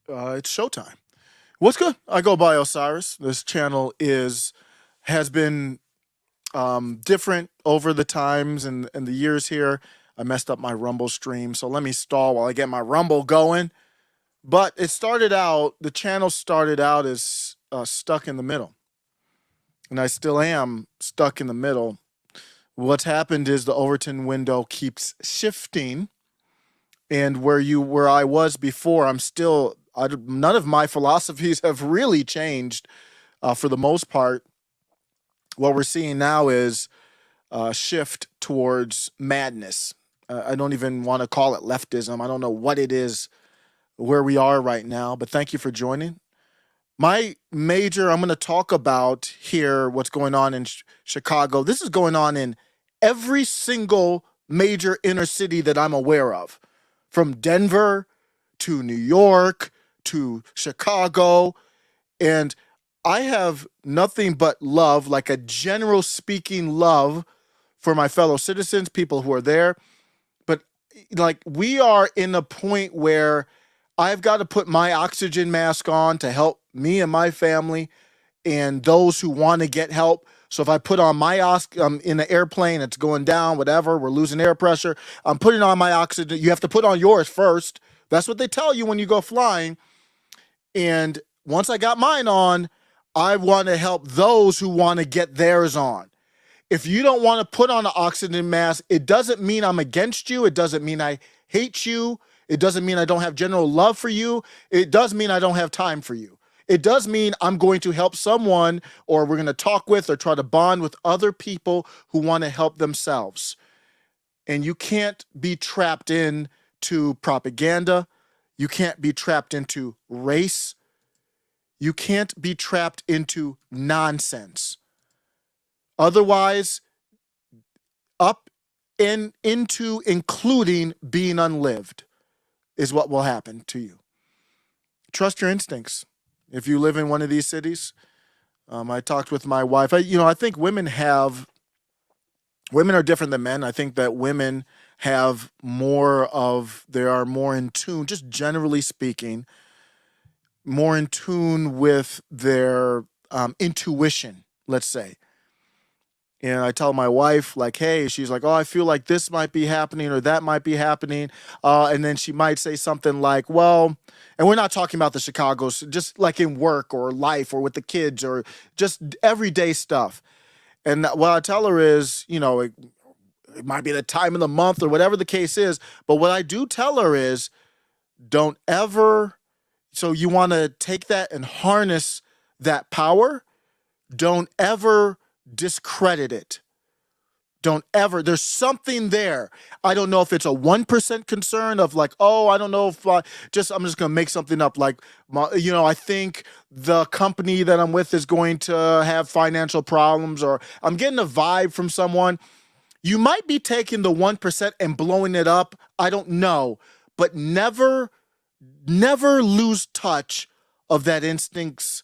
It's showtime. What's good? I go by Osiris. This channel has been different over the times and the years here. I messed up my Rumble stream, so let me stall while I get my Rumble going. But the channel started out as stuck in the middle, and I still am stuck in the middle. What's happened is the Overton window keeps shifting, and where I was before, none of my philosophies have really changed for the most part. What we're seeing now is a shift towards madness. I don't even want to call it leftism. I don't know what it is where we are right now, but thank you for joining. I'm going to talk about here what's going on in Chicago. This is going on in every single major inner city that I'm aware of, from Denver to New York to Chicago. And I have nothing but love, like a general speaking love for my fellow citizens, people who are there. But like we are in a point where I've got to put my oxygen mask on to help me and my family and those who want to get help. So if I put on my in the airplane, it's going down, whatever, we're losing air pressure. I'm putting on my oxygen. You have to put on yours first. That's what they tell you when you go flying. And once I got mine on, I want to help those who want to get theirs on. If you don't want to put on an oxygen mask, it doesn't mean I'm against you. It doesn't mean I hate you. It doesn't mean I don't have general love for you. It does mean I don't have time for you. It does mean I'm going to help someone, or we're going to talk with or try to bond with other people who want to help themselves. And you can't be trapped into propaganda. You can't be trapped into race. You can't be trapped into nonsense. Otherwise, up and into including being unlived is what will happen to you. Trust your instincts. If you live in one of these cities, I talked with my wife. I think women are different than men. I think that women they are more in tune, just generally speaking, more in tune with their intuition, let's say. And I tell my wife, like, hey, she's like, oh, I feel like this might be happening or that might be happening. And then she might say something like, well, and we're not talking about the Chicagos, just like in work or life or with the kids or just everyday stuff. And what I tell her is, it might be the time of the month or whatever the case is. But what I do tell her is so you want to take that and harness that power. Don't ever discredit it. There's something there. I don't know if it's a 1% concern of like, oh, I don't know if I'm just going to make something up. Like, I think the company that I'm with is going to have financial problems, or I'm getting a vibe from someone. You might be taking the 1% and blowing it up. I don't know, but never lose touch of those instincts.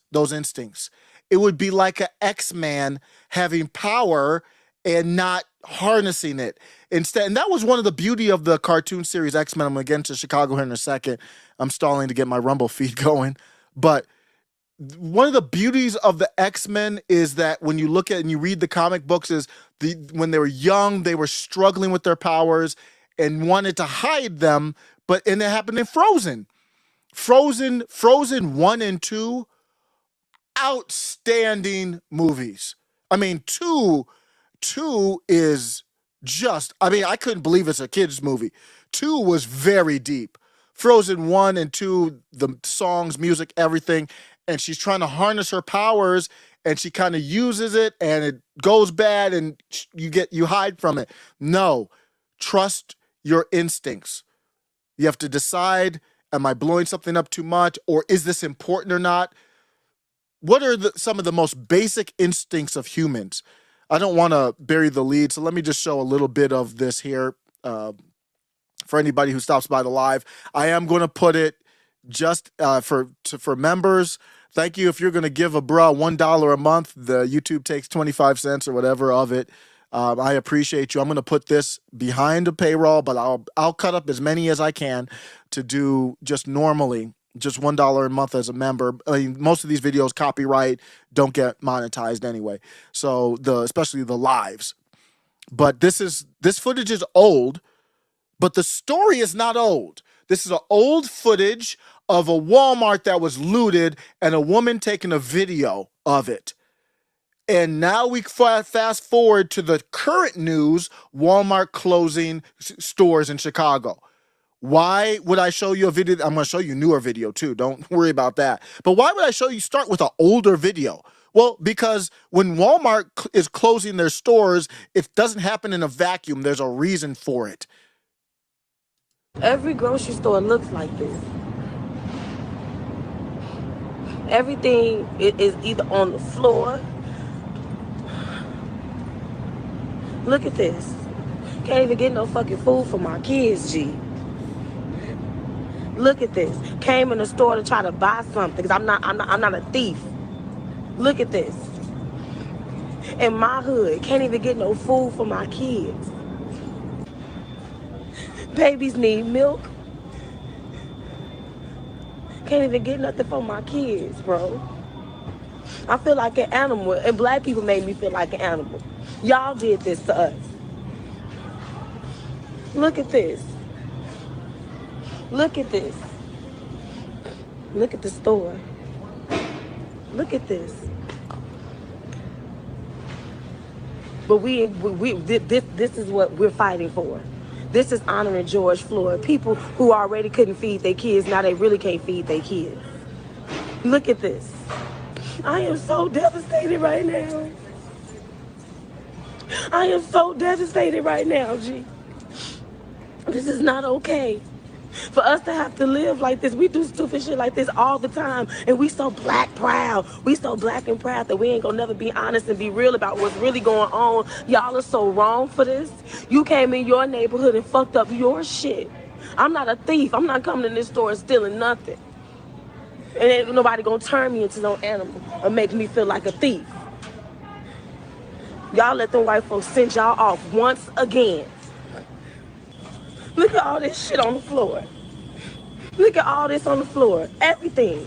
It would be like an X-Man having power and not harnessing it instead. And that was one of the beauty of the cartoon series X-Men. I'm going to get into Chicago here in a second. I'm stalling to get my Rumble feed going. But one of the beauties of the X-Men is that when you look at and you read the comic books, when they were young, they were struggling with their powers and wanted to hide them. And it happened in Frozen 1 and 2, outstanding movies. I mean, two is just, I couldn't believe it's a kid's movie. 2 was very deep. Frozen 1 and 2, the songs, music, everything. And she's trying to harness her powers and she kind of uses it and it goes bad and you hide from it. No, trust your instincts. You have to decide, am I blowing something up too much, or is this important or not? What are some of the most basic instincts of humans? I don't want to bury the lead, so let me just show a little bit of this here for anybody who stops by the live. I am going to put it just for members. Thank you. If you're going to give a bruh $1 a month, the YouTube takes 25 cents or whatever of it. I appreciate you. I'm going to put this behind a paywall, but I'll cut up as many as I can to do just normally. Just $1 a month as a member. I mean, most of these videos copyright don't get monetized anyway. So especially the lives. But this footage is old, but the story is not old. This is an old footage of a Walmart that was looted and a woman taking a video of it. And now we fast forward to the current news, Walmart closing stores in Chicago. Why would I show you a video? I'm going to show you a newer video too. Don't worry about that. But why would I start with an older video? Well, because when Walmart is closing their stores, it doesn't happen in a vacuum. There's a reason for it. Every grocery store looks like this. Everything is either on the floor. Look at this. Can't even get no fucking food for my kids, G. Look at this. Came in the store to try to buy something because I'm not a thief. Look at this. In my hood, can't even get no food for my kids. Babies need milk. Can't even get nothing for my kids, bro. I feel like an animal, and black people made me feel like an animal. Y'all did this to us. Look at this. Look at this. Look at the store. Look at this. But this is what we're fighting for. This is honoring George Floyd. People who already couldn't feed their kids, now they really can't feed their kids. Look at this. I am so devastated right now. I am so devastated right now, G. This is not okay. For us to have to live like this, we do stupid shit like this all the time, and we so black proud. We so black and proud that we ain't gonna never be honest and be real about what's really going on. Y'all are so wrong for this. You came in your neighborhood and fucked up your shit. I'm not a thief. I'm not coming in this store and stealing nothing. And ain't nobody gonna turn me into no animal or make me feel like a thief. Y'all let them white folks send y'all off once again. Look at all this shit on the floor. Look at all this on the floor. Everything.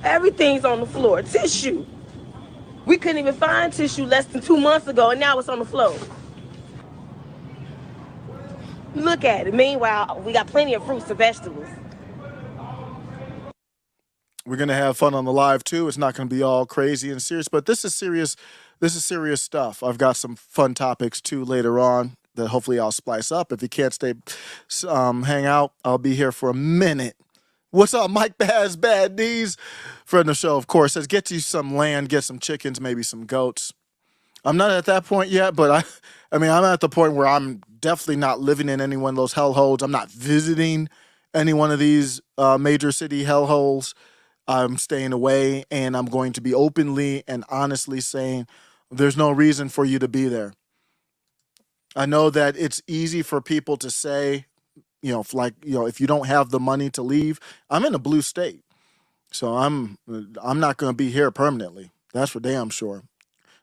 Everything's on the floor. Tissue. We couldn't even find tissue less than 2 months ago, and now it's on the floor. Look at it. Meanwhile, we got plenty of fruits and vegetables. We're going to have fun on the live too. It's not going to be all crazy and serious, but this is serious. This is serious stuff. I've got some fun topics too later on that hopefully I'll splice up. If you can't stay, hang out, I'll be here for a minute. What's up, Mike Baz Bad Knees? Friend of the show, of course, says get you some land, get some chickens, maybe some goats. I'm not at that point yet, but I mean, I'm at the point where I'm definitely not living in any one of those hellholes. I'm not visiting any one of these major city hellholes. I'm staying away, and I'm going to be openly and honestly saying there's no reason for you to be there. I know that it's easy for people to say, if you don't have the money to leave. I'm in a blue state, so I'm not going to be here permanently. That's for damn sure.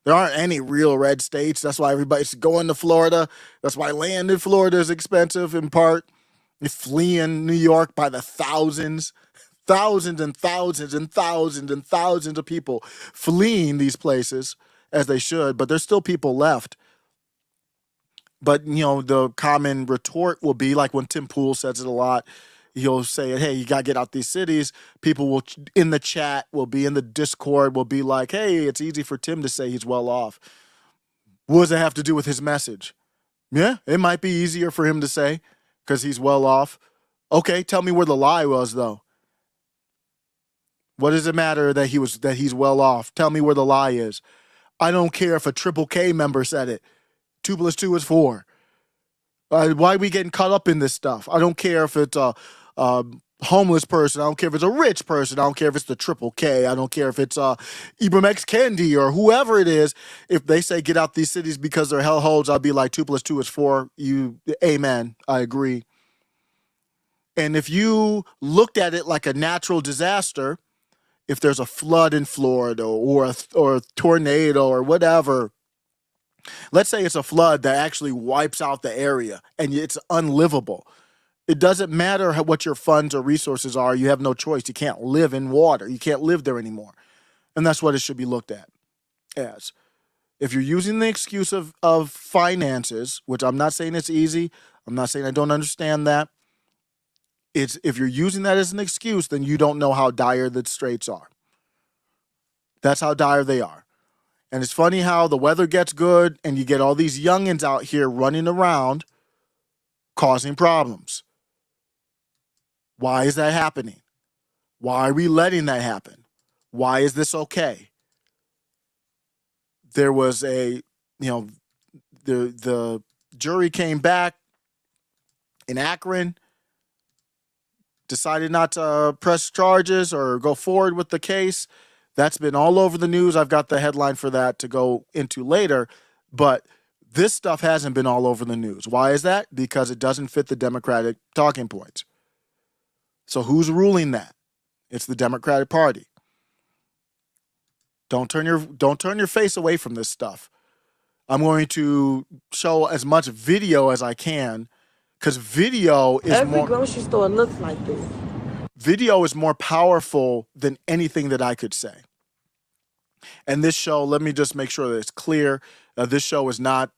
There aren't any real red states. That's why everybody's going to Florida. That's why land in Florida is expensive in part. You're fleeing New York by the thousands. Thousands and thousands and thousands and thousands of people fleeing these places, as they should, but there's still people left. But, the common retort will be, like when Tim Pool says it a lot, he'll say, hey, you got to get out these cities. People will, in the chat, will be in the Discord, will be like, hey, it's easy for Tim to say he's well off. What does it have to do with his message? Yeah, it might be easier for him to say because he's well off. Okay, tell me where the lie was, though. What does it matter that he's well off? Tell me where the lie is. I don't care if a Triple K member said it. 2 + 2 is 4. Why are we getting caught up in this stuff? I don't care if it's a homeless person. I don't care if it's a rich person. I don't care if it's the Triple K. I don't care if it's Ibram X. Kendi or whoever it is. If they say get out these cities because they're hellholes, I'll be like 2 + 2 is 4. Amen. I agree. And if you looked at it like a natural disaster, if there's a flood in Florida or a tornado or whatever, let's say it's a flood that actually wipes out the area and it's unlivable. It doesn't matter what your funds or resources are. You have no choice. You can't live in water. You can't live there anymore. And that's what it should be looked at as. If you're using the excuse of finances, which I'm not saying it's easy, I'm not saying I don't understand that. It's if you're using that as an excuse, then you don't know how dire the straits are. That's how dire they are. And it's funny how the weather gets good and you get all these youngins out here running around causing problems. Why is that happening? Why are we letting that happen? Why is this okay? There was the jury came back in Akron, decided not to press charges or go forward with the case. That's been all over the news. I've got the headline for that to go into later, but this stuff hasn't been all over the news. Why is that? Because it doesn't fit the Democratic talking points. So who's ruling that? It's the Democratic Party. Don't turn your face away from this stuff. I'm going to show as much video as I can because video is Every grocery store looks like this. Video is more powerful than anything that I could say. And this show, let me just make sure that it's clear. This show is not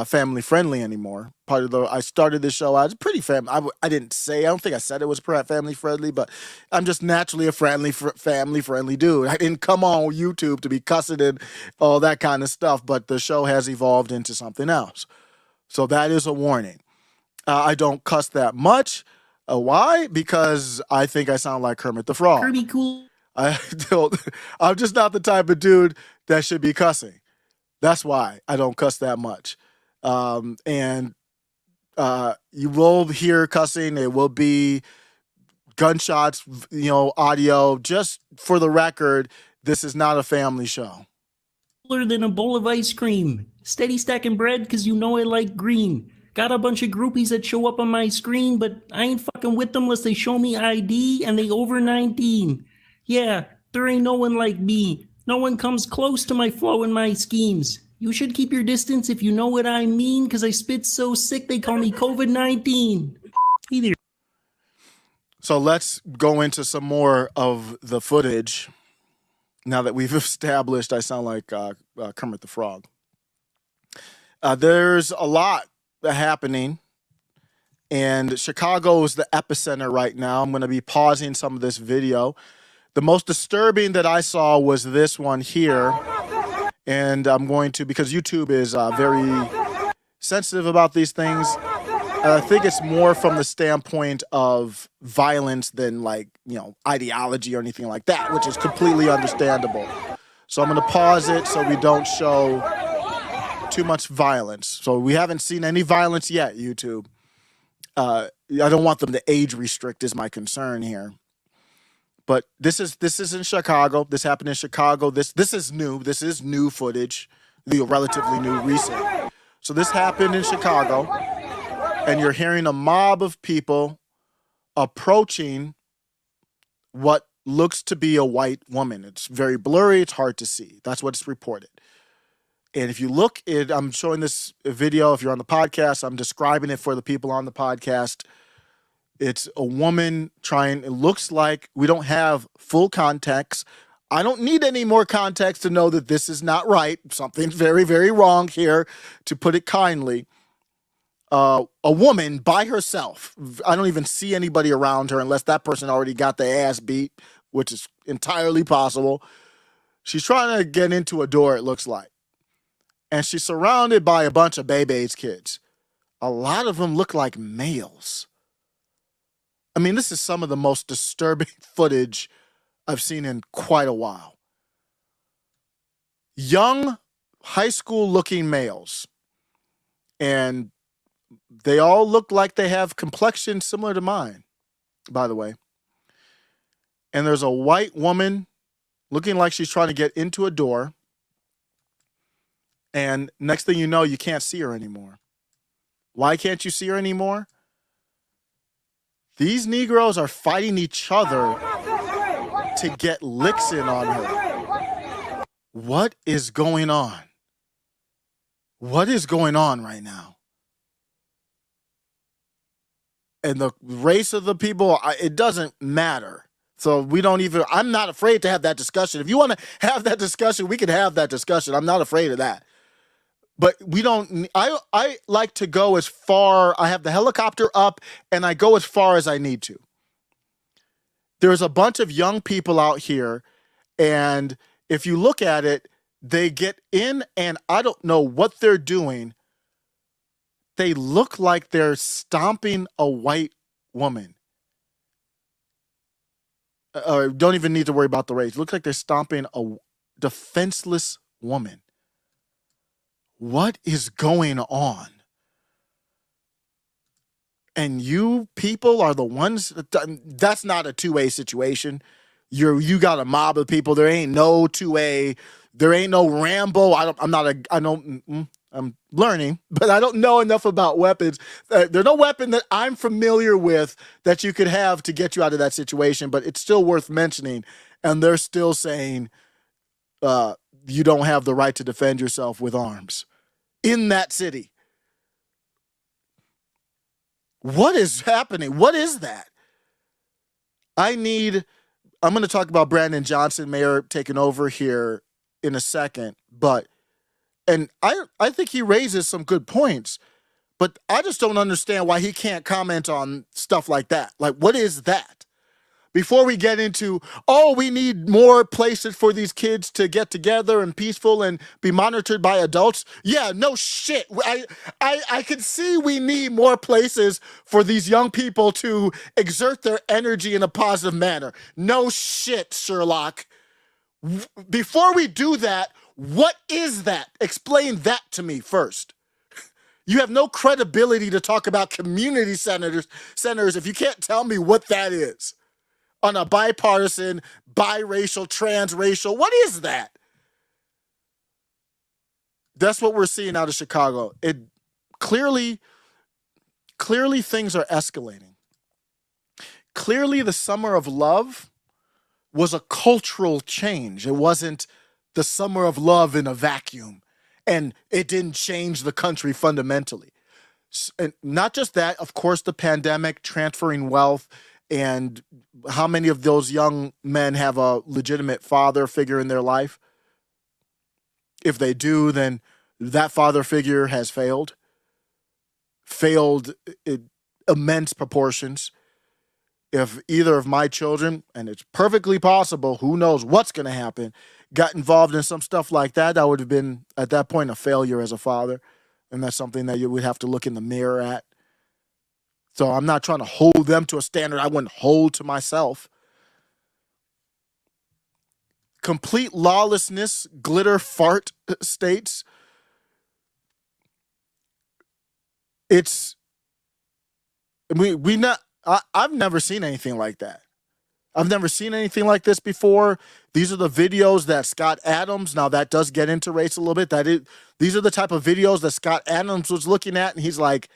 family friendly anymore. I started this show out. It's pretty family. I don't think I said it was family friendly, but I'm just naturally a family friendly dude. I didn't come on YouTube to be cussing and all that kind of stuff, but the show has evolved into something else. So that is a warning. I don't cuss that much. Why? Because I think I sound like Kermit the Frog. Kirby cool. I'm just not the type of dude that should be cussing. That's why I don't cuss that much. And you will hear cussing. It will be gunshots, audio. Just for the record, this is not a family show. Cooler than a bowl of ice cream. Steady stacking bread because you know I like green. Got a bunch of groupies that show up on my screen, but I ain't fucking with them unless they show me ID and they over 19. Yeah, there ain't no one like me. No one comes close to my flow and my schemes. You should keep your distance if you know what I mean, because I spit so sick they call me COVID-19. Either. So let's go into some more of the footage. Now that we've established I sound like Kermit the Frog. There's a lot happening, and Chicago is the epicenter right now. I'm going to be pausing some of this video. The most disturbing that I saw was this one here, and I'm going to, because YouTube is very sensitive about these things. I think it's more from the standpoint of violence than ideology or anything like that, which is completely understandable. So I'm going to pause it so we don't show too much violence. So we haven't seen any violence yet, YouTube. I don't want them to age restrict is my concern here. But this is in Chicago. This happened in Chicago. This is new. This is new footage, relatively new, recent. So this happened in Chicago, and you're hearing a mob of people approaching what looks to be a white woman. It's very blurry. It's hard to see. That's what's reported. And if you look at, I'm showing this video. If you're on the podcast, I'm describing it for the people on the podcast. It's a woman it looks like we don't have full context. I don't need any more context to know that this is not right. Something's very, very wrong here, to put it kindly. A woman by herself. I don't even see anybody around her unless that person already got their ass beat, which is entirely possible. She's trying to get into a door, it looks like. And she's surrounded by a bunch of baby's kids. A lot of them look like males. I mean, this is some of the most disturbing footage I've seen in quite a while. Young, high school looking males. And they all look like they have complexions similar to mine, by the way. And there's a white woman looking like she's trying to get into a door. And next thing you know, you can't see her anymore. Why can't you see her anymore? These Negroes are fighting each other to get licks in on her. What is going on? What is going on right now? and the race of the people, it doesn't matter. So we don't even, I'm not afraid to have that discussion. If you want to have that discussion, we can have that discussion. I'm not afraid of that. But we don't, I like to go as far, I have the helicopter up and I go as far as I need to. There's a bunch of young people out here, and if you look at it, they get in and I don't know what they're doing. They look like they're stomping a white woman. Don't even need to worry about the race. It looks like they're stomping a defenseless woman. What is going on? And you people are the ones that's not a two-way situation. You got a mob of people. There ain't no two-way. There ain't no Rambo. I'm learning, but I don't know enough about weapons. There's no weapon that I'm familiar with that you could have to get you out of that situation, but it's still worth mentioning. And they're still saying you don't have the right to defend yourself with arms in that city. What is happening? What is that? I'm going to talk about Brandon Johnson, mayor, taking over here in a second, and I think he raises some good points, but I just don't understand why he can't comment on stuff like that. Like, what is that? Before we get into, we need more places for these kids to get together and peaceful and be monitored by adults. Yeah, no shit. I can see we need more places for these young people to exert their energy in a positive manner. No shit, Sherlock. Before we do that, what is that? Explain that to me first. You have no credibility to talk about community centers if you can't tell me what that is. On a bipartisan, biracial, transracial, what is that? That's what we're seeing out of Chicago. It clearly things are escalating. Clearly the summer of love was a cultural change. It wasn't the summer of love in a vacuum, and it didn't change the country fundamentally. And not just that, of course, the pandemic, transferring wealth, and how many of those young men have a legitimate father figure in their life? If they do, then that father figure has failed in immense proportions. If either of my children, and it's perfectly possible, who knows what's going to happen, got involved in some stuff like that, that would have been, at that point, a failure as a father. And that's something that you would have to look in the mirror at. So I'm not trying to hold them to a standard I wouldn't hold to myself. Complete lawlessness, glitter fart states. I've never seen anything like that. I've never seen anything like this before. These are the videos that Scott Adams, now that does get into race a little bit, these are the type of videos that Scott Adams was looking at, and he's like,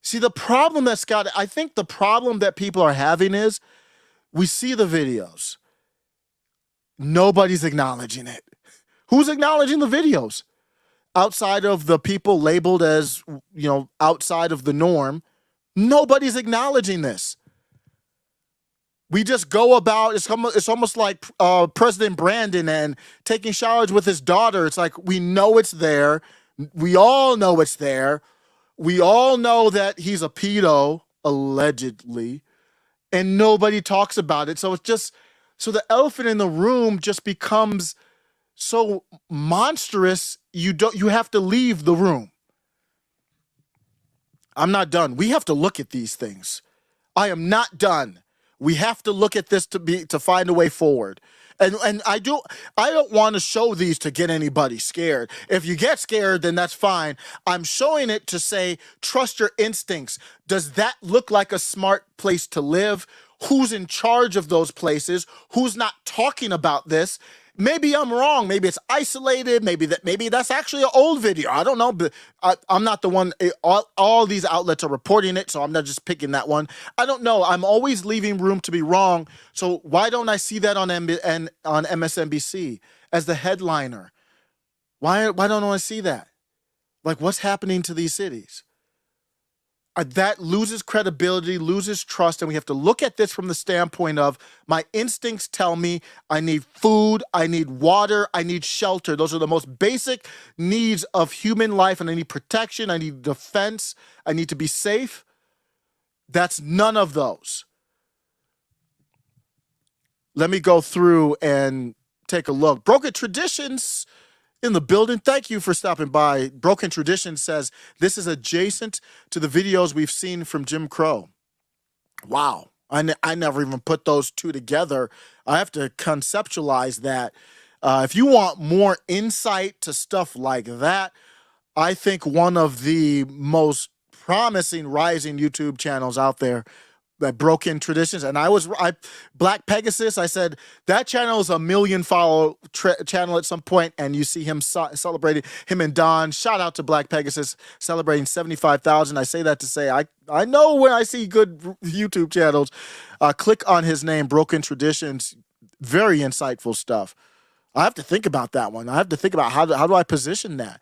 see, I think the problem that people are having is we see the videos. Nobody's acknowledging it. Who's acknowledging the videos? Outside of the people labeled as, outside of the norm, nobody's acknowledging this. We just go about, it's almost like President Brandon and taking showers with his daughter. It's like, we know it's there. We all know it's there. We all know that he's a pedo, allegedly, and nobody talks about it. So so the elephant in the room just becomes so monstrous, you have to leave the room. I'm not done. We have to look at these things. I am not done. We have to look at this to find a way forward. And I don't want to show these to get anybody scared. If you get scared, then that's fine. I'm showing it to say, trust your instincts. Does that look like a smart place to live? Who's in charge of those places? Who's not talking about this? Maybe I'm wrong. Maybe it's isolated. Maybe that's actually an old video. I don't know, but I'm not the one. All these outlets are reporting it, so I'm not just picking that one. I don't know. I'm always leaving room to be wrong. So why don't I see that on MSNBC as the headliner? Why don't I see that? Like, what's happening to these cities? that loses credibility, loses trust, and we have to look at this from the standpoint of my instincts tell me I need food, I need water, I need shelter. Those are the most basic needs of human life, and I need protection, I need defense, I need to be safe. That's none of those. Let me go through and take a look. Broken Traditions in the building. Thank you for stopping by. Broken Tradition says, this is adjacent to the videos we've seen from Jim Crow. Wow. I never even put those two together. I have to conceptualize that. If you want more insight to stuff like that, I think one of the most promising rising YouTube channels out there, that Broken Traditions, and Black Pegasus, I said that channel is a 1 million follow channel at some point, and you see him celebrating, him and Don, shout out to Black Pegasus, celebrating 75,000. I say that to say I know when I see good YouTube channels, click on his name, Broken Traditions, very insightful stuff. I have to think about that one. I have to think about how do I position that.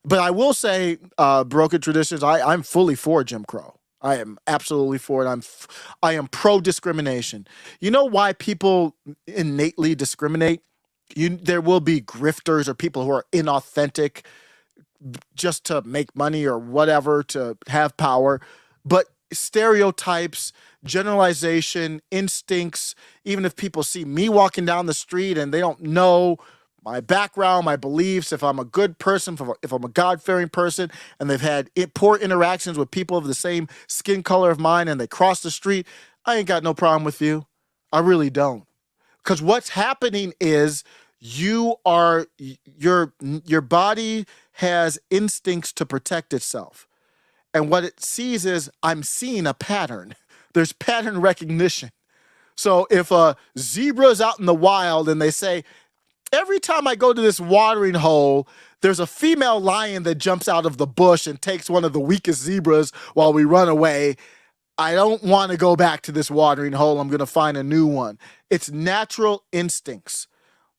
But I will say, Broken Traditions, I'm fully for Jim Crow. I am absolutely for it. I am pro-discrimination. You know why people innately discriminate? There will be grifters or people who are inauthentic just to make money or whatever, to have power. But stereotypes, generalization, instincts, even if people see me walking down the street and they don't know my background, my beliefs, if I'm a good person, if I'm a God-fearing person, and they've had poor interactions with people of the same skin color of mine and they cross the street, I ain't got no problem with you. I really don't. Because what's happening is your body has instincts to protect itself. And what it sees is, I'm seeing a pattern. There's pattern recognition. So if a zebra's out in the wild and they say, every time I go to this watering hole, there's a female lion that jumps out of the bush and takes one of the weakest zebras while we run away, I don't want to go back to this watering hole. I'm going to find a new one. It's natural instincts.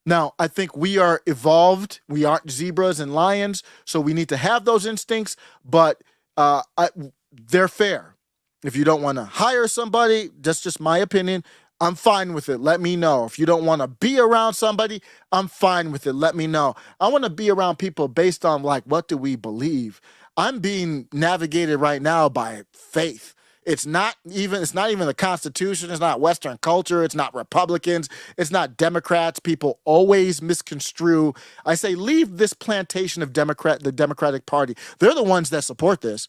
Now, I think we are evolved. We aren't zebras and lions, so we need to have those instincts, but they're fair. If you don't want to hire somebody, that's just my opinion, I'm fine with it. Let me know. If you don't want to be around somebody, I'm fine with it. Let me know. I want to be around people based on, like, what do we believe? I'm being navigated right now by faith. It's not even the Constitution. It's not Western culture. It's not Republicans. It's not Democrats. People always misconstrue. I say, leave this plantation of the Democratic Party. They're the ones that support this.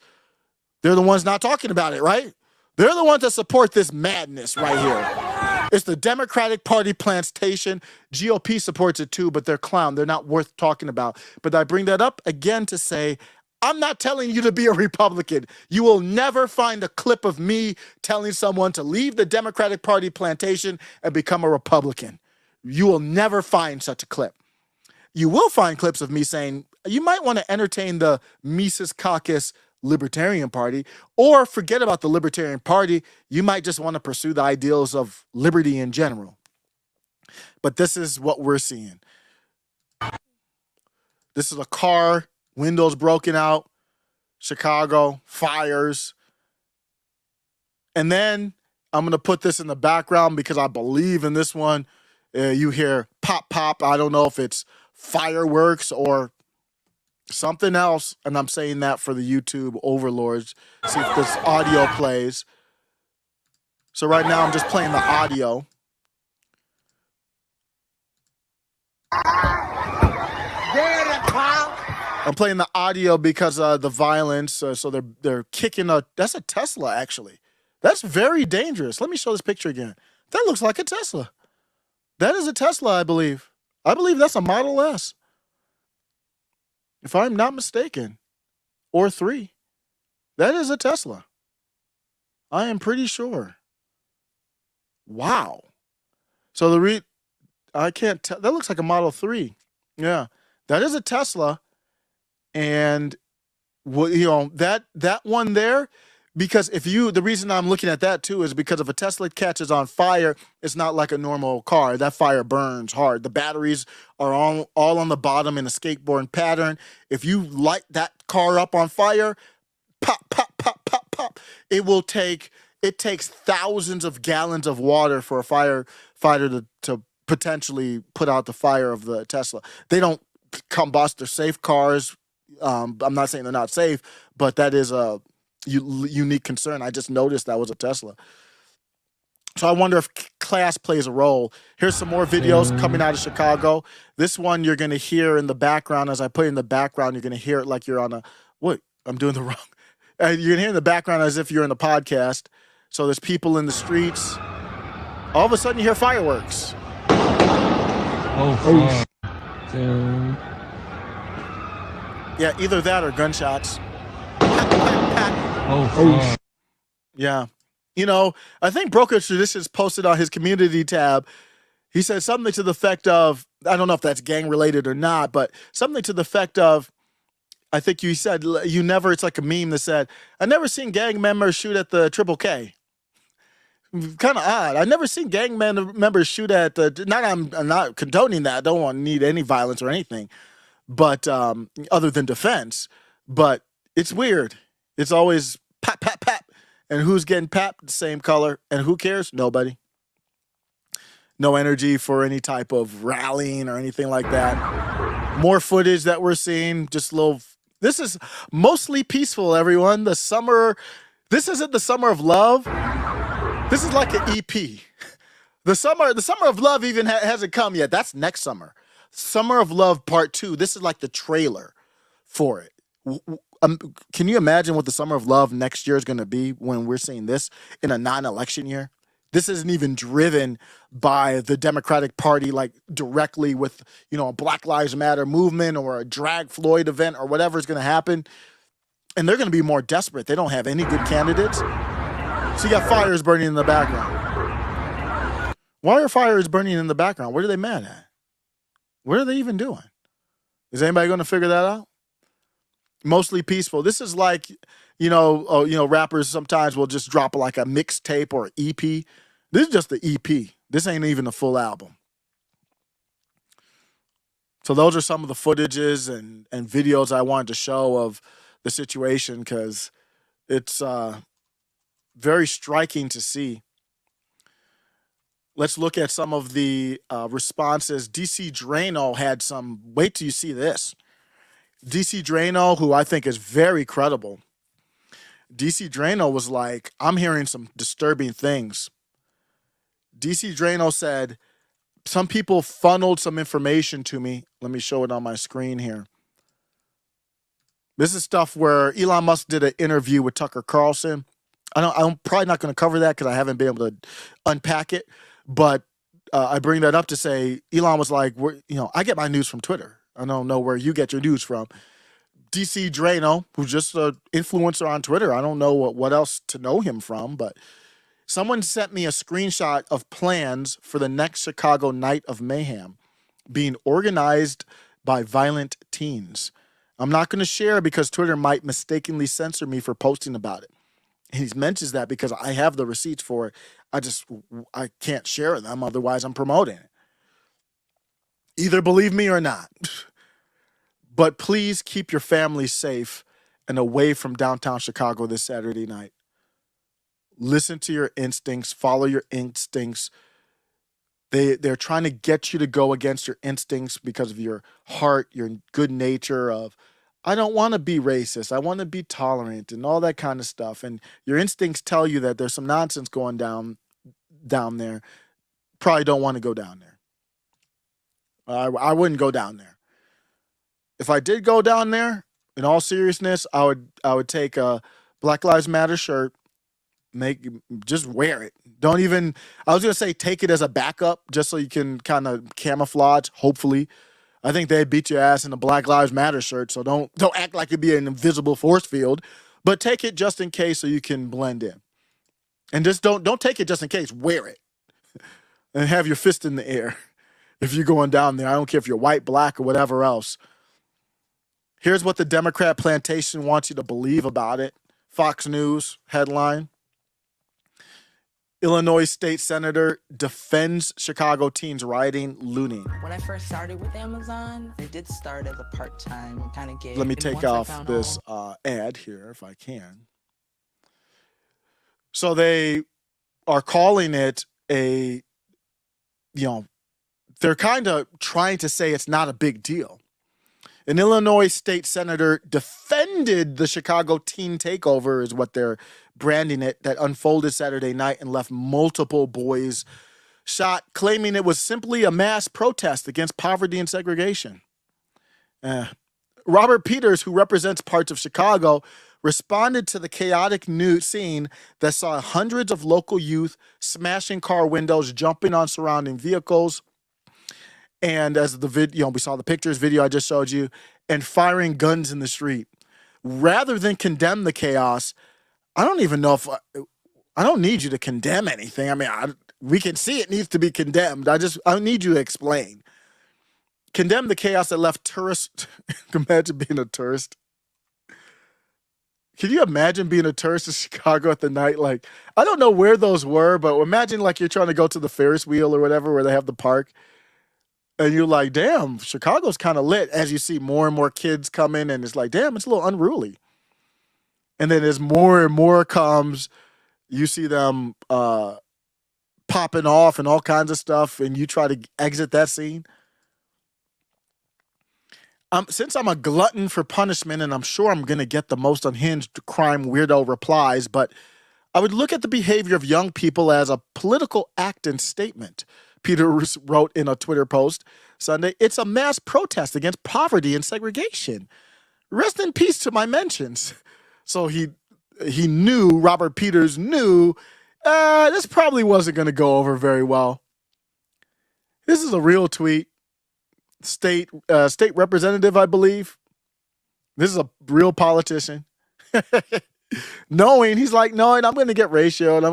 They're the ones not talking about it, right? They're the ones that support this madness right here. It's the Democratic Party plantation. GOP supports it too, but they're clown. They're not worth talking about. But I bring that up again to say, I'm not telling you to be a Republican. You will never find a clip of me telling someone to leave the Democratic Party plantation and become a Republican. You will never find such a clip. You will find clips of me saying, you might want to entertain the Mises Caucus Libertarian Party, or forget about the Libertarian Party. You might just want to pursue the ideals of liberty in general. But this is what we're seeing. This is a car, windows broken out, Chicago, fires. And then I'm going to put this in the background because I believe in this one. You hear pop, pop. I don't know if it's fireworks or something else, and I'm saying that for the YouTube overlords. See if this audio plays. So right now I'm just playing the audio. I'm playing the audio because of the violence. So they're kicking that's a Tesla, actually. That's very dangerous. Let me show this picture again. That looks like a Tesla. That is a Tesla, I believe. I believe that's a Model S, if I'm not mistaken, or 3. That is a Tesla. I am pretty sure. Wow. So I can't tell. That looks like a Model 3. Yeah, that is a Tesla. And that one there, because the reason I'm looking at that too is because if a Tesla catches on fire, it's not like a normal car. That fire burns hard. The batteries are all on the bottom in a skateboard pattern. If you light that car up on fire, pop, pop, pop, pop, pop. it takes thousands of gallons of water for a firefighter to potentially put out the fire of the Tesla. They don't combust. They're safe cars. I'm not saying they're not safe, but that is a unique concern. I just noticed that was a Tesla. So I wonder if class plays a role. Here's some more videos coming out of Chicago. This one you're going to hear in the background. As I put it in the background, you're going to hear it like you're on a, what? I'm doing the wrong. You're going to hear in the background as if you're in the podcast. So there's people in the streets. All of a sudden you hear fireworks. Oh, Yeah, either that or gunshots. oh, Yeah. You know, I think Broker Traditions posted on his community tab, he said something to the effect of, I don't know if that's gang related or not, but something to the effect of, I think you said, you never, it's like a meme that said, I never seen gang members shoot at the Triple K. Kind of odd. I never seen gang members shoot at the, I'm not condoning that. I don't need any violence or anything, but other than defense, but it's weird. It's always pap, pap, pap. And who's getting papped? The same color. And who cares? Nobody. No energy for any type of rallying or anything like that. More footage that we're seeing. Just a little. This is mostly peaceful, everyone. The summer. This isn't the summer of love. This is like an EP. The summer of love even hasn't come yet. That's next summer. Summer of Love Part 2. This is like the trailer for it. Can you imagine what the Summer of Love next year is going to be when we're seeing this in a non-election year? This isn't even driven by the Democratic Party, like directly with, a Black Lives Matter movement or a Drag Floyd event or whatever is going to happen. And they're going to be more desperate. They don't have any good candidates. So you got fires burning in the background. Why are fires burning in the background? What are they mad at? What are they even doing? Is anybody going to figure that out? Mostly peaceful. This is like, rappers sometimes will just drop like a mixtape or EP. This is just the EP. This ain't even a full album. So those are some of the footages and videos I wanted to show of the situation because it's very striking to see. Let's look at some of the responses. DC Drano had some, wait till you see this. DC Drano, who I think is very credible. DC Drano was like, I'm hearing some disturbing things. DC Drano said, some people funneled some information to me. Let me show it on my screen here. This is stuff where Elon Musk did an interview with Tucker Carlson. I'm probably not going to cover that because I haven't been able to unpack it. But I bring that up to say, Elon was like, I get my news from Twitter. I don't know where you get your news from. DC Drano, who's just an influencer on Twitter. I don't know what else to know him from, but someone sent me a screenshot of plans for the next Chicago Night of Mayhem being organized by violent teens. I'm not going to share because Twitter might mistakenly censor me for posting about it. And he mentions that because I have the receipts for it. I can't share them, otherwise I'm promoting it. Either believe me or not. But please keep your family safe and away from downtown Chicago this Saturday night. Listen to your instincts. Follow your instincts. They're trying to get you to go against your instincts because of your heart, your good nature of, I don't want to be racist. I want to be tolerant and all that kind of stuff. And your instincts tell you that there's some nonsense going down there. Probably don't want to go down there. I wouldn't go down there. If I did go down there, in all seriousness, I would take a Black Lives Matter shirt, just wear it. Don't even, I was going to say take it as a backup just so you can kind of camouflage, hopefully. I think they'd beat your ass in a Black Lives Matter shirt, so don't act like it'd be an invisible force field, but take it just in case so you can blend in. And just don't take it just in case, wear it. And have your fist in the air. If you're going down there, I don't care if you're white, black, or whatever else. Here's what the Democrat plantation wants you to believe about it. Fox News headline. Illinois state senator defends Chicago teens rioting, looting. When I first started with Amazon, I did start as a part-time kind of gig. Let me take off this ad here if I can. So they are calling it a, they're kind of trying to say it's not a big deal. An Illinois state senator defended the Chicago teen takeover, is what they're branding it, that unfolded Saturday night and left multiple boys shot, claiming it was simply a mass protest against poverty and segregation. Robert Peters, who represents parts of Chicago, responded to the chaotic new scene that saw hundreds of local youth smashing car windows, jumping on surrounding vehicles, and as the video, we saw the pictures, video I just showed you, and firing guns in the street. Rather than condemn the chaos, I don't even know if I don't need you to condemn anything. I mean, we can see it needs to be condemned. I need you to explain. Condemn the chaos that left tourists. Imagine being a tourist. Can you imagine being a tourist in Chicago at the night? Like, I don't know where those were, but imagine like you're trying to go to the Ferris wheel or whatever where they have the park. And you're like, damn, Chicago's kind of lit as you see more and more kids come in, and it's like, damn, it's a little unruly. And then as more and more comes, you see them popping off and all kinds of stuff, and you try to exit that scene. Since I'm a glutton for punishment, and I'm sure I'm going to get the most unhinged crime weirdo replies, but I would look at the behavior of young people as a political act and statement. Peters wrote in a Twitter post Sunday, "It's a mass protest against poverty and segregation. Rest in peace to my mentions." So he knew, Robert Peters knew, this probably wasn't going to go over very well. This is a real tweet. State representative, I believe. This is a real politician. He's like, knowing I'm going to get ratioed.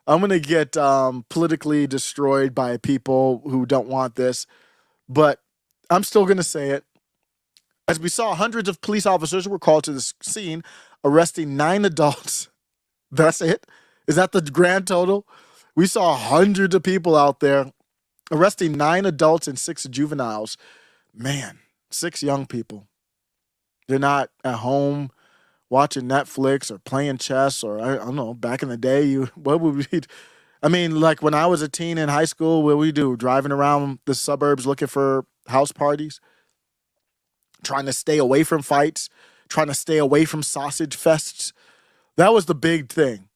I'm going to get politically destroyed by people who don't want this, but I'm still going to say it. As we saw, hundreds of police officers were called to the scene, arresting 9 adults. That's it? Is that the grand total? We saw hundreds of people out there, arresting 9 adults and 6 juveniles. Man, 6 young people. They're not at home watching Netflix or playing chess, or I don't know, back in the day, what would we, I mean, like when I was a teen in high school, what we do? Driving around the suburbs looking for house parties, trying to stay away from fights, trying to stay away from sausage fests. That was the big thing.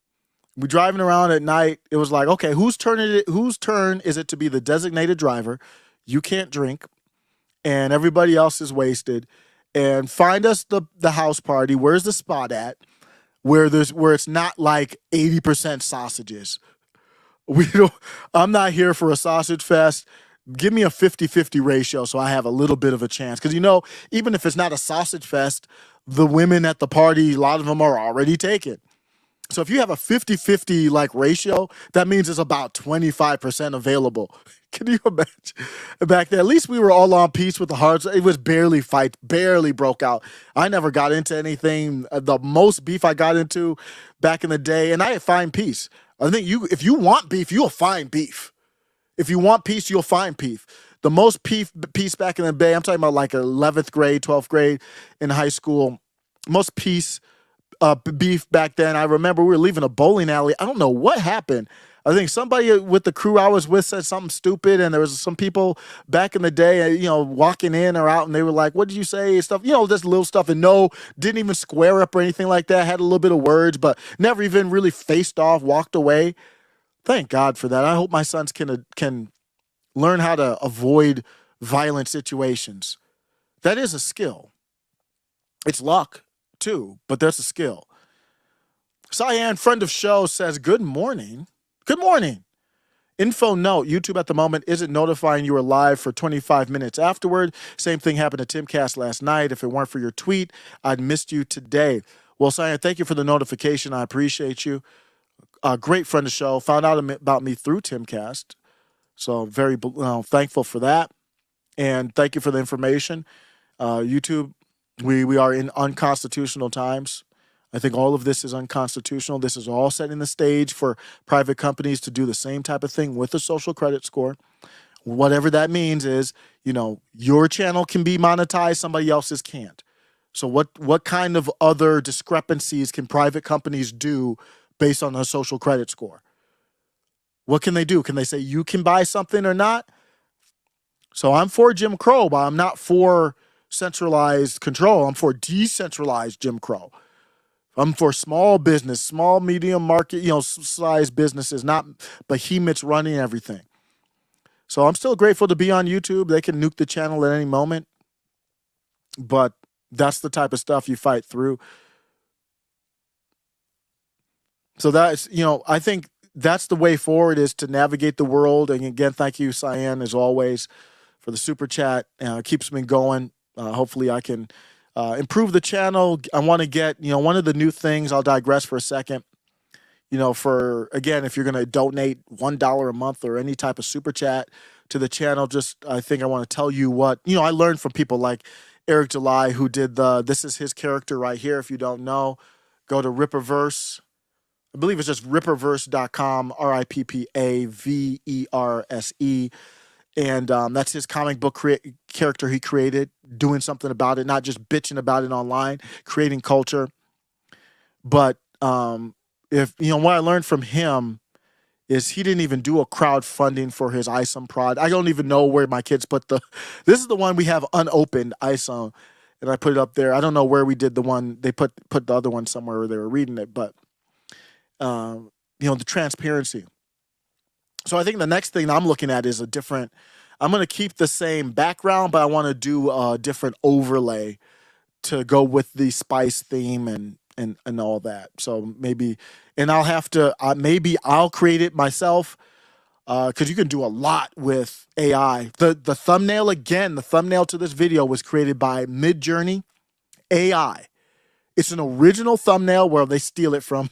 We driving around at night, it was like, okay, whose turn is it to be the designated driver? You can't drink, and everybody else is wasted. And find us the house party. Where's the spot at? Where it's not like 80% sausages. I'm not here for a sausage fest. Give me a 50-50 ratio so I have a little bit of a chance. Because even if it's not a sausage fest, the women at the party, a lot of them are already taken. So if you have a 50-50 like ratio, that means it's about 25% available. Can you imagine? Back then, at least we were all on peace with the hearts. It was barely broke out. I never got into anything. The most beef I got into back in the day, and I find peace. I think if you want beef, you'll find beef. If you want peace, you'll find peace. The most peace back in the day, I'm talking about like 11th grade, 12th grade in high school, most peace beef back then. I remember we were leaving a bowling alley. I don't know what happened. I think somebody with the crew I was with said something stupid, and there was some people back in the day, walking in or out, and they were like, "What did you say?" Stuff, this little stuff, and didn't even square up or anything like that. Had a little bit of words, but never even really faced off, walked away. Thank God for that. I hope my sons can learn how to avoid violent situations. That is a skill. It's luck too, but there's a skill. Cyan, friend of show, says, "Good morning. Good morning. Info note, YouTube at the moment isn't notifying you are live for 25 minutes afterward. Same thing happened to Timcast last night. If it weren't for your tweet, I'd missed you today." Well, Cyan, thank you for the notification. I appreciate you. A great friend of the show. Found out about me through Timcast. So very thankful for that. And thank you for the information. YouTube, we are in unconstitutional times. I think all of this is unconstitutional. This is all setting the stage for private companies to do the same type of thing with a social credit score. Whatever that means is, your channel can be monetized, somebody else's can't. So what kind of other discrepancies can private companies do based on their social credit score. What can they do? Can they say you can buy something or not? So I'm for Jim Crow, but I'm not for centralized control. I'm for decentralized Jim Crow. I'm for small business, small, medium market, size businesses, not behemoths running everything. So I'm still grateful to be on YouTube. They can nuke the channel at any moment, but that's the type of stuff you fight through. So that's, I think that's the way forward, is to navigate the world. And again, thank you, Cyan, as always, for the super chat. It keeps me going. Hopefully I can improve the channel. I want to get, one of the new things, I'll digress for a second, again, if you're going to donate $1 a month or any type of super chat to the channel, I think I want to tell you what, I learned from people like Eric July, who did this is his character right here. If you don't know, go to Rippaverse. I believe it's just rippaverse.com, Rippaverse. And that's his comic book character he created, doing something about it, not just bitching about it online, creating culture. But what I learned from him is he didn't even do a crowdfunding for his ISOM prod. I don't even know where my kids put this is the one we have unopened ISOM, and I put it up there. I don't know where we did the one. They put the other one somewhere where they were reading it, but the transparency. So I think the next thing I'm looking at is I'm going to keep the same background, but I want to do a different overlay to go with the spice theme and all that. So maybe, and I'll have to, maybe I'll create it myself, because you can do a lot with AI. The thumbnail to this video was created by Midjourney AI. It's an original thumbnail where they steal it from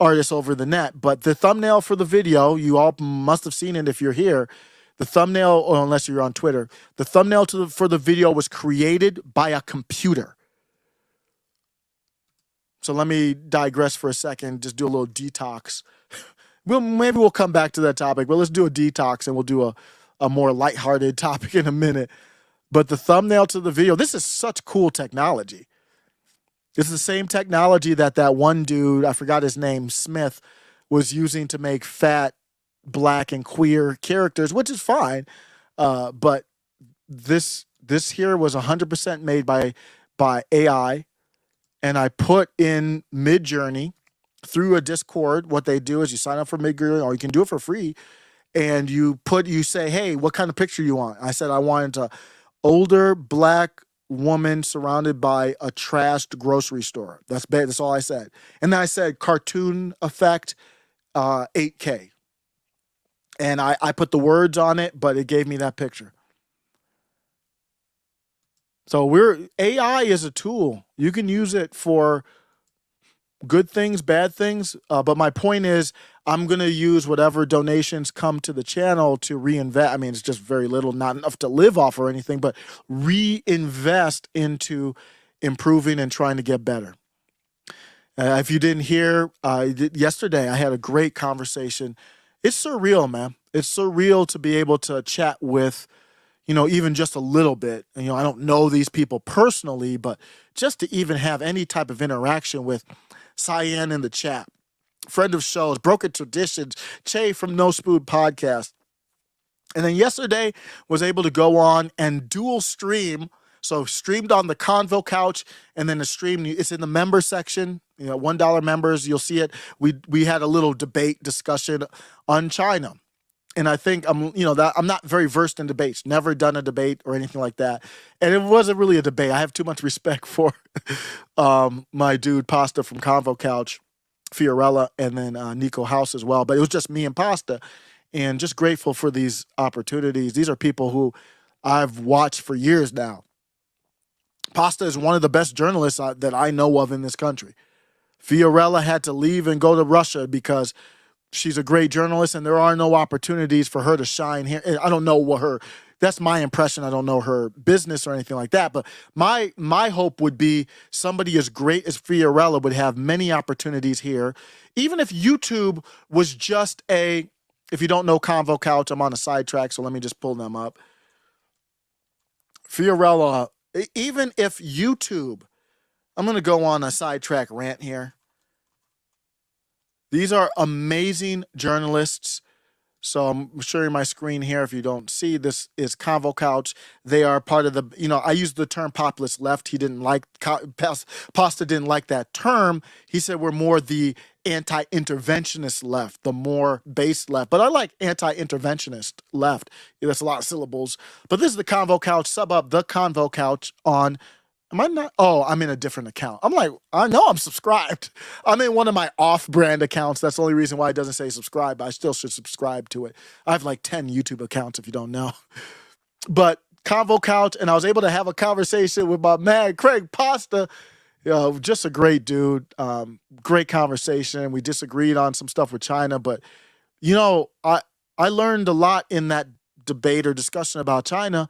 artists over the net, but the thumbnail for the video, you all must have seen it if you're here. The thumbnail, or unless you're on Twitter, the thumbnail for the video was created by a computer. So let me digress for a second, just do a little detox. Maybe we'll come back to that topic, but let's do a detox and we'll do a more lighthearted topic in a minute. But the thumbnail to the video, this is such cool technology. It's the same technology that one dude, I forgot his name, Smith, was using to make fat, black, and queer characters, which is fine. But this here was 100% made by AI. And I put in Midjourney through a Discord. What they do is you sign up for Midjourney, or you can do it for free. And you say, hey, what kind of picture you want? I said I wanted an older black woman surrounded by a trashed grocery store. That's bad. That's all I said. And then I said cartoon effect, 8K. And I put the words on it, but it gave me that picture. So AI is a tool. You can use it for good things, bad things. But my point is, I'm going to use whatever donations come to the channel to reinvest. I mean, it's just very little, not enough to live off or anything, but reinvest into improving and trying to get better. If you didn't hear, yesterday I had a great conversation. It's surreal, man. It's surreal to be able to chat with, even just a little bit. I don't know these people personally, but just to even have any type of interaction with Cyan in the chat, friend of shows, Broken Traditions, Che from No Spoon Podcast. And then yesterday was able to go on and dual stream. So streamed on the Convo couch, and then the stream, it's in the member section, $1 members, you'll see it. We had a little debate discussion on China. And I think I'm not very versed in debates, never done a debate or anything like that. And it wasn't really a debate. I have too much respect for my dude Pasta from Convo Couch, Fiorella, and then Nico House as well. But it was just me and Pasta, and just grateful for these opportunities. These are people who I've watched for years now. Pasta is one of the best journalists that I know of in this country. Fiorella had to leave and go to Russia because she's a great journalist, and there are no opportunities for her to shine here. I don't know that's my impression. I don't know her business or anything like that. But my hope would be somebody as great as Fiorella would have many opportunities here. Even if YouTube was just if you don't know Convo Couch, I'm on a sidetrack, so let me just pull them up. Fiorella, even if YouTube, I'm going to go on a sidetrack rant here. These are amazing journalists. So I'm sharing my screen here. If you don't see, this is Convo Couch. They are part of the, I used the term populist left. He didn't like, Pasta didn't like that term. He said we're more the anti-interventionist left, the more base left. But I like anti-interventionist left. That's a lot of syllables. But this is the Convo Couch. Sub up the Convo Couch on. Am I not? Oh, I'm in a different account. I'm like, I know I'm subscribed. I'm in one of my off-brand accounts. That's the only reason why it doesn't say subscribe, but I still should subscribe to it. I have like 10 YouTube accounts if you don't know. But Convo Couch, and I was able to have a conversation with my man, Craig Pasta. Just a great dude. Great conversation. We disagreed on some stuff with China, but, I learned a lot in that debate or discussion about China.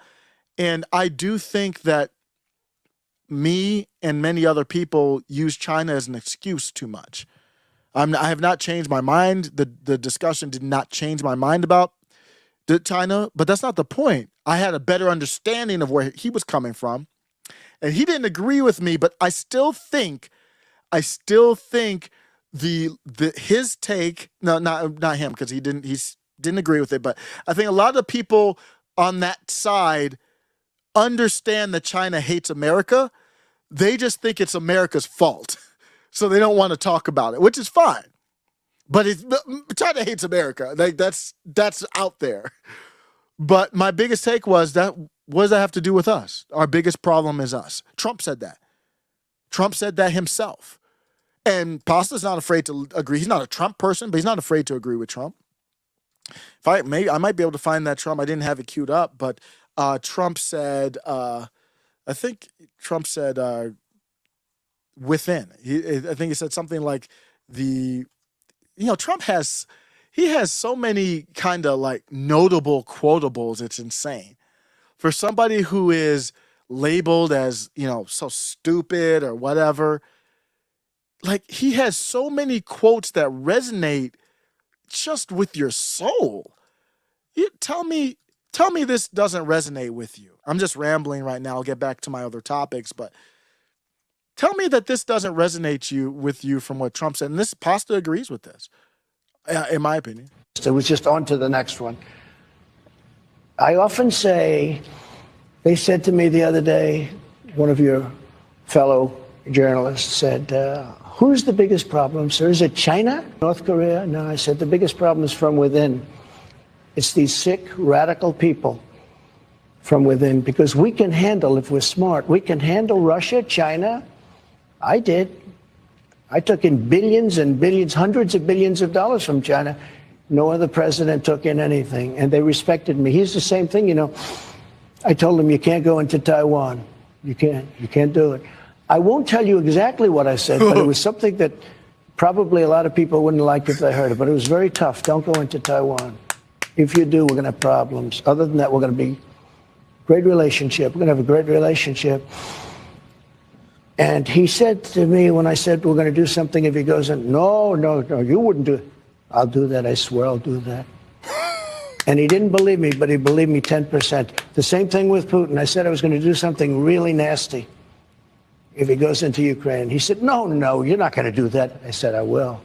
And I do think that me and many other people use China as an excuse too much. I have not changed my mind. The discussion did not change my mind about China, but that's not the point. I had a better understanding of where he was coming from, and he didn't agree with me. But I still think his take. No, not him, because he didn't agree with it. But I think a lot of the people on that side understand that China hates America. They just think it's America's fault. So they don't want to talk about it, which is fine. But China hates America. Like that's out there. But my biggest take was that, what does that have to do with us? Our biggest problem is us. Trump said that. Trump said that himself. And Pasta's not afraid to agree. He's not a Trump person, but he's not afraid to agree with Trump. I might be able to find that Trump. I didn't have it queued up, but Trump said, I think Trump said within. I think he said something like Trump has so many kind of like notable quotables. It's insane. For somebody who is labeled as, so stupid or whatever, like he has so many quotes that resonate just with your soul. Tell me this doesn't resonate with you. I'm just rambling right now. I'll get back to my other topics, but tell me that this doesn't resonate with you from what Trump said. And this Pasta agrees with this, in my opinion. It was just on to the next one. I often say, they said to me the other day, one of your fellow journalists said, who's the biggest problem, sir? Is it China? North Korea? No, I said the biggest problem is from within. It's these sick, radical people from within, because we can handle, if we're smart, we can handle Russia, China. I did. I took in billions and billions, hundreds of billions of dollars from China. No other president took in anything, and they respected me. He's the same thing, I told him, you can't go into Taiwan. You can't do it. I won't tell you exactly what I said, but it was something that probably a lot of people wouldn't like if they heard it, but it was very tough. Don't go into Taiwan. If you do, we're going to have problems. Other than that, we're going to be great relationship. We're going to have a great relationship. And he said to me when I said we're going to do something, if he goes in, no, you wouldn't do it. I'll do that. I swear I'll do that. And he didn't believe me, but he believed me 10%. The same thing with Putin. I said I was going to do something really nasty if he goes into Ukraine. He said, no, you're not going to do that. I said, I will.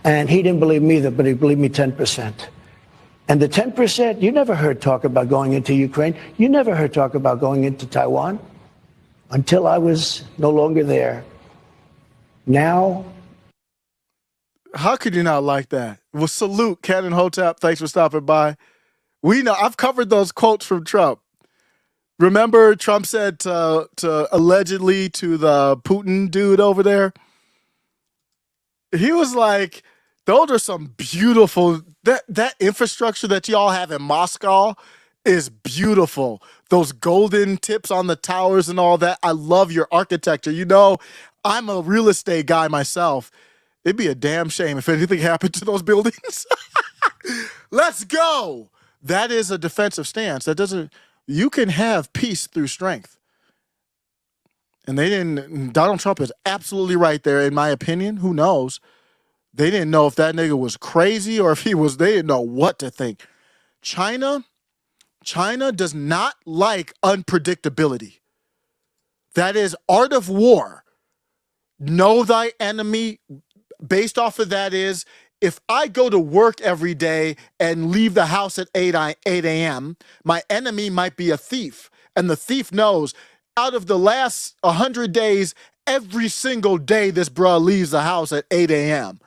And he didn't believe me either, but he believed me 10%. And the 10%, you never heard talk about going into Ukraine. You never heard talk about going into Taiwan until I was no longer there. Now. How could you not like that? Well, salute, Cannon Hotep. Thanks for stopping by. We know, I've covered those quotes from Trump. Remember Trump said to allegedly to the Putin dude over there? He was like, those are some beautiful, that infrastructure that y'all have in Moscow is beautiful. Those golden tips on the towers and all that. I love your architecture. I'm a real estate guy myself. It'd be a damn shame if anything happened to those buildings. Let's go. That is a defensive stance. You can have peace through strength. And Donald Trump is absolutely right there, in my opinion. Who knows? They didn't know if that nigga was crazy or if they didn't know what to think. China does not like unpredictability. That is art of war. Know thy enemy based off of that is, if I go to work every day and leave the house at 8 a.m., my enemy might be a thief. And the thief knows out of the last 100 days, every single day this bruh leaves the house at 8 a.m.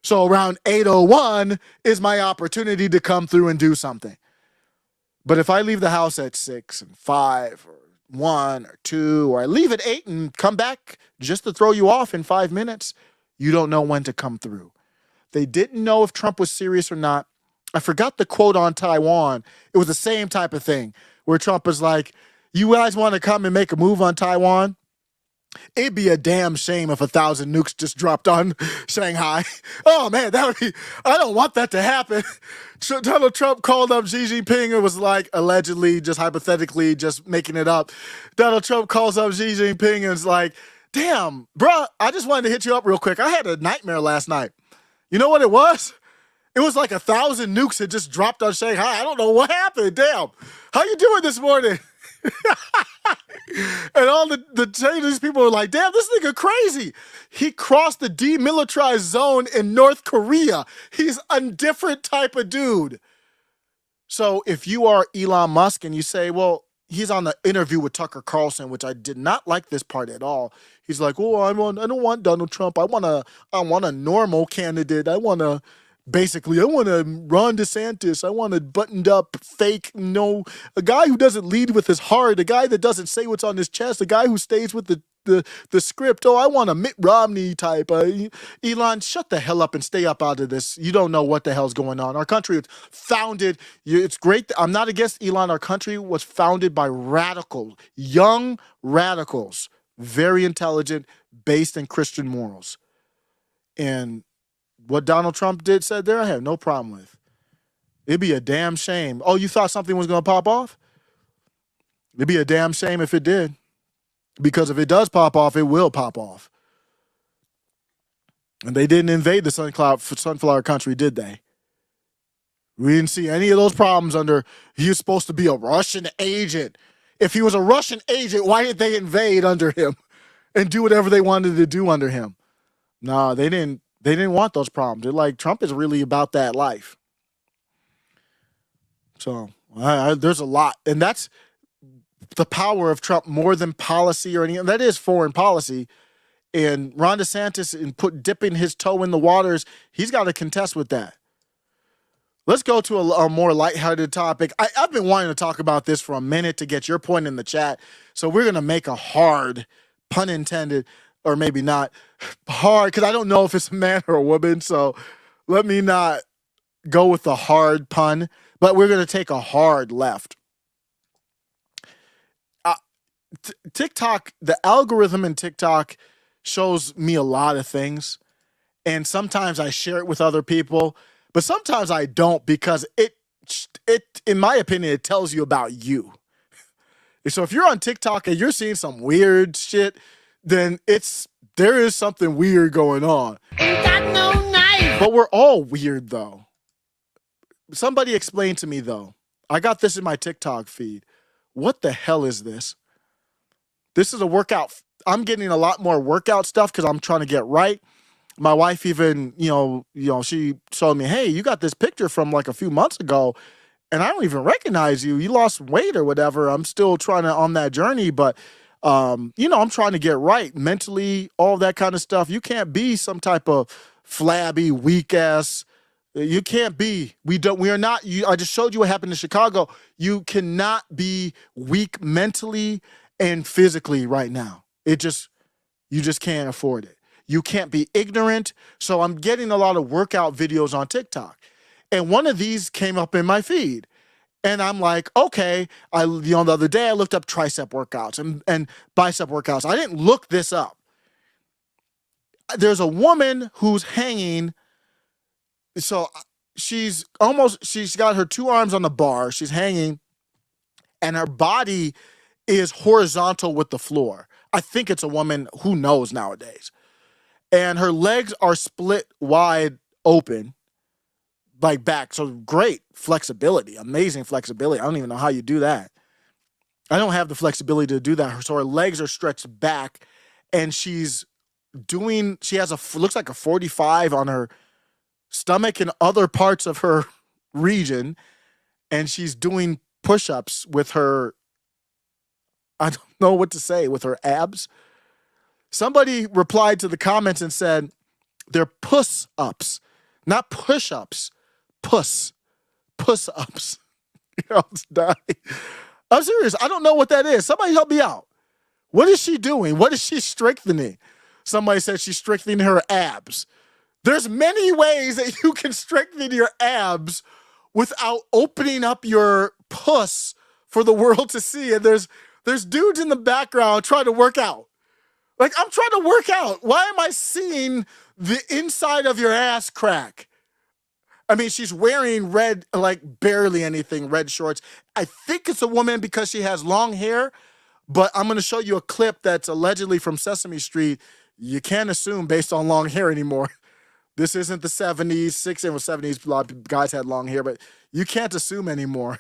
So around 8:01 is my opportunity to come through and do something. But if I leave the house at 6 and 5 or 1 or 2, or I leave at 8 and come back just to throw you off in 5 minutes, you don't know when to come through. They didn't know if Trump was serious or not. I forgot the quote on Taiwan. It was the same type of thing where Trump was like, you guys want to come and make a move on Taiwan? It'd be a damn shame if 1,000 nukes just dropped on Shanghai. Oh man, that would be, I don't want that to happen. Donald Trump called up Xi Jinping and was like, allegedly, just hypothetically, just making it up. Donald Trump calls up Xi Jinping and is like, damn, bruh, I just wanted to hit you up real quick. I had a nightmare last night. You know what it was? It was like 1,000 nukes had just dropped on Shanghai. I don't know what happened. Damn. How you doing this morning? And all the Chinese people were like, damn, this nigga crazy. He crossed the demilitarized zone in North Korea. He's a different type of dude. So if you are Elon Musk and you say, well, he's on the interview with Tucker Carlson, which I did not like this part at all. He's like, oh, I don't want Donald Trump. I want a normal candidate. I want a Ron DeSantis. I want a buttoned up, fake, a guy who doesn't lead with his heart, a guy that doesn't say what's on his chest, a guy who stays with the script. Oh, I want a Mitt Romney type. Elon, shut the hell up and stay up out of this. You don't know what the hell's going on. Our country was founded, it's great. I'm not against Elon. Our country was founded by radicals, young radicals, very intelligent, based in Christian morals. And what Donald Trump said there, I have no problem with. It'd be a damn shame. Oh, you thought something was going to pop off? It'd be a damn shame if it did. Because if it does pop off, it will pop off. And they didn't invade the sunflower country, did they? We didn't see any of those problems he was supposed to be a Russian agent. If he was a Russian agent, why did they invade under him and do whatever they wanted to do under him? No, they didn't. They didn't want those problems. They're like, Trump is really about that life. So there's a lot. And that's the power of Trump more than policy or anything. That is foreign policy. And Ron DeSantis, dipping his toe in the waters, he's got to contest with that. Let's go to a more lighthearted topic. I've been wanting to talk about this for a minute to get your point in the chat. So we're going to make a hard, pun intended, or maybe not, hard, because I don't know if it's a man or a woman, so let me not go with the hard pun, but we're going to take a hard left. TikTok, the algorithm in TikTok shows me a lot of things, and sometimes I share it with other people, but sometimes I don't, because it in my opinion, it tells you about you. So if you're on TikTok and you're seeing some weird shit, then there is something weird going on. Ain't got no knife. But we're all weird, though. Somebody explain to me, though. I got this in my TikTok feed. What the hell is this? This is a workout. I'm getting a lot more workout stuff because I'm trying to get right. My wife even, she showed me, hey, you got this picture from like a few months ago, and I don't even recognize you. You lost weight or whatever. I'm still on that journey, but I'm trying to get right mentally, all that kind of stuff. You can't be some type of flabby, weak ass. You can't be. We are not. I just showed you what happened in Chicago. You cannot be weak mentally and physically right now. You just can't afford it. You can't be ignorant. So I'm getting a lot of workout videos on TikTok, and one of these came up in my feed. And I'm like, okay, the other day I looked up tricep workouts and bicep workouts. I didn't look this up. There's a woman who's hanging. So she's got her two arms on the bar. She's hanging and her body is horizontal with the floor. I think it's a woman, who knows nowadays. And her legs are split wide open. Like back, so great flexibility, amazing flexibility. I don't even know how you do that. I don't have the flexibility to do that. So her legs are stretched back, and she's she has looks like a 45 on her stomach and other parts of her region, and she's doing push-ups with her, I don't know what to say, with her abs. Somebody replied to the comments and said they're puss-ups, not push-ups, puss-ups. I'll die. I'm serious. I don't know what that is. Somebody help me out. What is she doing? What is she strengthening? Somebody said she's strengthening her abs. There's many ways that you can strengthen your abs without opening up your puss for the world to see. And there's dudes in the background trying to work out. Like, I'm trying to work out. Why am I seeing the inside of your ass crack? I mean, she's wearing red, like barely anything, red shorts. I think it's a woman because she has long hair, but I'm going to show you a clip that's allegedly from Sesame Street. You can't assume based on long hair anymore. This isn't the 70s, 60s, and 70s. A lot of guys had long hair, but you can't assume anymore.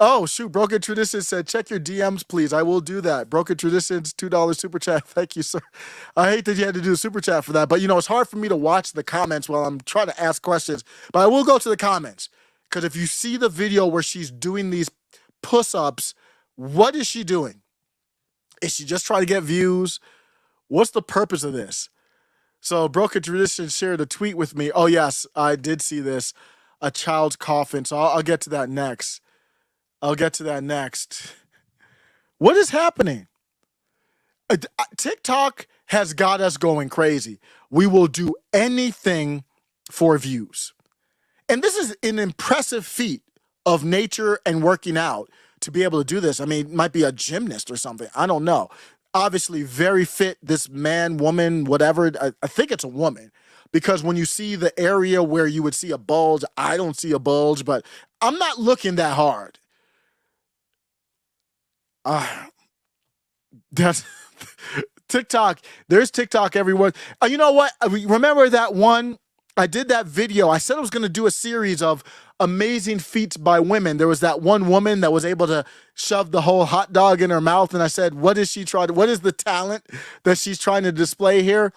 Oh, shoot. Broken Traditions said, check your DMs, please. I will do that. Broken Traditions, $2 super chat. Thank you, sir. I hate that you had to do a super chat for that, but, it's hard for me to watch the comments while I'm trying to ask questions. But I will go to the comments, because if you see the video where she's doing these puss-ups, what is she doing? Is she just trying to get views? What's the purpose of this? So Broken Tradition shared a tweet with me. Oh, yes, I did see this. A child's coffin. So I'll get to that next. What is happening? TikTok has got us going crazy. We will do anything for views. And this is an impressive feat of nature and working out to be able to do this. I mean, it might be a gymnast or something. I don't know. Obviously very fit, this man, woman, whatever. I think it's a woman, because when you see the area where you would see a bulge, I don't see a bulge, but I'm not looking that hard. That's TikTok. There's TikTok everywhere. You know what? Remember that one? I did that video. I said I was going to do a series of amazing feats by women. There was that one woman that was able to shove the whole hot dog in her mouth. And I said, what is the talent that she's trying to display here?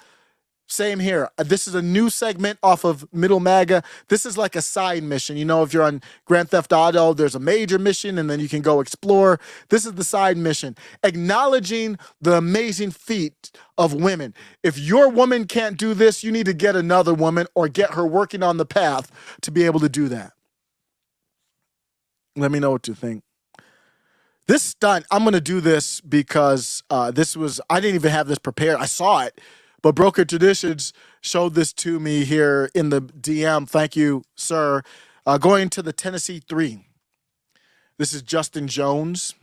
Same here. This is a new segment off of Middle MAGA. This is like a side mission. If you're on Grand Theft Auto, there's a major mission and then you can go explore. This is the side mission, acknowledging the amazing feat of women. If your woman can't do this, you need to get another woman or get her working on the path to be able to do that. Let me know what you think. This stunt, I'm going to do this because I didn't even have this prepared. I saw it. But Broken Traditions showed this to me here in the DM. Thank you, sir. Going to the Tennessee 3. This is Justin Jones.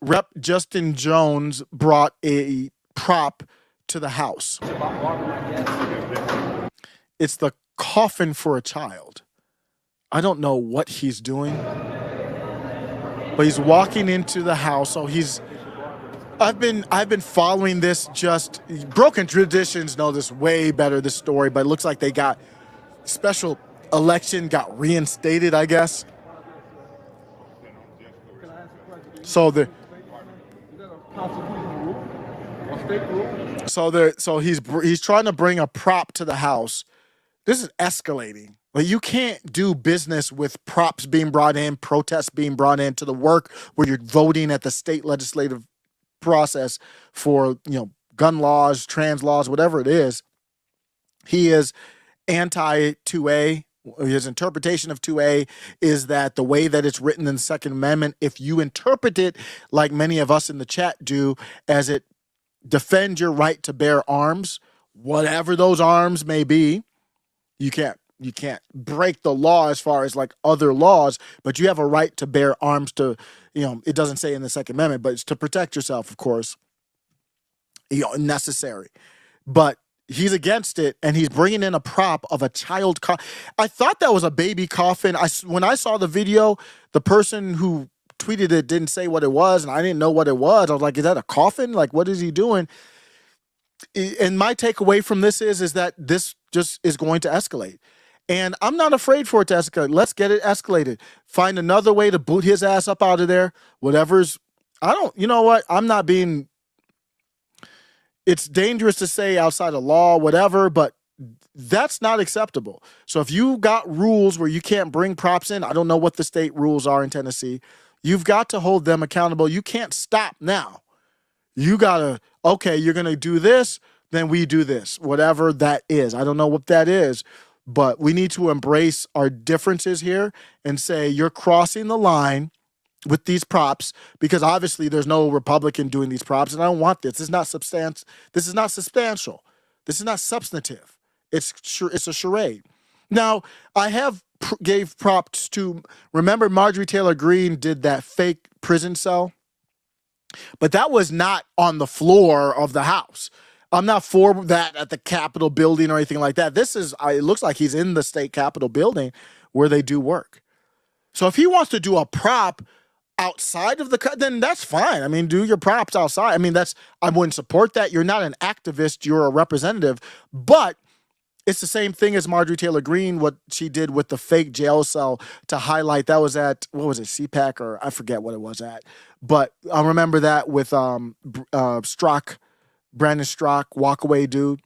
Rep Justin Jones brought a prop to the house. It's the coffin for a child. I don't know what he's doing, but he's walking into the house. So I've been following this. Just Broken Traditions know this way better, this story, but it looks like they got special election, got reinstated, I guess. So he's trying to bring a prop to the house. This is escalating. Like, you can't do business with props being brought in, protests being brought into the work where you're voting at the state legislative process for, gun laws, trans laws, whatever it is. He is anti 2A. His interpretation of 2A is that the way that it's written in the Second Amendment, if you interpret it like many of us in the chat do, as it defends your right to bear arms, whatever those arms may be, you can't break the law as far as like other laws, but you have a right to bear arms to, it doesn't say in the Second Amendment, but it's to protect yourself, of course, necessary. But he's against it, and he's bringing in a prop of a child coffin. I thought that was a baby coffin. When I saw the video, the person who tweeted it didn't say what it was, and I didn't know what it was. I was like, is that a coffin? Like, what is he doing? And my takeaway from this is that this just is going to escalate. And I'm not afraid for it to escalate. Let's get it escalated. Find another way to boot his ass up out of there. You know what? I'm not being, it's dangerous to say outside of law, whatever, but that's not acceptable. So if you got rules where you can't bring props in, I don't know what the state rules are in Tennessee. You've got to hold them accountable. You can't stop now. You gotta, okay, you're gonna do this, then we do this, whatever that is. I don't know what that is, but we need to embrace our differences here and say you're crossing the line with these props, because obviously there's no Republican doing these props, and I don't want this. This is not This is not substantial. This is not substantive. It's a charade. Now, I have gave props to, remember Marjorie Taylor Greene did that fake prison cell? But that was not on the floor of the House. I'm not for that at the Capitol building or anything like that. This is, it looks like he's in the state Capitol building where they do work. So if he wants to do a prop outside of the, then that's fine. I mean, do your props outside. I mean, I wouldn't support that. You're not an activist, you're a representative. But it's the same thing as Marjorie Taylor Greene, what she did with the fake jail cell to highlight. That was at, what was it, CPAC, or I forget what it was at. But I remember that with Brandon Strzok, walkaway dude.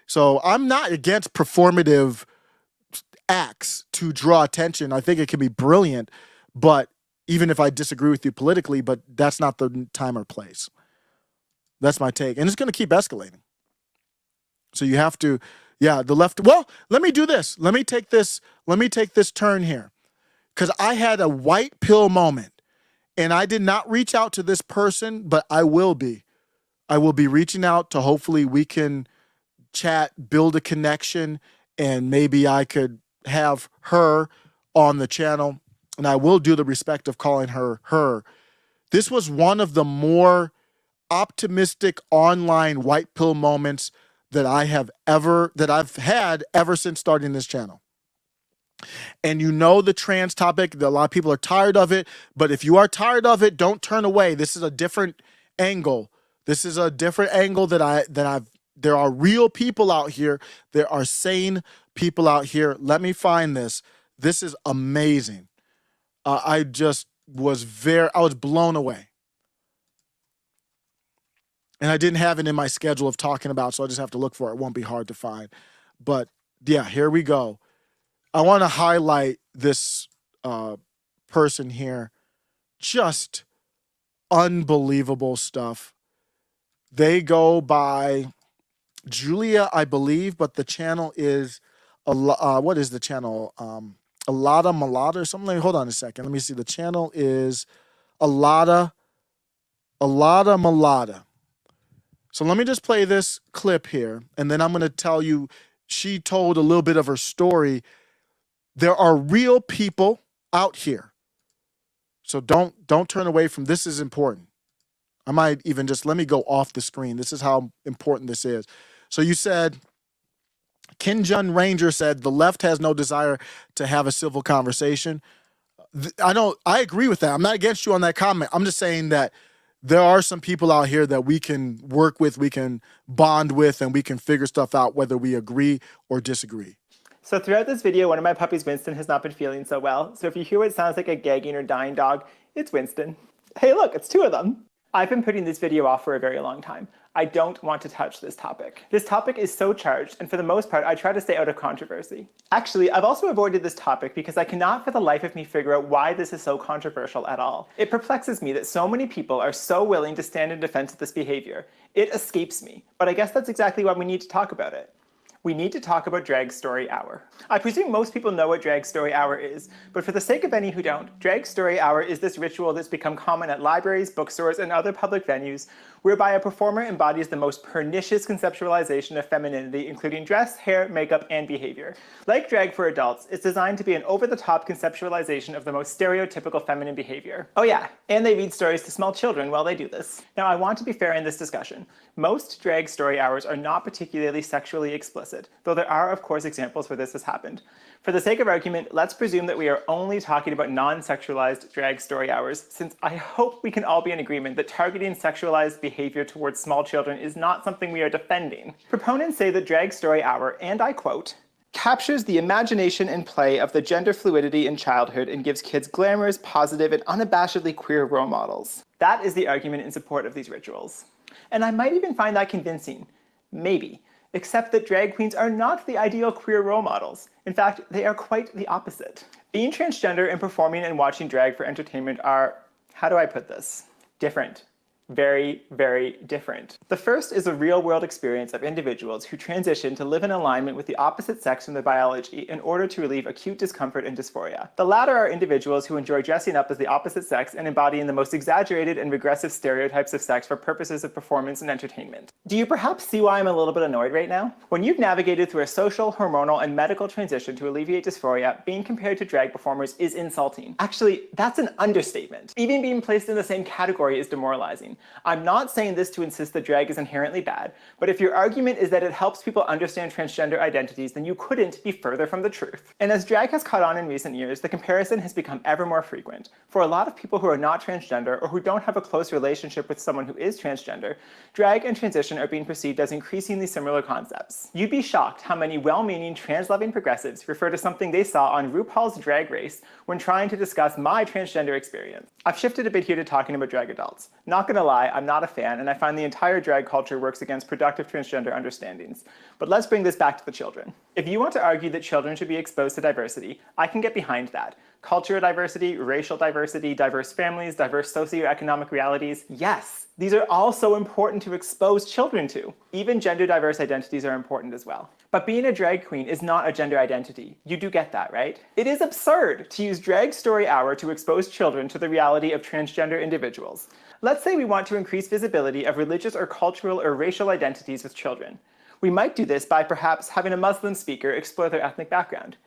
So I'm not against performative acts to draw attention. I think it can be brilliant, but even if I disagree with you politically, but that's not the time or place. That's my take. And it's going to keep escalating. So you have to, the left. Well, let me do this. Let me take this turn here. Because I had a white pill moment. And I did not reach out to this person, but I will be. I will be reaching out to, hopefully we can chat, build a connection, and maybe I could have her on the channel. And I will do the respect of calling her her. This was one of the more optimistic online white pill moments that I've had ever since starting this channel. And you know the trans topic, a lot of people are tired of it, but if you are tired of it, don't turn away. This is a different angle. This is a different angle there are real people out here. There are sane people out here. Let me find this. This is amazing. I was blown away. And I didn't have it in my schedule of talking about, so I just have to look for it. It won't be hard to find. But yeah, here we go. I want to highlight this person here. Just unbelievable stuff. They go by Julia, I believe, but the channel is, what is the channel? Alada Malada or something? Hold on a second. Let me see. The channel is Alada Malada. So let me just play this clip here, and then I'm going to tell you, she told a little bit of her story. There are real people out here. So don't turn away from this. Is important. I might even just, let me go off the screen. This is how important this is. So you said, Kinjun Ranger said, the left has no desire to have a civil conversation. I agree with that. I'm not against you on that comment. I'm just saying that there are some people out here that we can work with, we can bond with, and we can figure stuff out whether we agree or disagree. So throughout this video, one of my puppies, Winston, has not been feeling so well. So if you hear what sounds like a gagging or dying dog, it's Winston. Hey, look, it's two of them. I've been putting this video off for a very long time. I don't want to touch this topic. This topic is so charged, and for the most part, I try to stay out of controversy. Actually, I've also avoided this topic because I cannot for the life of me figure out why this is so controversial at all. It perplexes me that so many people are so willing to stand in defense of this behavior. It escapes me, but I guess that's exactly why we need to talk about it. We need to talk about Drag Story Hour. I presume most people know what Drag Story Hour is, but for the sake of any who don't, Drag Story Hour is this ritual that's become common at libraries, bookstores, and other public venues, whereby a performer embodies the most pernicious conceptualization of femininity, including dress, hair, makeup, and behavior. Like drag for adults, it's designed to be an over-the-top conceptualization of the most stereotypical feminine behavior. Oh yeah, and they read stories to small children while they do this. Now, I want to be fair in this discussion. Most drag story hours are not particularly sexually explicit, though there are, of course, examples where this has happened. For the sake of argument, let's presume that we are only talking about non-sexualized drag story hours, since I hope we can all be in agreement that targeting sexualized behavior towards small children is not something we are defending. Proponents say that Drag Story Hour, and I quote, captures the imagination and play of the gender fluidity in childhood and gives kids glamorous, positive, and unabashedly queer role models. That is the argument in support of these rituals. And I might even find that convincing. Maybe. Except that drag queens are not the ideal queer role models. In fact, they are quite the opposite. Being transgender and performing and watching drag for entertainment are, how do I put this? Different. Very, very different. The first is a real-world experience of individuals who transition to live in alignment with the opposite sex from their biology in order to relieve acute discomfort and dysphoria. The latter are individuals who enjoy dressing up as the opposite sex and embodying the most exaggerated and regressive stereotypes of sex for purposes of performance and entertainment. Do you perhaps see why I'm a little bit annoyed right now? When you've navigated through a social, hormonal, and medical transition to alleviate dysphoria, being compared to drag performers is insulting. Actually, that's an understatement. Even being placed in the same category is demoralizing. I'm not saying this to insist that drag is inherently bad, but if your argument is that it helps people understand transgender identities, then you couldn't be further from the truth. And as drag has caught on in recent years, the comparison has become ever more frequent. For a lot of people who are not transgender or who don't have a close relationship with someone who is transgender, drag and transition are being perceived as increasingly similar concepts. You'd be shocked how many well-meaning, trans-loving progressives refer to something they saw on RuPaul's Drag Race when trying to discuss my transgender experience. I've shifted a bit here to talking about drag adults. Not gonna lie, I'm not a fan, and I find the entire drag culture works against productive transgender understandings. But let's bring this back to the children. If you want to argue that children should be exposed to diversity, I can get behind that. Cultural diversity, racial diversity, diverse families, diverse socioeconomic realities, yes, these are all so important to expose children to. Even gender diverse identities are important as well. But being a drag queen is not a gender identity. You do get that, right? It is absurd to use Drag Story Hour to expose children to the reality of transgender individuals. Let's say we want to increase visibility of religious or cultural or racial identities with children. We might do this by perhaps having a Muslim speaker explore their ethnic background.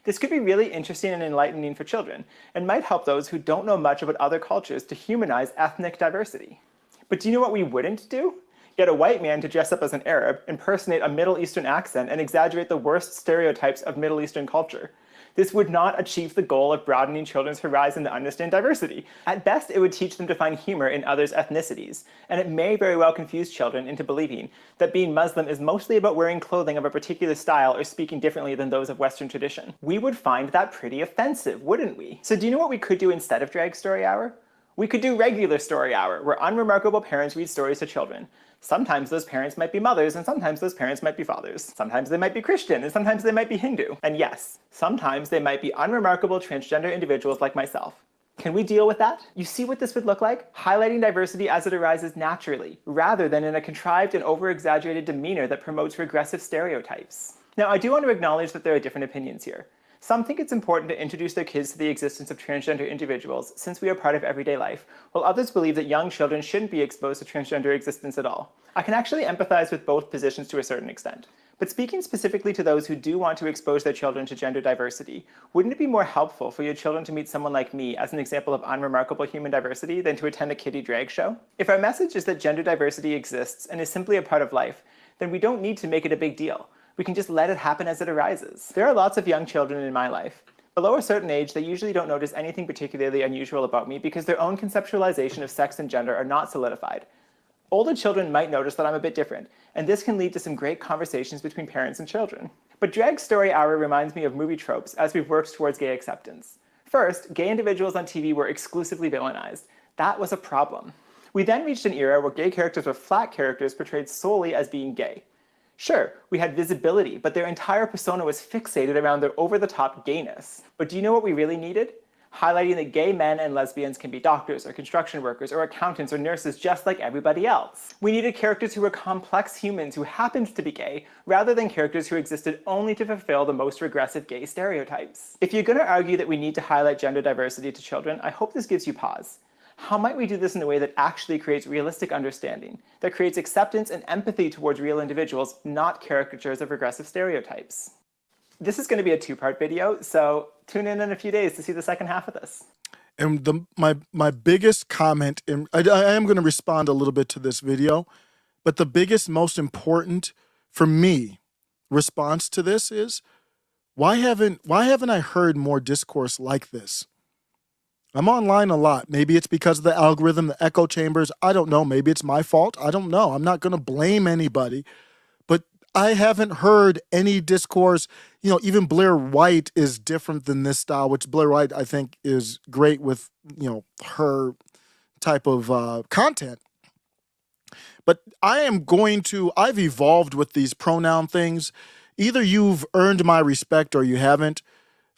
This could be really interesting and enlightening for children, and might help those who don't know much about other cultures to humanize ethnic diversity. But do you know what we wouldn't do? Get a white man to dress up as an Arab, impersonate a Middle Eastern accent, and exaggerate the worst stereotypes of Middle Eastern culture. This would not achieve the goal of broadening children's horizon to understand diversity. At best, it would teach them to find humor in others' ethnicities, and it may very well confuse children into believing that being Muslim is mostly about wearing clothing of a particular style or speaking differently than those of Western tradition. We would find that pretty offensive, wouldn't we? So do you know what we could do instead of Drag Story Hour? We could do regular Story Hour, where unremarkable parents read stories to children. Sometimes those parents might be mothers, and sometimes those parents might be fathers. Sometimes they might be Christian, and sometimes they might be Hindu. And yes, sometimes they might be unremarkable transgender individuals like myself. Can we deal with that? You see what this would look like? Highlighting diversity as it arises naturally, rather than in a contrived and over-exaggerated demeanor that promotes regressive stereotypes. Now, I do want to acknowledge that there are different opinions here. Some think it's important to introduce their kids to the existence of transgender individuals since we are part of everyday life, while others believe that young children shouldn't be exposed to transgender existence at all. I can actually empathize with both positions to a certain extent. But speaking specifically to those who do want to expose their children to gender diversity, wouldn't it be more helpful for your children to meet someone like me as an example of unremarkable human diversity than to attend a kiddie drag show? If our message is that gender diversity exists and is simply a part of life, then we don't need to make it a big deal. We can just let it happen as it arises. There are lots of young children in my life. Below a certain age, they usually don't notice anything particularly unusual about me because their own conceptualization of sex and gender are not solidified. Older children might notice that I'm a bit different, and this can lead to some great conversations between parents and children. But Drag Story Hour reminds me of movie tropes as we've worked towards gay acceptance. First, gay individuals on TV were exclusively villainized. That was a problem. We then reached an era where gay characters were flat characters portrayed solely as being gay. Sure, we had visibility, but their entire persona was fixated around their over-the-top gayness. But do you know what we really needed? Highlighting that gay men and lesbians can be doctors or construction workers or accountants or nurses just like everybody else. We needed characters who were complex humans who happened to be gay, rather than characters who existed only to fulfill the most regressive gay stereotypes. If you're going to argue that we need to highlight gender diversity to children, I hope this gives you pause. How might we do this in a way that actually creates realistic understanding, that creates acceptance and empathy towards real individuals, not caricatures of regressive stereotypes? This is going to be a two-part video, so tune in a few days to see the second half of this. And my biggest comment, and I am going to respond a little bit to this video, but the biggest, most important for me response to this is, why haven't I heard more discourse like this? I'm online a lot. Maybe it's because of the algorithm, the echo chambers. I don't know. Maybe it's my fault. I don't know. I'm not going to blame anybody. But I haven't heard any discourse. You know, even Blair White is different than this style, which Blair White, I think, is great with, you know, her type of content. But I've evolved with these pronoun things. Either you've earned my respect or you haven't.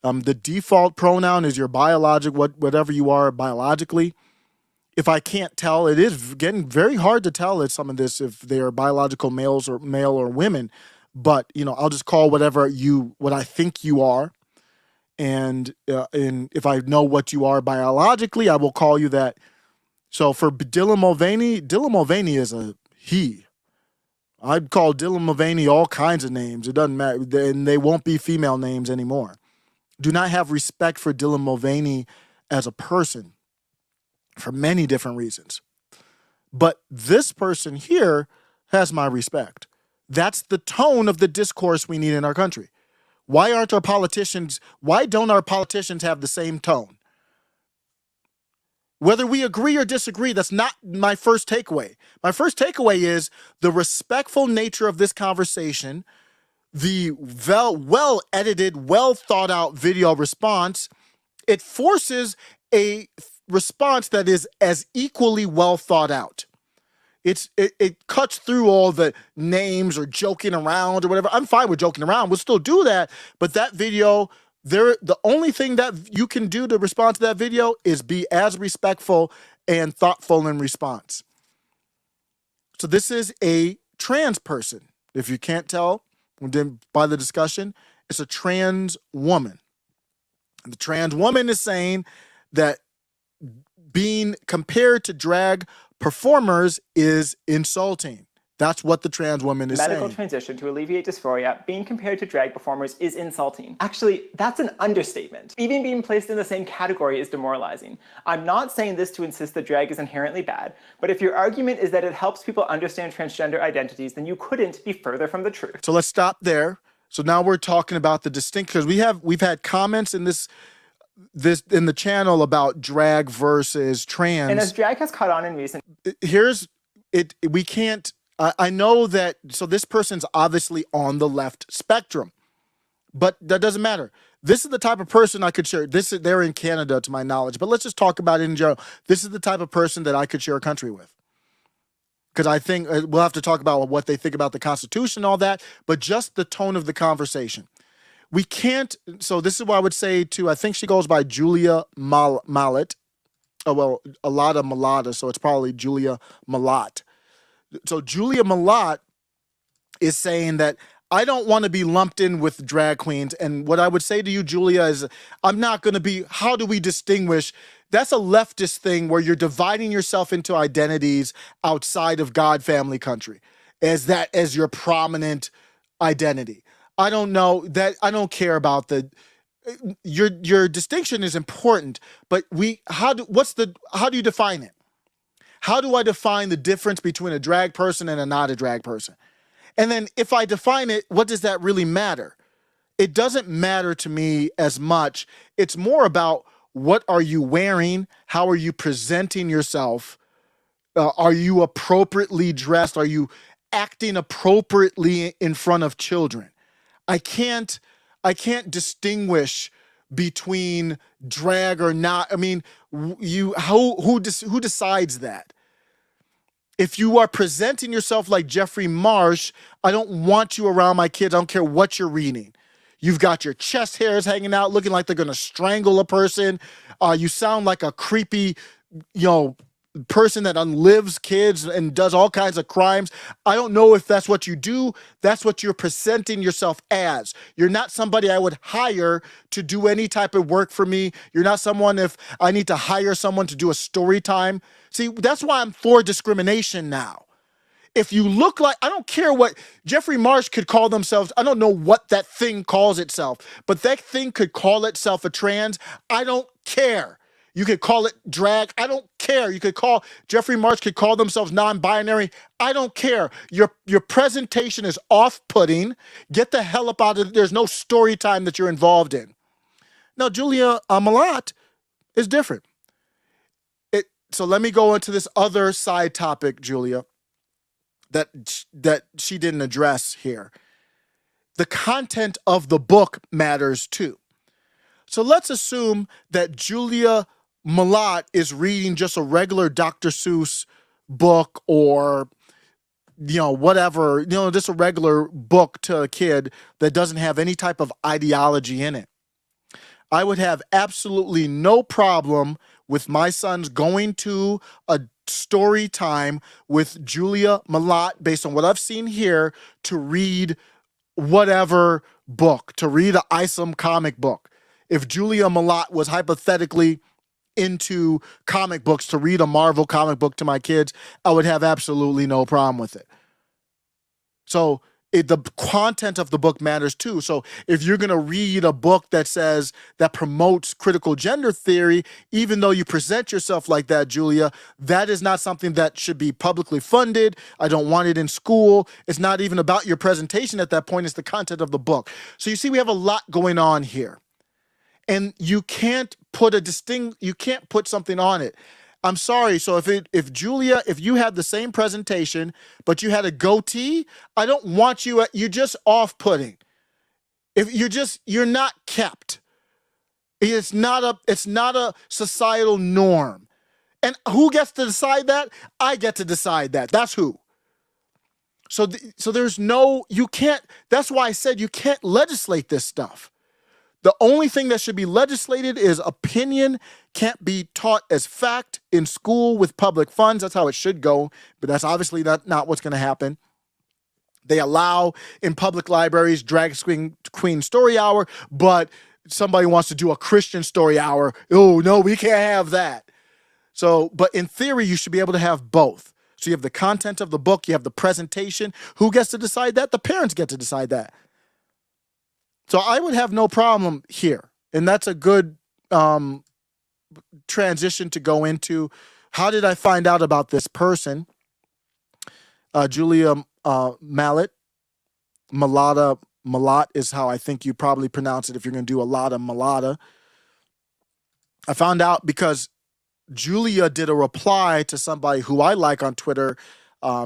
The default pronoun is your whatever you are biologically. If I can't tell, it is getting very hard to tell if they are biological male or women. But, I'll just call what I think you are. And if I know what you are biologically, I will call you that. So for Dylan Mulvaney is a he. I'd call Dylan Mulvaney all kinds of names. It doesn't matter. And they won't be female names anymore. Do not have respect for Dylan Mulvaney as a person for many different reasons. But this person here has my respect. That's the tone of the discourse we need in our country. Why don't our politicians have the same tone? Whether we agree or disagree, that's not my first takeaway. My first takeaway is the respectful nature of this conversation, the well-edited, well-thought-out video response. It forces a response that is as equally well thought out. It cuts through all the names or joking around or whatever. I'm fine with joking around. We'll still do that. But that video, the only thing that you can do to respond to that video is be as respectful and thoughtful in response. So this is a trans person. If you can't tell by the discussion, it's a trans woman. And the trans woman is saying that being compared to drag performers is insulting. That's what the trans woman is saying. Medical transition to alleviate dysphoria, being compared to drag performers is insulting. Actually, that's an understatement. Even being placed in the same category is demoralizing. I'm not saying this to insist that drag is inherently bad, but if your argument is that it helps people understand transgender identities, then you couldn't be further from the truth. So let's stop there. So now we're talking about the distinct, because we've had comments in this in the channel about drag versus trans. And as drag has caught on in recent... We can't... I know that... So this person's obviously on the left spectrum. But that doesn't matter. This is the type of person I could share... They're in Canada, to my knowledge. But let's just talk about it in general. This is the type of person that I could share a country with. Because I think we'll have to talk about what they think about the Constitution and all that. But just the tone of the conversation. We can't, so this is what I would say to, I think she goes by Julia Mallet. Oh, well, Alada Malata, so it's probably Julia Malott. So Julia Malott is saying that I don't want to be lumped in with drag queens. And what I would say to you, Julia, is I'm not going to be, how do we distinguish? That's a leftist thing where you're dividing yourself into identities outside of God, family, country, as your prominent identity. I don't know that. I don't care about your distinction is important, but how do you define it? How do I define the difference between a drag person and a not a drag person? And then if I define it, what does that really matter? It doesn't matter to me as much. It's more about what are you wearing? How are you presenting yourself? Are you appropriately dressed? Are you acting appropriately in front of children? I can't distinguish between drag or not. I mean, who decides that? If you are presenting yourself like Jeffrey Marsh, I don't want you around my kids. I don't care what you're reading. You've got your chest hairs hanging out, looking like they're going to strangle a person. You sound like a creepy, person that unlives kids and does all kinds of crimes. I don't know if that's what you do. That's what you're presenting yourself as. You're not somebody I would hire to do any type of work for me. You're not someone if I need to hire someone to do a story time. See, that's why I'm for discrimination now. If you look like, I don't care what Jeffrey Marsh could call themselves. I don't know what that thing calls itself, but that thing could call itself a trans. I don't care. You could call it drag. I don't care. Jeffrey Marsh could call themselves non-binary. I don't care. Your presentation is off-putting. Get the hell up out of it. There's no story time that you're involved in. Now, Julia Malott is different. So let me go into this other side topic, Julia, that she didn't address here. The content of the book matters too. So let's assume that Julia Malott is reading just a regular Dr. Seuss book or whatever, just a regular book to a kid that doesn't have any type of ideology in it. I would have absolutely no problem with my sons going to a story time with Julia Malott, based on what I've seen here, to read whatever book, to read an Isom comic book. If Julia Malott was hypothetically into comic books, to read a Marvel comic book to my kids, I would have absolutely no problem with it. So the content of the book matters too. So if you're going to read a book that promotes critical gender theory, even though you present yourself like that, Julia, that is not something that should be publicly funded. I don't want it in school. It's not even about your presentation at that point. It's the content of the book. So you see, we have a lot going on here. And you can't put something on it. I'm sorry. So if Julia, if you had the same presentation, but you had a goatee, I don't want you're just off-putting. If you're not kept. It's not a societal norm. And who gets to decide that? I get to decide that. That's who. So there's you can't, that's why I said you can't legislate this stuff. The only thing that should be legislated is opinion can't be taught as fact in school with public funds. That's how it should go, but that's obviously not what's going to happen. They allow in public libraries drag queen story hour, but somebody wants to do a Christian story hour. Oh, no, we can't have that. So, but in theory, you should be able to have both. So you have the content of the book, you have the presentation. Who gets to decide that? The parents get to decide that. So I would have no problem here. And that's a good transition to go into. How did I find out about this person? Julia Malott is how I think you probably pronounce it if you're going to do a lot of Malata. I found out because Julia did a reply to somebody who I like on Twitter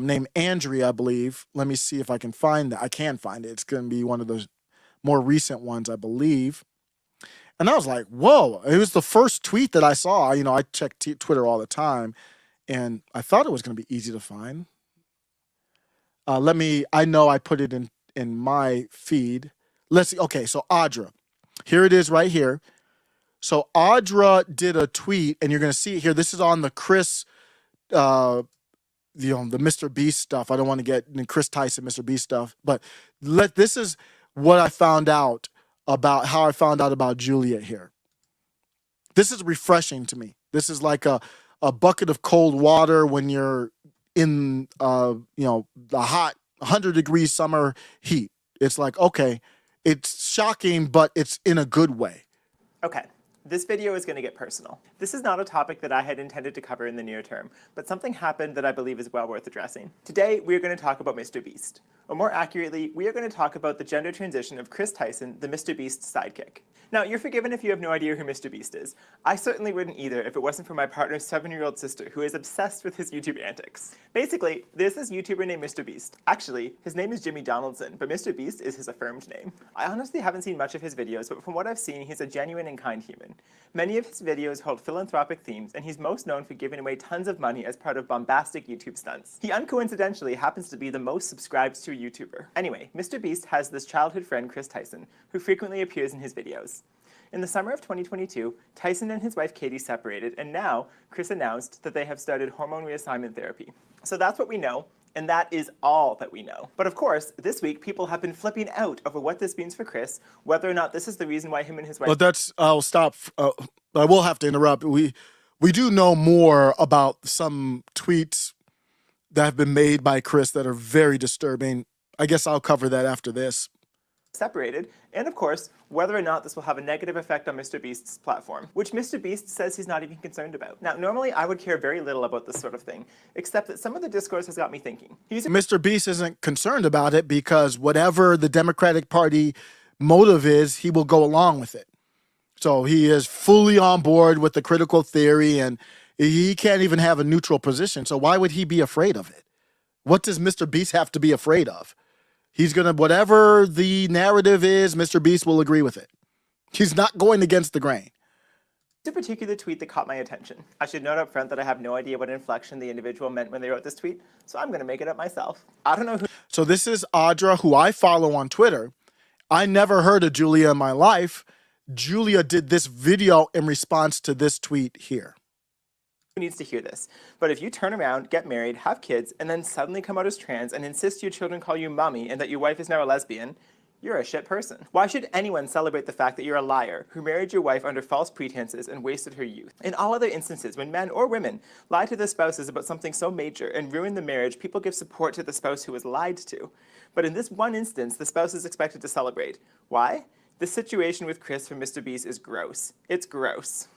named Andrea, I believe. Let me see if I can find that. I can find it. It's going to be one of those more recent ones, I believe. And I was like, whoa, it was the first tweet that I saw. I check Twitter all the time, and I thought it was going to be easy to find. I know I put it in my feed. Let's see. Okay, so Audra. Here it is right here. So Audra did a tweet, and you're going to see it here. This is on the Chris, the Mr. Beast stuff. I don't want to get in Chris Tyson, Mr. Beast stuff, but this is what I found out about, how I found out about Julia here. This is refreshing to me. This is like a bucket of cold water when you're in the hot 100-degree summer heat. It's like, okay, it's shocking, but it's in a good way. Okay. This video is going to get personal. This is not a topic that I had intended to cover in the near term, but something happened that I believe is well worth addressing. Today, we are going to talk about Mr. Beast. Or more accurately, we are going to talk about the gender transition of Chris Tyson, the Mr. Beast's sidekick. Now, you're forgiven if you have no idea who Mr. Beast is. I certainly wouldn't either if it wasn't for my partner's 7-year-old sister, who is obsessed with his YouTube antics. Basically, there's this YouTuber named Mr. Beast. Actually, his name is Jimmy Donaldson, but Mr. Beast is his affirmed name. I honestly haven't seen much of his videos, but from what I've seen, he's a genuine and kind human. Many of his videos hold philanthropic themes, and he's most known for giving away tons of money as part of bombastic YouTube stunts. He uncoincidentally happens to be the most subscribed to YouTuber. Anyway, Mr. Beast has this childhood friend, Chris Tyson, who frequently appears in his videos. In the summer of 2022, Tyson and his wife Katie separated, and now Chris announced that they have started hormone reassignment therapy. So that's what we know, and that is all that we know. But of course, this week people have been flipping out over what this means for Chris, whether or not this is the reason why him and his wife... Well, I'll stop. I will have to interrupt. We do know more about some tweets that have been made by Chris that are very disturbing. I guess I'll cover that after this. Separated, and of course, whether or not this will have a negative effect on Mr. Beast's platform, which Mr. Beast says he's not even concerned about. Now, normally I would care very little about this sort of thing, except that some of the discourse has got me thinking. Mr. Beast isn't concerned about it because whatever the Democratic Party motive is, he will go along with it. So he is fully on board with the critical theory, and he can't even have a neutral position. So why would he be afraid of it? What does Mr. Beast have to be afraid of? He's going to, whatever the narrative is, Mr. Beast will agree with it. He's not going against the grain. A particular tweet that caught my attention. I should note up front that I have no idea what inflection the individual meant when they wrote this tweet, so I'm going to make it up myself. I don't know who. So this is Audra, who I follow on Twitter. I never heard of Julia in my life. Julia did this video in response to this tweet here. Who needs to hear this? But if you turn around, get married, have kids, and then suddenly come out as trans and insist your children call you mommy and that your wife is now a lesbian, you're a shit person. Why should anyone celebrate the fact that you're a liar who married your wife under false pretenses and wasted her youth? In all other instances, when men or women lie to their spouses about something so major and ruin the marriage, people give support to the spouse who was lied to. But in this one instance, the spouse is expected to celebrate. Why? This situation with Chris from Mr. Beast is gross. It's gross.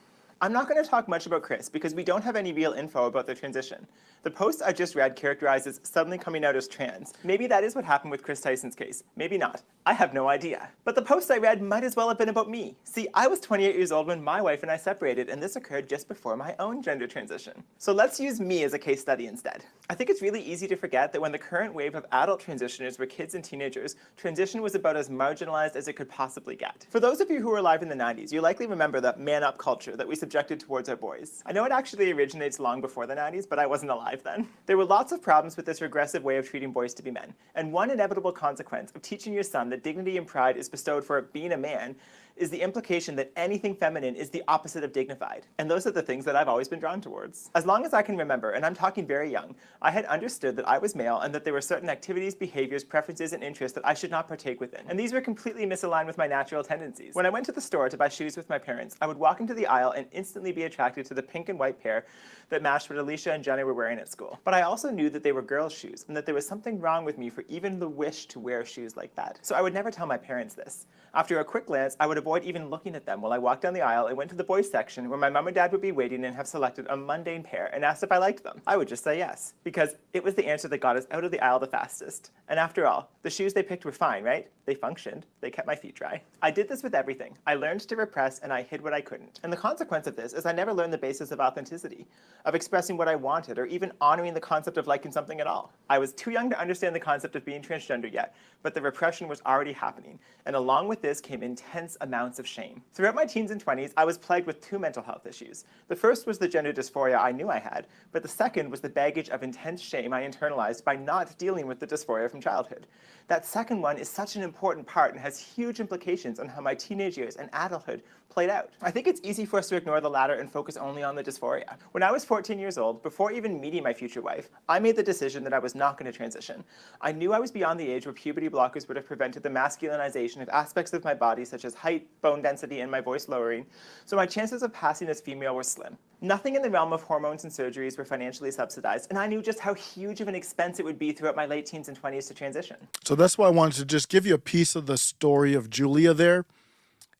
I'm not going to talk much about Chris because we don't have any real info about their transition. The post I just read characterizes suddenly coming out as trans. Maybe that is what happened with Chris Tyson's case. Maybe not. I have no idea. But the post I read might as well have been about me. See, I was 28 years old when my wife and I separated, and this occurred just before my own gender transition. So let's use me as a case study instead. I think it's really easy to forget that when the current wave of adult transitioners were kids and teenagers, transition was about as marginalized as it could possibly get. For those of you who were alive in the 90s, you likely remember that man-up culture that we subjected towards our boys. I know it actually originates long before the 90s, but I wasn't alive then. There were lots of problems with this regressive way of treating boys to be men, and one inevitable consequence of teaching your son that dignity and pride is bestowed for being a man is the implication that anything feminine is the opposite of dignified. And those are the things that I've always been drawn towards. As long as I can remember, and I'm talking very young, I had understood that I was male and that there were certain activities, behaviors, preferences, and interests that I should not partake within. And these were completely misaligned with my natural tendencies. When I went to the store to buy shoes with my parents, I would walk into the aisle and instantly be attracted to the pink and white pair that matched what Alicia and Jenny were wearing at school. But I also knew that they were girls' shoes and that there was something wrong with me for even the wish to wear shoes like that. So I would never tell my parents this. After a quick glance, I would avoid even looking at them while I walked down the aisle and went to the boys section where my mom and dad would be waiting and have selected a mundane pair and asked if I liked them. I would just say yes, because it was the answer that got us out of the aisle the fastest. And after all, the shoes they picked were fine, right? They functioned. They kept my feet dry. I did this with everything. I learned to repress and I hid what I couldn't. And the consequence of this is I never learned the basis of authenticity, of expressing what I wanted, or even honoring the concept of liking something at all. I was too young to understand the concept of being transgender yet, but the repression was already happening. And along with this came intense amounts of shame. Throughout my teens and 20s, I was plagued with two mental health issues. The first was the gender dysphoria I knew I had, but the second was the baggage of intense shame I internalized by not dealing with the dysphoria from childhood. That second one is such an important part and has huge implications on how my teenage years and adulthood played out. I think it's easy for us to ignore the latter and focus only on the dysphoria. When I was 14 years old, before even meeting my future wife, I made the decision that I was not going to transition. I knew I was beyond the age where puberty blockers would have prevented the masculinization of aspects of my body such as height, bone density, and my voice lowering, so my chances of passing as female were slim. Nothing in the realm of hormones and surgeries were financially subsidized, and I knew just how huge of an expense it would be throughout my late teens and 20s to transition. So that's why I wanted to just give you a piece of the story of Julia there.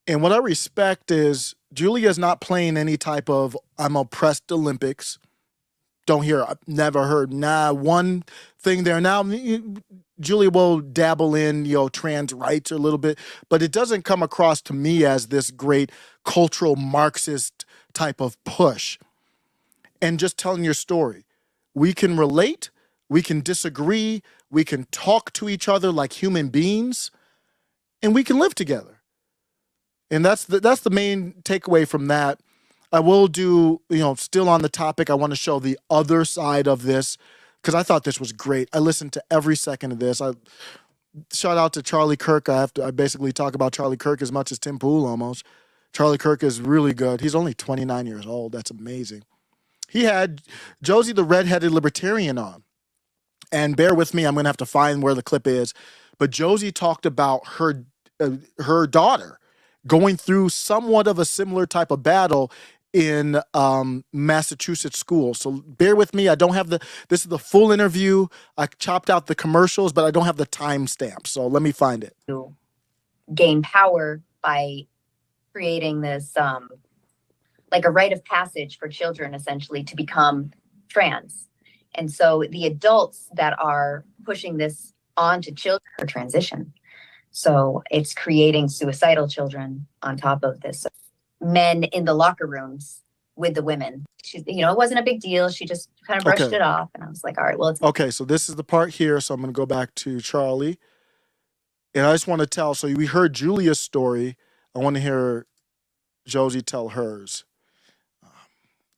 And what I respect is Julia's not playing any type of I'm oppressed Olympics. Don't hear, I've never heard, one thing there. Now, Julia will dabble in, trans rights a little bit, but it doesn't come across to me as this great cultural Marxist type of push. And just telling your story. We can relate, we can disagree, we can talk to each other like human beings, and we can live together. And that's the main takeaway from that. I will do, still on the topic, I want to show the other side of this because I thought this was great. I listened to every second of this. Shout out to Charlie Kirk. I basically talk about Charlie Kirk as much as Tim Pool almost. Charlie Kirk is really good. He's only 29 years old. That's amazing. He had Josie the redheaded libertarian on. And bear with me, I'm going to have to find where the clip is. But Josie talked about her daughter going through somewhat of a similar type of battle in Massachusetts school. So bear with me. I don't have this is the full interview. I chopped out the commercials, but I don't have the timestamp. So let me find it. Gain power by creating this, like a rite of passage for children, essentially, to become trans. And so the adults that are pushing this on to children are transition. So it's creating suicidal children on top of this. Men in the locker rooms with the women. It wasn't a big deal. She just kind of brushed it off. And I was like, all right, well, it's okay. So this is the part here. So I'm going to go back to Charlie. And I just want to tell, so we heard Julia's story. I want to hear Josie tell hers.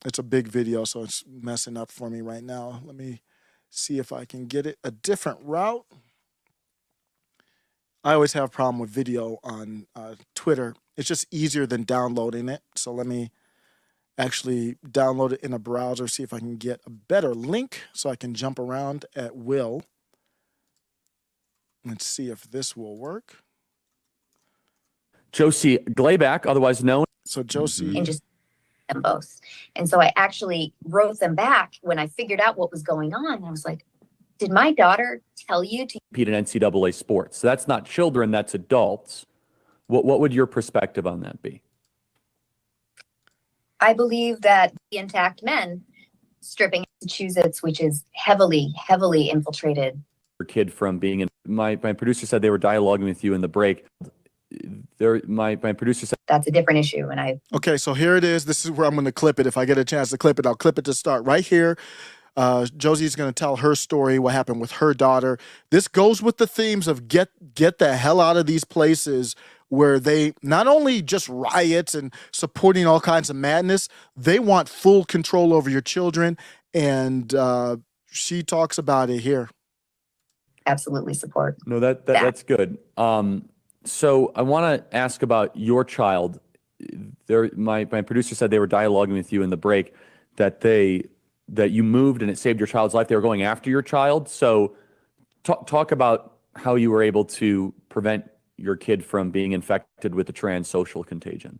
It's a big video, so it's messing up for me right now. Let me see if I can get it a different route. I always have a problem with video on Twitter. It's just easier than downloading it. So let me actually download it in a browser, see if I can get a better link so I can jump around at will. Let's see if this will work. Josie Glayback, otherwise known. So Josie. And just them both. And so I actually wrote them back when I figured out what was going on. I was like, did my daughter tell you to compete in NCAA sports? So that's not children, that's adults. What would your perspective on that be? I believe that the intact men stripping Massachusetts, which is heavily, heavily infiltrated. Your kid from being in, my producer said they were dialoguing with you in the break. My producer said That's a different issue. And Okay, so here it is. This is where I'm going to clip it. If I get a chance to clip it, I'll clip it to start right here. Josie's going to tell her story, what happened with her daughter. This goes with the themes of get the hell out of these places where they not only just riots and supporting all kinds of madness, they want full control over your children. And she talks about it here. absolutely support. no, that's good. So I want to ask about your child. My producer said they were dialoguing with you in the break that you moved and it saved your child's life. They were going after your child. So talk about how you were able to prevent your kid from being infected with the trans social contagion.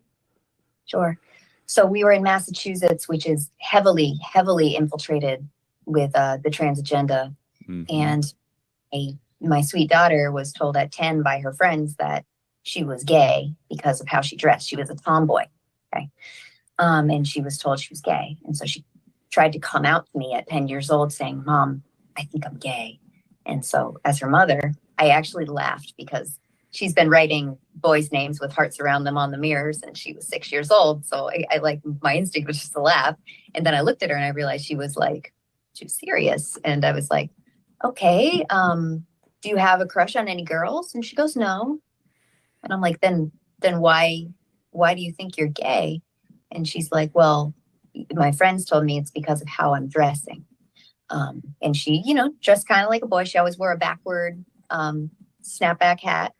Sure. So we were in Massachusetts, which is heavily, heavily infiltrated with the trans agenda. Mm-hmm. And my sweet daughter was told at 10 by her friends that she was gay because of how she dressed. She was a tomboy. Okay. And she was told she was gay. And so she tried to come out to me at 10 years old saying, Mom, I think I'm gay. And so as her mother, I actually laughed because she's been writing boys' names with hearts around them on the mirrors and she was 6 years old. So I like, my instinct was just to laugh. And then I looked at her and I realized she was serious. And I was like, okay, do you have a crush on any girls? And she goes, no. And I'm like, then why do you think you're gay? And she's like, well, my friends told me it's because of how I'm dressing. And she, dressed kind of like a boy. She always wore a backward snapback hat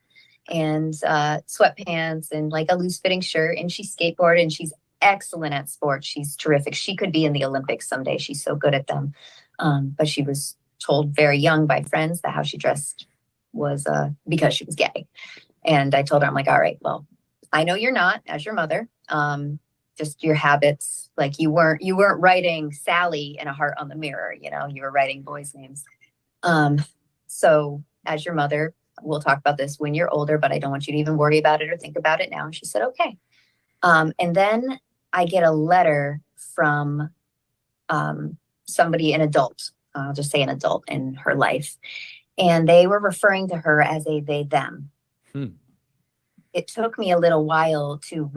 and sweatpants and like a loose fitting shirt. And she skateboarded and she's excellent at sports. She's terrific. She could be in the Olympics someday. She's so good at them. But she was told very young by friends that how she dressed was because she was gay. And I told her, I'm like, all right, well, I know you're not as your mother. Just your habits, like you weren't writing Sally and a heart on the mirror, you were writing boys' names. So as your mother, we'll talk about this when you're older, but I don't want you to even worry about it or think about it now. And she said, okay. And then I get a letter from somebody, an adult, I'll just say an adult in her life. And they were referring to her as a they, them. It took me a little while to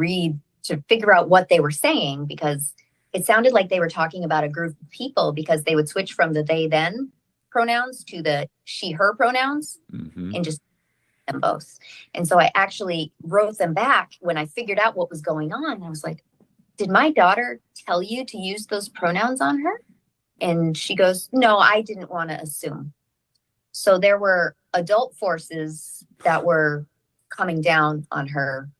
figure out what they were saying because it sounded like they were talking about a group of people because they would switch from the they, them pronouns to the she, her pronouns and just them both. And so I actually wrote them back when I figured out what was going on. I was like, did my daughter tell you to use those pronouns on her? And she goes, no, I didn't want to assume. So there were adult forces that were coming down on her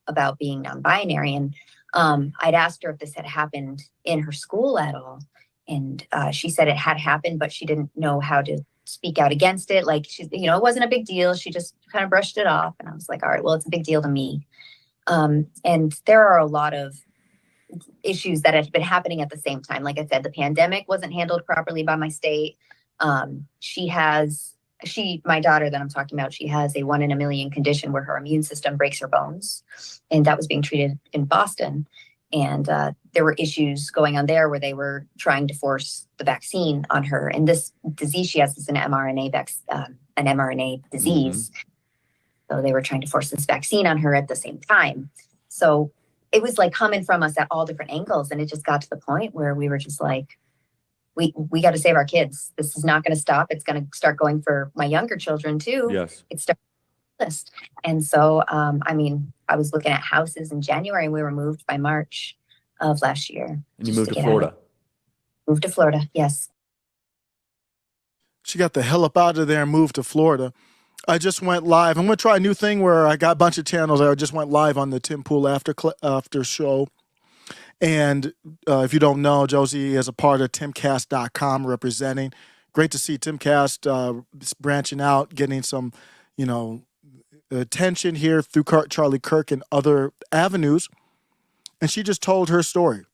about being non-binary. And I'd asked her if this had happened in her school at all. And she said it had happened, but she didn't know how to speak out against it. Like, it wasn't a big deal. She just kind of brushed it off. And I was like, all right, well, it's a big deal to me. And there are a lot of issues that have been happening at the same time. Like I said, the pandemic wasn't handled properly by my state. My daughter that I'm talking about, she has a 1 in a million condition where her immune system breaks her bones. And that was being treated in Boston. And there were issues going on there where they were trying to force the vaccine on her. And this disease she has is an mRNA disease. So they were trying to force this vaccine on her at the same time. So it was like coming from us at all different angles. And it just got to the point where we were just like, we got to save our kids. This is not going to stop. It's going to start going for my younger children too. Yes. It's starting list. And so, I was looking at houses in January and we were moved by March. of last year. And you just moved to get out of- Florida. Moved to Florida, yes. She got the hell up out of there and moved to Florida. I just went live. I'm going to try a new thing where I got a bunch of channels. I just went live on the Tim Pool after show. And if you don't know, Josie is a part of timcast.com representing. Great to see Timcast branching out, getting some, attention here through Charlie Kirk and other avenues. And she just told her story.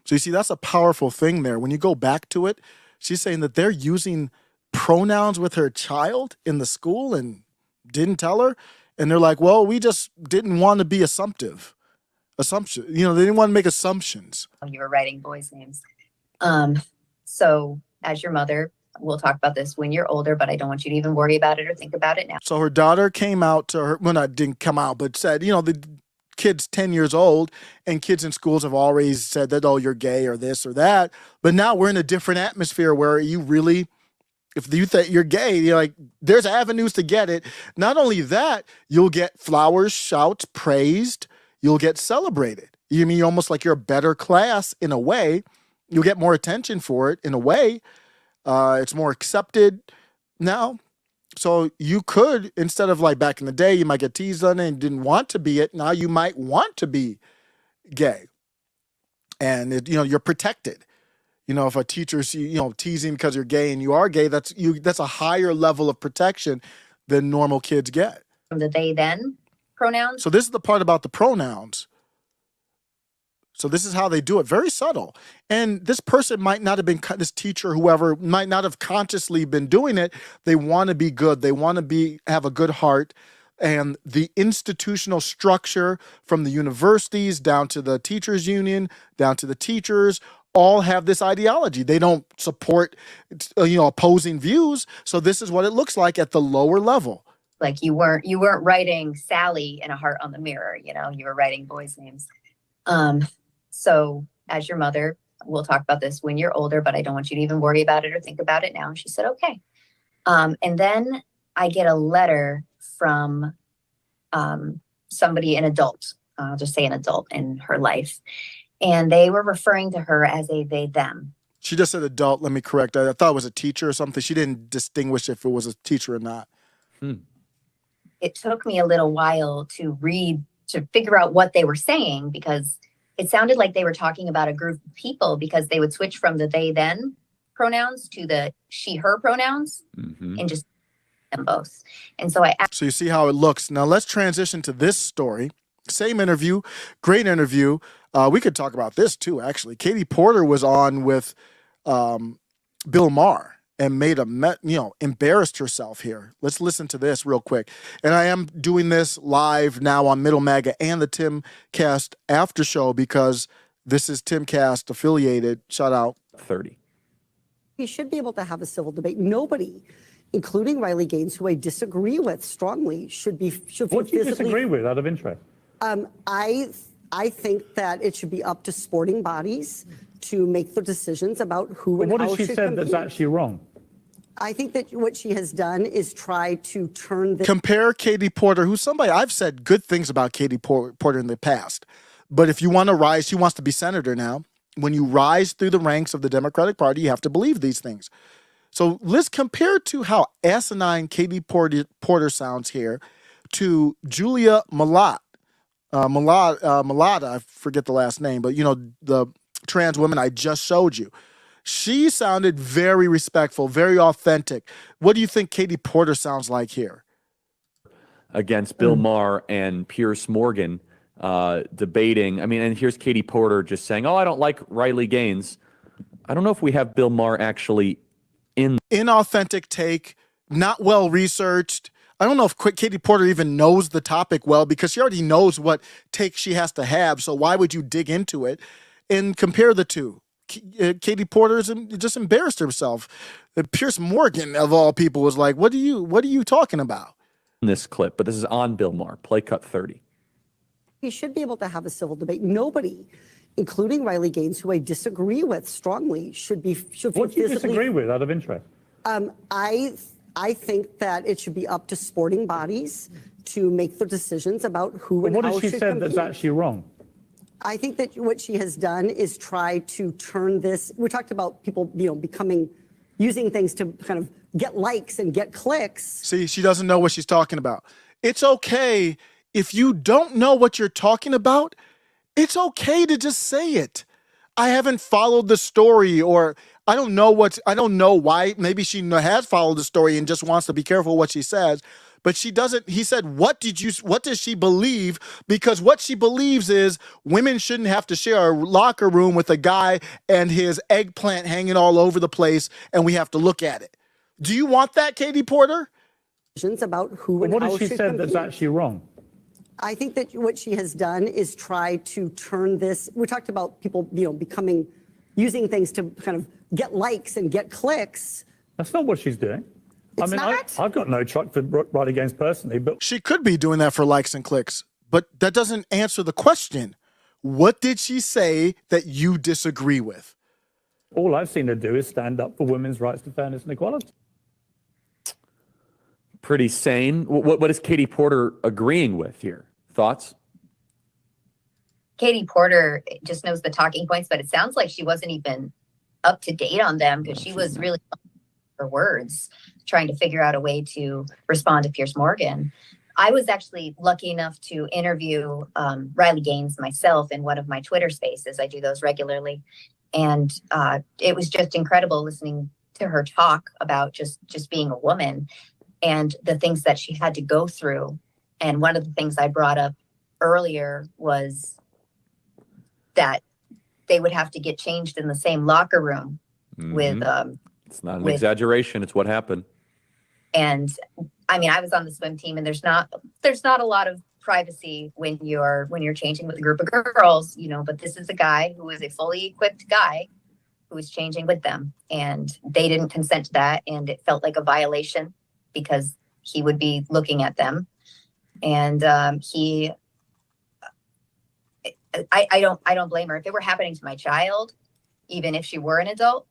So you see, that's a powerful thing there. When you go back to it, she's saying that they're using pronouns with her child in the school and didn't tell her. And they're like, well, we just didn't want to be assumption. They didn't want to make assumptions. You were writing boys' names. So as your mother, we'll talk about this when you're older, but I don't want you to even worry about it or think about it now. So her daughter came out to her, well, not didn't come out, but said, the kid's 10 years old and kids in schools have always said that, oh, you're gay or this or that. But now we're in a different atmosphere where you really, if you think you're gay, you're like, there's avenues to get it. Not only that, you'll get flowers, shouts, praised. You'll get celebrated. You mean almost like you're a better class in a way. You'll get more attention for it in a way. It's more accepted now. So you could, instead of like back in the day, you might get teased on it and didn't want to be it. Now you might want to be gay. And, you're protected. If a teacher's, teasing because you're gay and you are gay, that's a higher level of protection than normal kids get. From the they then pronouns. So this is the part about the pronouns. So this is how they do it. Very subtle. And this person might not have been, this teacher, whoever, might not have consciously been doing it. They want to be good. They want to have a good heart. And the institutional structure from the universities down to the teachers union, down to the teachers, all have this ideology. They don't support, opposing views. So this is what it looks like at the lower level. Like you weren't writing Sally and a heart on the mirror, you were writing boys' names. So as your mother, we'll talk about this when you're older, but I don't want you to even worry about it or think about it now. And she said, okay. And then I get a letter from somebody, an adult, I'll just say an adult in her life. And they were referring to her as a they, them. She just said adult. Let me correct. I thought it was a teacher or something. She didn't distinguish if it was a teacher or not. It took me a little while to figure out what they were saying, because it sounded like they were talking about a group of people, because they would switch from the they then pronouns to the she her pronouns and just them both. And so so you see how it looks. Now let's transition to this story. Same interview, great interview. We could talk about this too, actually. Katie Porter was on with Bill Maher and made embarrassed herself here. Let's listen to this real quick. And I am doing this live now on Middle Maga and the Timcast after show, because this is Timcast affiliated. Shout out. 30. We should be able to have a civil debate. Nobody, including Riley Gaines, who I disagree with strongly, should What do you disagree with, out of interest? I think that it should be up to sporting bodies to make the decisions about who and What how has she should said compete. that's actually wrong? I think that what she has done is try to turn this. Compare Katie Porter, who's somebody, I've said good things about Katie Porter in the past. But if you want to rise, she wants to be senator now. When you rise through the ranks of the Democratic Party, you have to believe these things. So let's compare to how asinine Katie Porter sounds here to Julia Malott. Malata, I forget the last name, but the trans woman I just showed you. She sounded very respectful, very authentic. What do you think Katie Porter sounds like here? Against Bill Maher and Pierce Morgan debating. And here's Katie Porter just saying, oh, I don't like Riley Gaines. I don't know if we have Bill Maher actually in. Inauthentic take, not well researched. I don't know if Katie Porter even knows the topic well, because she already knows what take she has to have. So why would you dig into it and compare the two? Katie Porter just embarrassed herself. Pierce Morgan, of all people, was like, what are you talking about? In this clip, but this is on Bill Maher. Play cut 30. We should be able to have a civil debate. Nobody, including Riley Gaines, who I disagree with strongly, should be What do you disagree with, out of interest? I think that it should be up to sporting bodies to make the decisions about who and What how has she should said compete. that's actually wrong? I think that what she has done is try to turn this. We talked about people, using things to kind of get likes and get clicks. See, she doesn't know what she's talking about. It's okay if you don't know what you're talking about. It's okay to just say it. I haven't followed the story, or I don't know why. Maybe she has followed the story and just wants to be careful what she says. But she doesn't. He said, what does she believe? Because what she believes is women shouldn't have to share a locker room with a guy and his eggplant hanging all over the place, and we have to look at it. Do you want that, Katie Porter? About who and what how has she said that's actually wrong? I think that what she has done is try to turn this. We talked about people, using things to kind of get likes and get clicks. That's not what she's doing. I've got no truck for Riley Gaines personally, but she could be doing that for likes and clicks, but that doesn't answer the question. What did she say that you disagree with? All I've seen her do is stand up for women's rights to fairness and equality. Pretty sane. What is Katie Porter agreeing with here? Thoughts? Katie Porter just knows the talking points, but it sounds like she wasn't even up to date on them because she was really her words, trying to figure out a way to respond to Piers Morgan. I was actually lucky enough to interview Riley Gaines myself in one of my Twitter spaces. I do those regularly. And it was just incredible listening to her talk about just being a woman and the things that she had to go through. And one of the things I brought up earlier was that they would have to get changed in the same locker room with it's not an exaggeration, it's what happened. And I mean, I was on the swim team, and there's not a lot of privacy when you're changing with a group of girls, but this is a guy who is a fully equipped guy who is changing with them, and they didn't consent to that, and it felt like a violation because he would be looking at them. And I don't blame her. If it were happening to my child, even if she were an adult,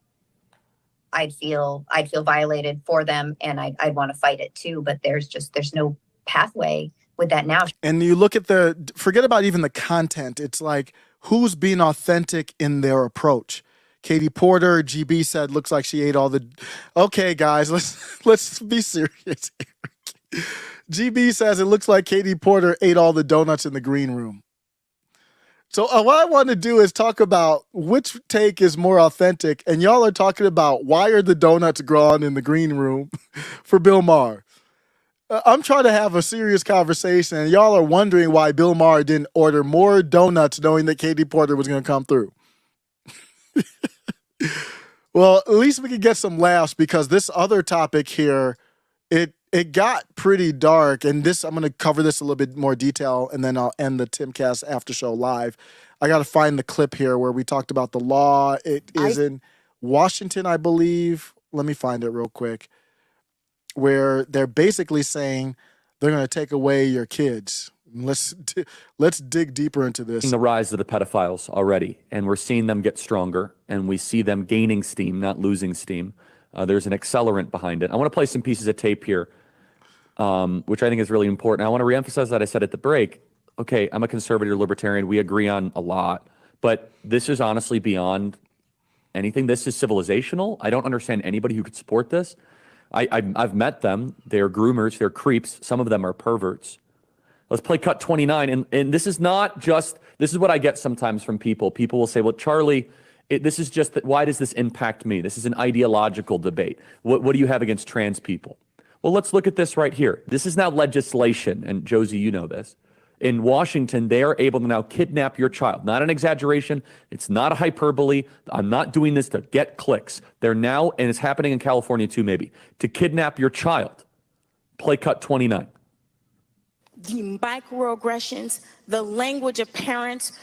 I'd feel violated for them, and I'd want to fight it too. But there's no pathway with that now. And you look at forget about even the content. It's like, who's being authentic in their approach? Katie Porter, GB said, looks like she ate all the. Okay, guys, let's be serious here. GB says it looks like Katie Porter ate all the donuts in the green room. So what I want to do is talk about which take is more authentic, and y'all are talking about why are the donuts gone in the green room for Bill Maher. I'm trying to have a serious conversation, and y'all are wondering why Bill Maher didn't order more donuts knowing that Katie Porter was going to come through. Well, at least we could get some laughs, because this other topic here, it got pretty dark, and I'm going to cover this a little bit more detail, and then I'll end the Timcast after show live. I got to find the clip here where we talked about the law. It is in Washington, I believe. Let me find it real quick. Where they're basically saying they're going to take away your kids. Let's dig deeper into this. The rise of the pedophiles already, and we're seeing them get stronger, and we see them gaining steam, not losing steam. There's an accelerant behind it. I want to play some pieces of tape here, which I think is really important. I want to reemphasize that I said at the break, okay, I'm a conservative libertarian. We agree on a lot, but this is honestly beyond anything. This is civilizational. I don't understand anybody who could support this. I've met them. They're groomers. They're creeps. Some of them are perverts. Let's play cut 29. And this is not just, this is what I get sometimes from people. People will say, well, Charlie, this is just that. Why does this impact me? This is an ideological debate. What do you have against trans people? Well, let's look at this right here. This is now legislation. And Josie, you know this. In Washington, they are able to now kidnap your child. Not an exaggeration. It's not a hyperbole. I'm not doing this to get clicks. They're now, and it's happening in California too maybe, to kidnap your child. Play cut 29. The microaggressions, the language of parents.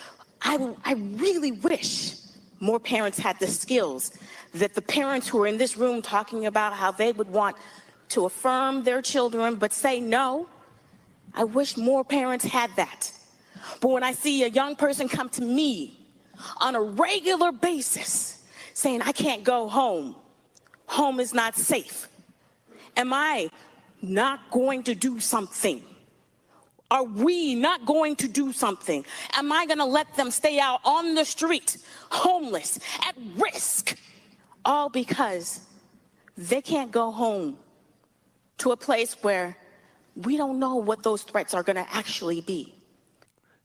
I really wish more parents had the skills that the parents who are in this room talking about how they would want to affirm their children but say no. I wish more parents had that. But when I see a young person come to me on a regular basis saying, I can't go home, home is not safe, am I not going to do something are we not going to do something? Am I going to let them stay out on the street, homeless, at risk, all because they can't go home to a place where we don't know what those threats are going to actually be?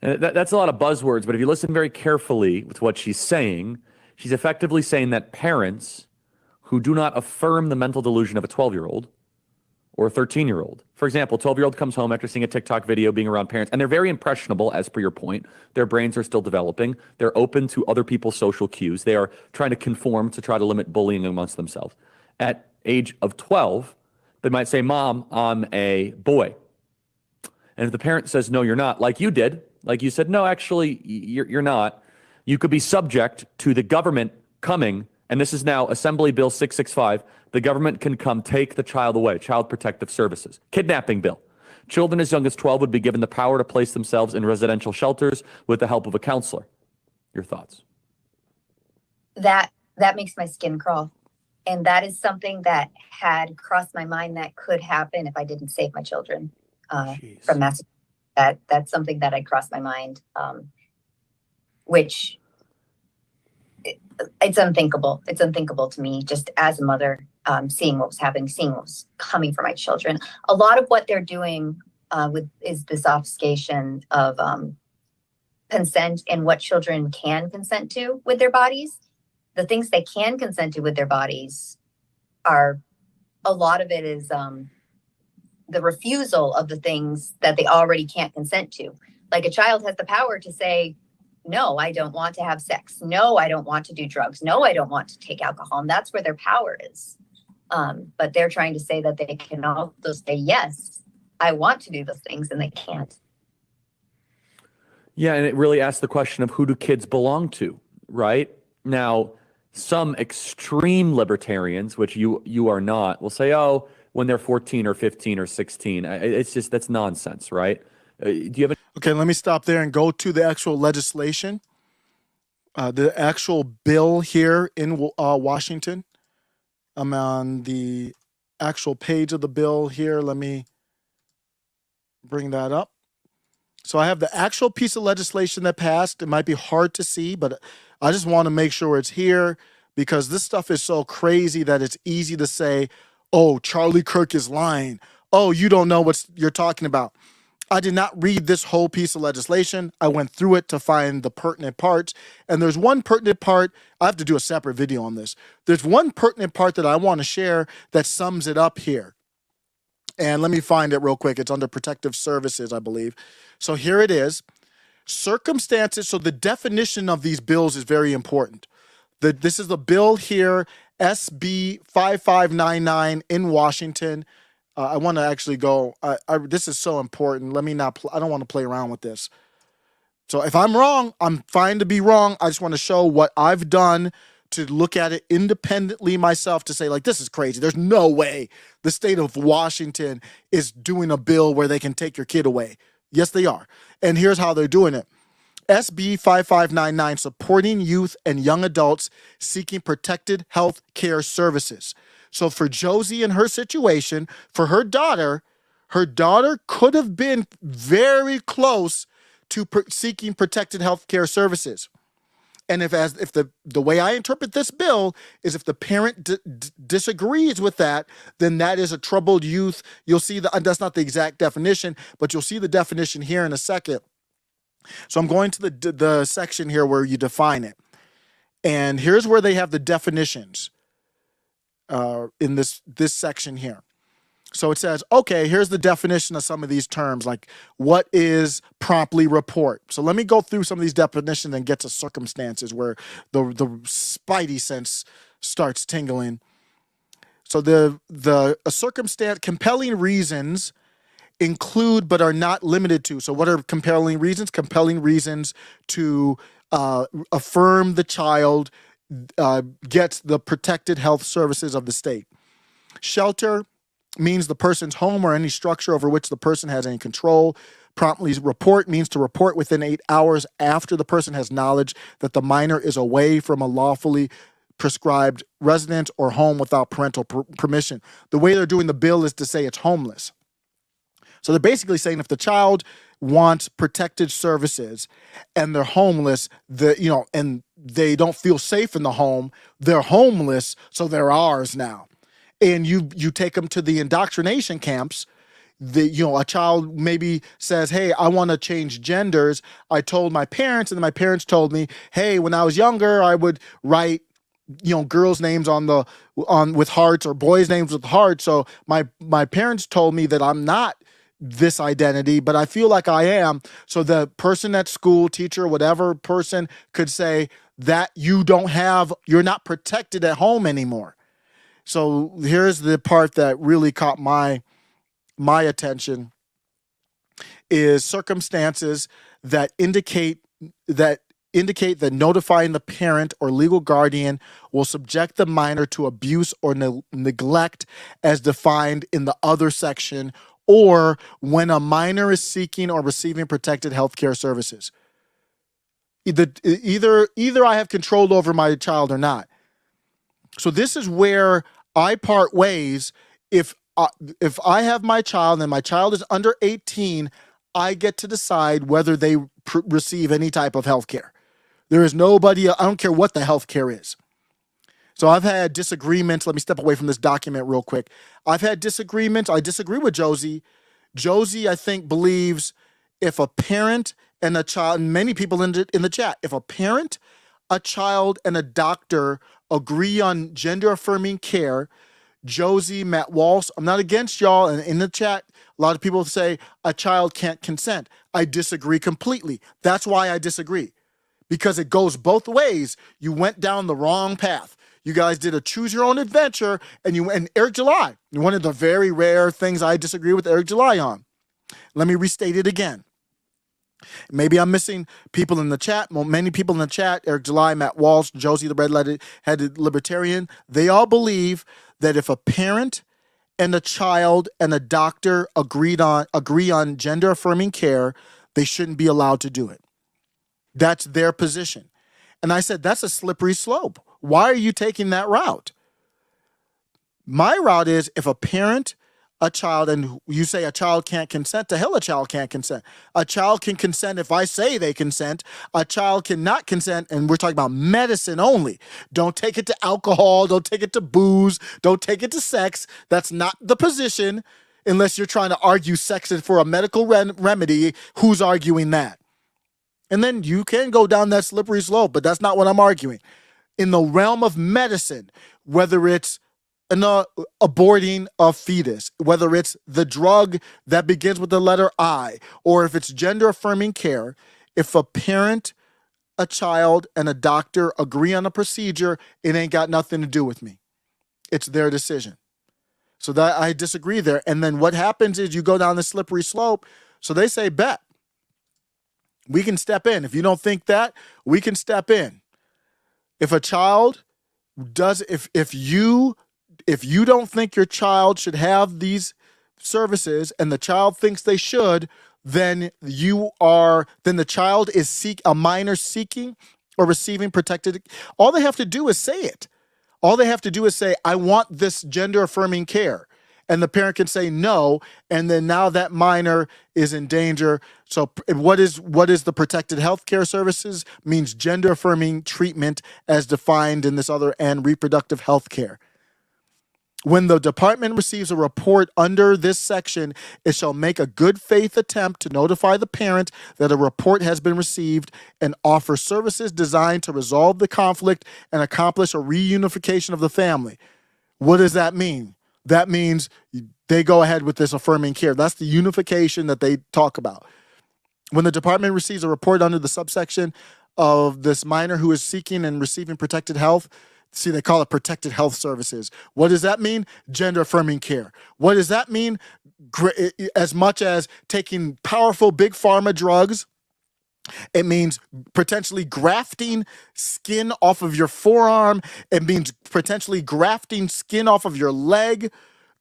And that's a lot of buzzwords, but if you listen very carefully with what she's saying, she's effectively saying that parents who do not affirm the mental delusion of a 12-year-old or a 13-year-old. For example, 12-year-old comes home after seeing a TikTok video, being around parents, and they're very impressionable, as per your point. Their brains are still developing. They're open to other people's social cues. They are trying to conform to try to limit bullying amongst themselves. At age of 12, they might say, Mom, I'm a boy. And if the parent says, no, you're not, like you did, like you said, no, actually, you're not, you could be subject to the government coming, and this is now Assembly Bill 665, the government can come take the child away, Child Protective Services. Kidnapping bill. Children as young as 12 would be given the power to place themselves in residential shelters with the help of a counselor. Your thoughts? That makes my skin crawl. And that is something that had crossed my mind that could happen if I didn't save my children from Massachusetts. That's something that had crossed my mind, which it's unthinkable. It's unthinkable to me, just as a mother, seeing what was happening, seeing what was coming for my children. A lot of what they're doing is this obfuscation of consent and what children can consent to with their bodies. The things they can consent to with their bodies are, a lot of it is the refusal of the things that they already can't consent to. Like a child has the power to say, no, I don't want to have sex. No, I don't want to do drugs. No, I don't want to take alcohol. And that's where their power is. But they're trying to say that they can also say, yes, I want to do those things, and they can't. Yeah, and it really asks the question of who do kids belong to, right? Now, some extreme libertarians, which you are not, will say, oh, when they're 14 or 15 or 16. It's just, that's nonsense, right? Do you have Okay, let me stop there and go to the actual legislation. The actual bill here in Washington. I'm on the actual page of the bill here. Let me bring that up. So I have the actual piece of legislation that passed. It might be hard to see, but I just want to make sure it's here because this stuff is so crazy that it's easy to say, oh, Charlie Kirk is lying. Oh, you don't know what you're talking about. I did not read this whole piece of legislation. I went through it to find the pertinent parts. And there's one pertinent part. I have to do a separate video on this. There's one pertinent part that I want to share that sums it up here. And let me find it real quick. It's under protective services, I believe. So here it is. Circumstances. So the definition of these bills is very important. This is the bill here, SB 5599 in Washington. I want to actually go. This is so important. Let me not. I don't want to play around with this. So if I'm wrong, I'm fine to be wrong. I just want to show what I've done to look at it independently myself to say, like, this is crazy. There's no way the state of Washington is doing a bill where they can take your kid away. Yes, they are. And here's how they're doing it. SB 5599, supporting youth and young adults seeking protected health care services. So for Josie and her situation, for her daughter could have been very close to seeking protected health care services. And if the way I interpret this bill is if the parent disagrees with that, then that is a troubled youth. You'll see that's not the exact definition, but you'll see the definition here in a second. So I'm going to the section here where you define it. And here's where they have the definitions in this section here. So it says, okay, here's the definition of some of these terms, like what is promptly report. So let me go through some of these definitions and get to circumstances where the spidey sense starts tingling. So the circumstance, compelling reasons include but are not limited to. So what are compelling reasons? Compelling reasons to affirm the child gets the protected health services of the state. Shelter means the person's home or any structure over which the person has any control. Promptly report means to report within 8 hours after the person has knowledge that the minor is away from a lawfully prescribed residence or home without parental permission. The way they're doing the bill is to say it's homeless. So they're basically saying if the child wants protected services and they're homeless, and they don't feel safe in the home, they're homeless, so they're ours now. And you take them to the indoctrination camps. A child maybe says, hey, I want to change genders. I told my parents, and then my parents told me, hey, when I was younger, I would write, girls' names with hearts or boys' names with hearts. So my parents told me that I'm not this identity, but I feel like I am. So the person at school, teacher, whatever person could say that you're not protected at home anymore. So here's the part that really caught my attention is circumstances that indicate that notifying the parent or legal guardian will subject the minor to abuse or neglect as defined in the other section, or when a minor is seeking or receiving protected health care services. Either I have control over my child or not. So this is where I part ways. If I have my child and my child is under 18, I get to decide whether they receive any type of health care. There is nobody, I don't care what the health care is. So I've had disagreements. Let me step away from this document real quick. I've had disagreements. I disagree with Josie. Josie, I think, believes if a parent and a child, and many people in the chat, if a parent, a child, and a doctor agree on gender-affirming care, Josie, Matt Walsh, I'm not against y'all, and in the chat, a lot of people say a child can't consent. I disagree completely. That's why I disagree, because it goes both ways. You went down the wrong path. You guys did a choose your own adventure, and Eric July, one of the very rare things I disagree with Eric July on. Let me restate it again. Maybe I'm missing people in the chat. Well, many people in the chat, Eric July, Matt Walsh, Josie the red-headed libertarian, they all believe that if a parent and a child and a doctor agree on gender-affirming care, they shouldn't be allowed to do it. That's their position. And I said, that's a slippery slope. Why are you taking that route? My route is if a parent, a child, and you say a child can't consent, to hell a child can't consent. A child can consent if I say they consent. A child cannot consent, and we're talking about medicine only. Don't take it to alcohol. Don't take it to booze. Don't take it to sex. That's not the position. Unless you're trying to argue sex is for a medical remedy, who's arguing that? And then you can go down that slippery slope, but that's not what I'm arguing. In the realm of medicine, whether it's aborting a fetus, whether it's the drug that begins with the letter I, or if it's gender-affirming care, if a parent, a child, and a doctor agree on a procedure, it ain't got nothing to do with me. It's their decision. So that I disagree there. And then what happens is you go down the slippery slope. So they say, bet. We can step in. If you don't think that, we can step in. If a child does, if you don't think your child should have these services and the child thinks they should, then the child is a minor seeking or receiving protected. All they have to do is say it. All they have to do is say, I want this gender affirming care. And the parent can say no, and then now that minor is in danger. So what is the protected health care services? Means gender affirming treatment as defined in this other and reproductive health care. When the department receives a report under this section, it shall make a good faith attempt to notify the parent that a report has been received and offer services designed to resolve the conflict and accomplish a reunification of the family. What does that mean? That means they go ahead with this affirming care. That's the unification that they talk about. When the department receives a report under the subsection of this minor who is seeking and receiving protected health, see, they call it protected health services. What does that mean? Gender affirming care. What does that mean? As much as taking powerful big pharma drugs, it means potentially grafting skin off of your forearm. It means potentially grafting skin off of your leg.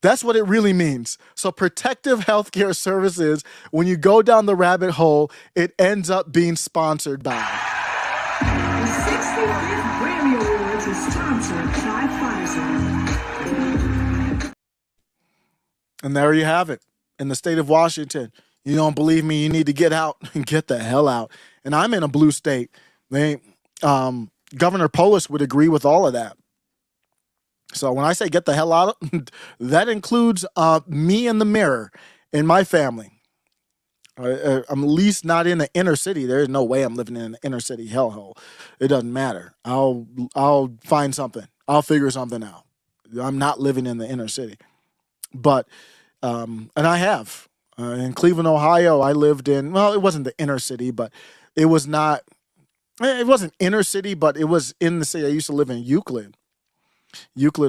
That's what it really means. So protective healthcare services, when you go down the rabbit hole, it ends up being sponsored by. The 65th Grammy Awards is sponsored by Pfizer. And there you have it. In the state of Washington, You don't believe me? You need to get out and get the hell out. And I'm in a blue state. Governor Polis would agree with all of that. So when I say get the hell out, that includes me in the mirror in my family. I'm at least not in the inner city. There's no way I'm living in an inner city hellhole. It doesn't matter. I'll find something. I'll figure something out. I'm not living in the inner city. But and I have. In Cleveland, Ohio, I lived in, well, it wasn't the inner city, but it wasn't inner city, but it was in the city. I used to live in Euclid,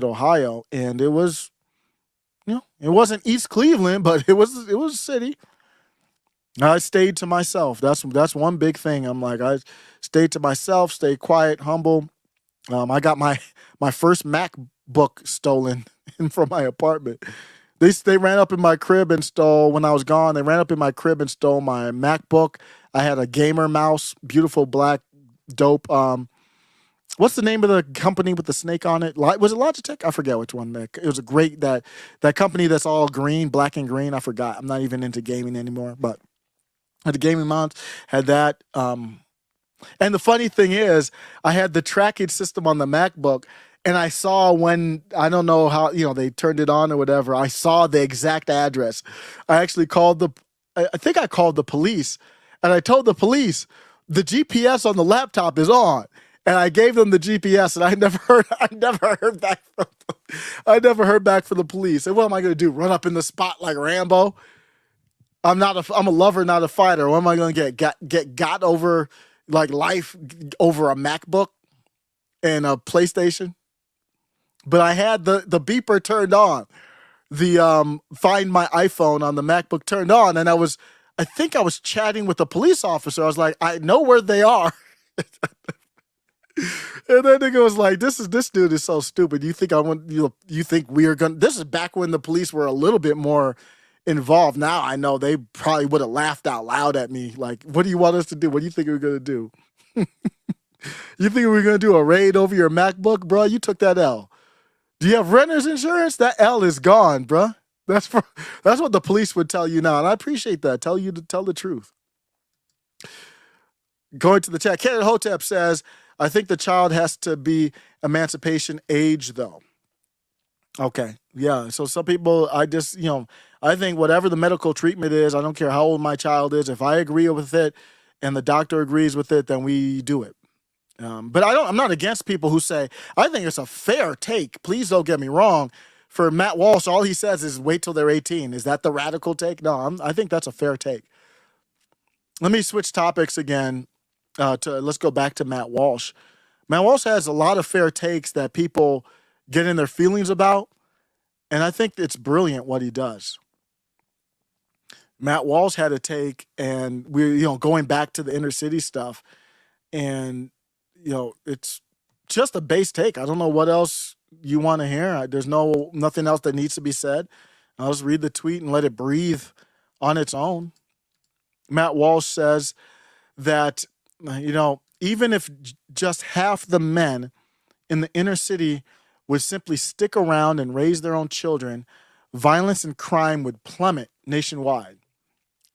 Ohio, and it was, it wasn't East Cleveland, but it was a city. I stayed to myself. That's one big thing. I'm like, I stayed to myself, stayed quiet, humble. I got my first MacBook stolen from my apartment. They ran up in my crib and stole, when I was gone, they ran up in my crib and stole my MacBook. I had a gamer mouse, beautiful black, dope. What's the name of the company with the snake on it? Was it Logitech? I forget which one. It was a great, that company that's all green, black and green. I forgot. I'm not even into gaming anymore, but I had the gaming mouse, had that. And the funny thing is, I had the tracking system on the MacBook, and I saw when, I don't know how, they turned it on or whatever, I saw the exact address. I actually I think I called the police, and I told the police, the GPS on the laptop is on. And I gave them the GPS, and I never heard back from the police. And what am I going to do? Run up in the spot like Rambo? I'm a lover, not a fighter. What am I going to get got over, like, life over a MacBook and a PlayStation? But I had the beeper turned on, the Find My iPhone on the MacBook turned on, and I think I was chatting with a police officer. I was like, I know where they are. And that nigga was like, this dude is so stupid. You think we are gonna, this is back when the police were a little bit more involved. Now I know they probably would have laughed out loud at me. Like, what do you want us to do? What do you think we're gonna do? You think we're gonna do a raid over your MacBook, bro? You took that L. Do you have renter's insurance? That L is gone, bro. That's what the police would tell you now, and I appreciate that. Tell you to tell the truth. Going to the chat, Kenneth Hotep says, I think the child has to be emancipation age, though. Okay, yeah. So some people, I think whatever the medical treatment is, I don't care how old my child is. If I agree with it and the doctor agrees with it, then we do it. But I'm not against people who say, I think it's a fair take. Please don't get me wrong. For Matt Walsh, all he says is wait till they're 18. Is that the radical take? No, I think that's a fair take. Let me switch topics again. Let's go back to Matt Walsh. Matt Walsh has a lot of fair takes that people get in their feelings about, and I think it's brilliant what he does. Matt Walsh had a take, and we're going back to the inner city stuff, and it's just a base take. I don't know what else you want to hear. There's nothing else that needs to be said. I'll just read the tweet and let it breathe on its own. Matt Walsh says that, even if just half the men in the inner city would simply stick around and raise their own children, violence and crime would plummet nationwide.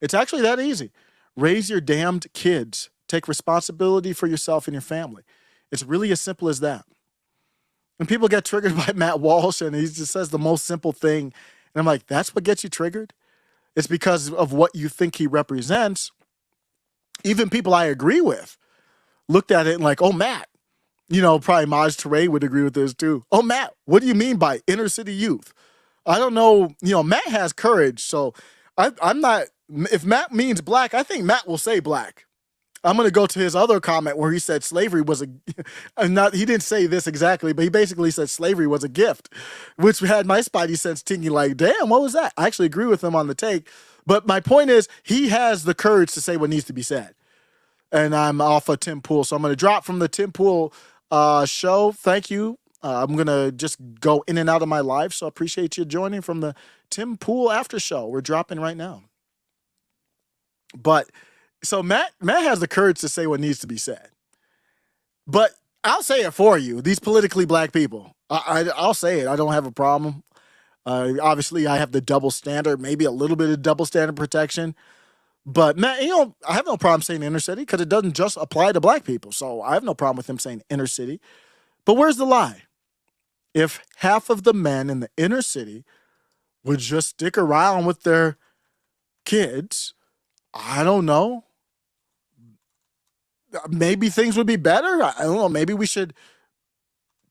It's actually that easy. Raise your damned kids. Take responsibility for yourself and your family. It's really as simple as that. And people get triggered by Matt Walsh, and he just says the most simple thing. And I'm like, that's what gets you triggered? It's because of what you think he represents. Even people I agree with looked at it and like, oh, Matt, probably Maj Toure would agree with this too. Oh, Matt, what do you mean by inner city youth? I don't know. Matt has courage. So I'm not, if Matt means black, I think Matt will say black. I'm going to go to his other comment where he said slavery was he didn't say this exactly, but he basically said slavery was a gift, which had my spidey sense tingling like, damn, what was that? I actually agree with him on the take. But my point is, he has the courage to say what needs to be said. And I'm off of Tim Pool. So I'm going to drop from the Tim Pool show. Thank you. I'm going to just go in and out of my life. So I appreciate you joining from the Tim Pool after show. We're dropping right now. But so Matt has the courage to say what needs to be said. But I'll say it for you. These politically black people, I'll say it. I don't have a problem. Obviously, I have the double standard, maybe a little bit of double standard protection. But Matt, I have no problem saying inner city because it doesn't just apply to black people. So I have no problem with him saying inner city. But where's the lie? If half of the men in the inner city would just stick around with their kids, I don't know. Maybe things would be better. I don't know. Maybe we should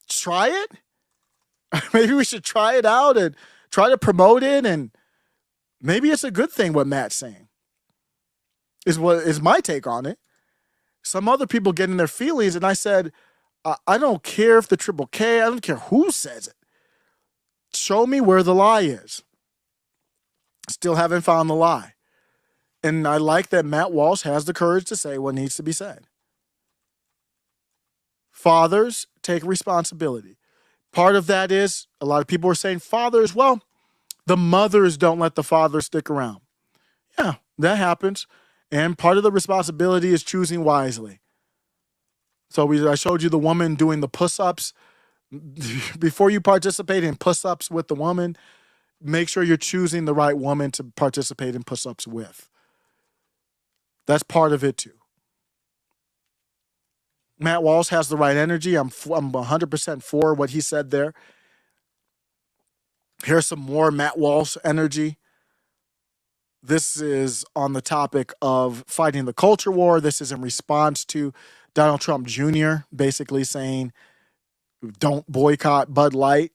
try it. Maybe we should try it out and try to promote it. And maybe it's a good thing what Matt's saying. Is what is my take on it. Some other people get in their feelings, and I said, I don't care if the Triple K, I don't care who says it. Show me where the lie is. Still haven't found the lie. And I like that Matt Walsh has the courage to say what needs to be said. Fathers take responsibility. Part of that is a lot of people are saying fathers, well, the mothers don't let the fathers stick around. Yeah, that happens. And part of the responsibility is choosing wisely. So I showed you the woman doing the push-ups. Before you participate in push-ups with the woman, make sure you're choosing the right woman to participate in push-ups with. That's part of it too. Matt Walsh has the right energy. I'm 100% for what he said there. Here's some more Matt Walsh energy. This is on the topic of fighting the culture war. This is in response to Donald Trump Jr. basically saying, don't boycott Bud Light.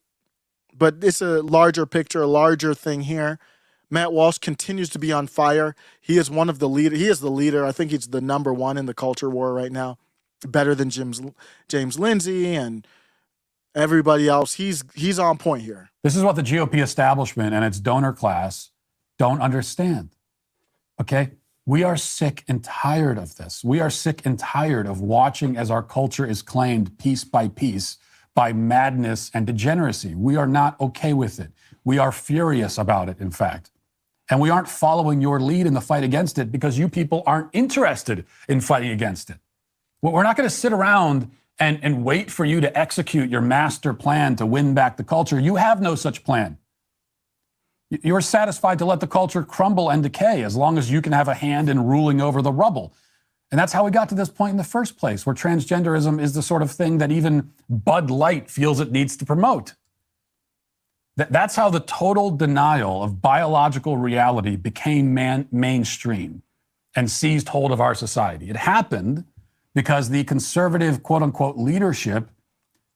But it's a larger picture, a larger thing here. Matt Walsh continues to be on fire. He is one of the leader. He is the leader. I think he's the number one in the culture war right now. Better than James Lindsay and everybody else. He's on point here. This is what the GOP establishment and its donor class don't understand. Okay? We are sick and tired of this. We are sick and tired of watching as our culture is claimed piece by piece by madness and degeneracy. We are not okay with it. We are furious about it, in fact. And we aren't following your lead in the fight against it because you people aren't interested in fighting against it. Well, we're not going to sit around and wait for you to execute your master plan to win back the culture. You have no such plan. You're satisfied to let the culture crumble and decay as long as you can have a hand in ruling over the rubble. And that's how we got to this point in the first place, where transgenderism is the sort of thing that even Bud Light feels it needs to promote. That's how the total denial of biological reality became mainstream and seized hold of our society. It happened because the conservative, quote unquote, leadership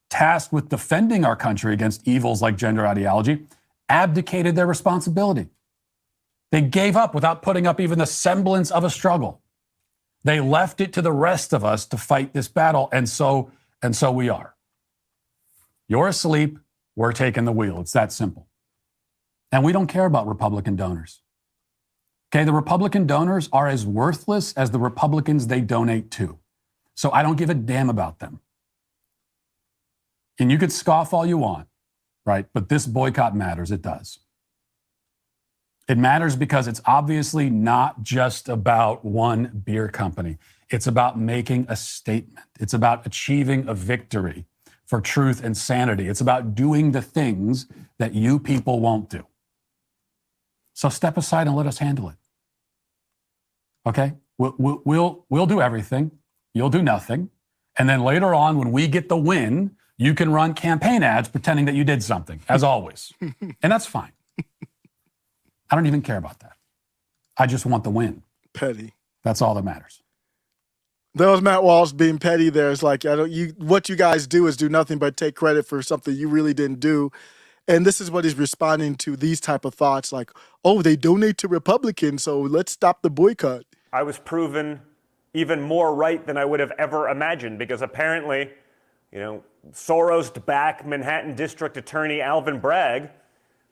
tasked with defending our country against evils like gender ideology abdicated their responsibility. They gave up without putting up even the semblance of a struggle. They left it to the rest of us to fight this battle, and so we are. You're asleep, we're taking the wheel. It's that simple. And we don't care about Republican donors. Okay, the Republican donors are as worthless as the Republicans they donate to. So I don't give a damn about them. And you could scoff all you want, right? But this boycott matters. It does. It matters because it's obviously not just about one beer company. It's about making a statement. It's about achieving a victory for truth and sanity. It's about doing the things that you people won't do. So step aside and let us handle it. Okay? We'll do everything. You'll do nothing. And then later on, when we get the win, you can run campaign ads pretending that you did something, as always. And that's fine. I don't even care about that. I just want the win. Petty. That's all that matters. That was Matt Walsh being petty there. It's like, what you guys do is do nothing but take credit for something you really didn't do. And this is what he's responding to, these type of thoughts like, oh, they donate to Republicans, so let's stop the boycott. I was proven even more right than I would have ever imagined because apparently, Soros-backed Manhattan District Attorney Alvin Bragg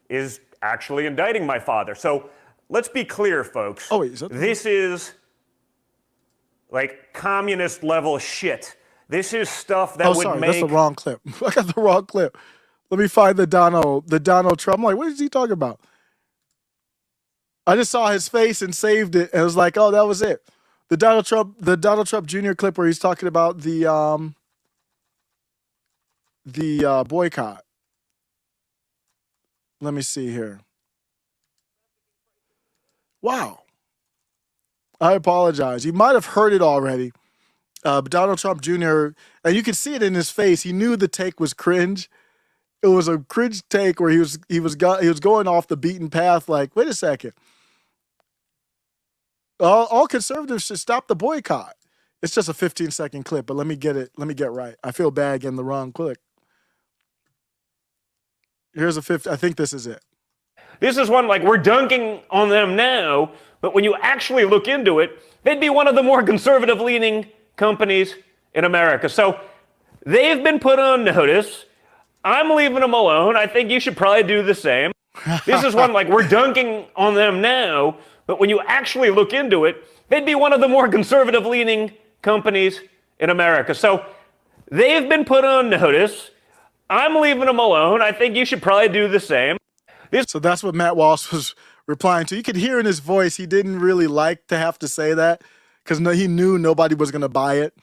is actually indicting my father. So let's be clear, folks. Oh, wait, this is like communist level shit. This is stuff that would make... That's the wrong clip. I got the wrong clip. Let me find the Donald Trump. I'm like, what is he talking about? I just saw his face and saved it, and it was like, oh, that was it. The Donald Trump Jr. clip where he's talking about the boycott. Let me see here. Wow. I apologize. You might have heard it already. But Donald Trump Jr., and you can see it in his face. He knew the take was cringe. It was a cringe take where he was going off the beaten path. Like, wait a second. All conservatives should stop the boycott. It's just a 15-second clip, but let me get right. I feel bad getting the wrong click. Here's a 50. I think this is it. This is one like we're dunking on them now, but when you actually look into it, they'd be one of the more conservative-leaning companies in America. So they've been put on notice. I'm leaving them alone. I think you should probably do the same. This is one like we're dunking on them now, but when you actually look into it, they'd be one of the more conservative-leaning companies in America. So they've been put on notice. I'm leaving them alone. I think you should probably do the same. So that's what Matt Walsh was replying to. You could hear in his voice he didn't really like to have to say that because he knew nobody was going to buy it.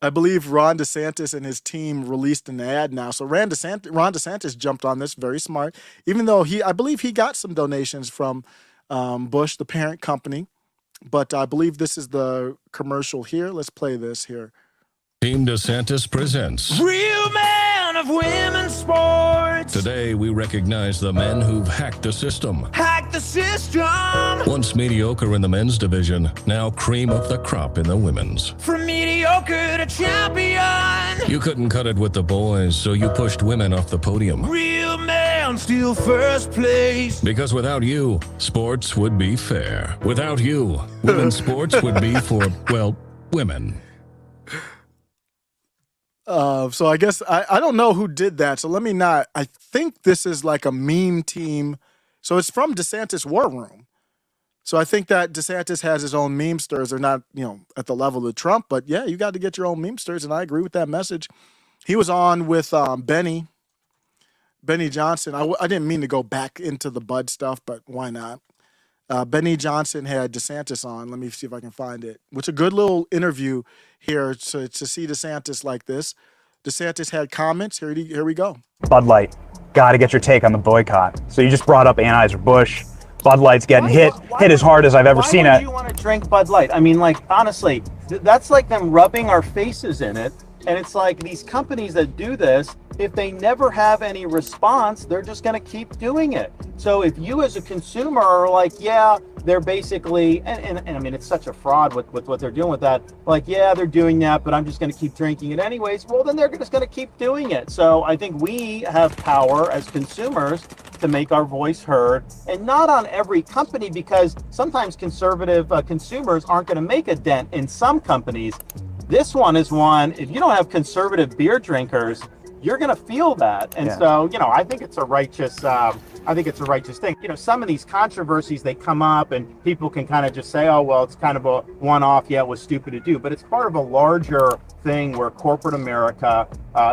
I believe Ron DeSantis and his team released an ad now. So Ron DeSantis jumped on this, very smart, even though I believe he got some donations from Bush, the parent company. But I believe this is the commercial here. Let's play this here. Team DeSantis presents Real Man of Women's Sports. Today we recognize the men who've hacked the system. Hack the system. Once mediocre in the men's division, now cream of the crop in the women's. From mediocre to champion. You couldn't cut it with the boys, so you pushed women off the podium. Real man still first place. Because without you, sports would be fair. Without you, women's sports would be for, well, women. So I guess I don't know who did that. So let me not. I think this is like a meme team. So it's from DeSantis War Room. So I think that DeSantis has his own memesters. They're not, at the level of Trump, but yeah, you got to get your own memesters, and I agree with that message. He was on with Benny Johnson. I didn't mean to go back into the Bud stuff, but why not? Benny Johnson had DeSantis on. Let me see if I can find it. Which a good little interview here to see DeSantis like this. DeSantis had comments. Here we go. Bud Light, got to get your take on the boycott. So you just brought up Anheuser-Busch. Bud Light's getting hit as hard as I've ever seen it. Why would you want to drink Bud Light? I mean, like, honestly, that's like them rubbing our faces in it. And it's like these companies that do this, if they never have any response, they're just going to keep doing it. So if you as a consumer are like, yeah, they're basically, and I mean, it's such a fraud with what they're doing with that. Like, yeah, they're doing that, but I'm just going to keep drinking it anyways. Well, then they're just going to keep doing it. So I think we have power as consumers to make our voice heard, and not on every company, because sometimes conservative consumers aren't going to make a dent in some companies. This one is one, if you don't have conservative beer drinkers, you're going to feel that. And so, I think it's a righteous thing. Some of these controversies, they come up and people can kind of just say, oh, well, it's kind of a one-off. Yeah, it was stupid to do. But it's part of a larger thing where corporate America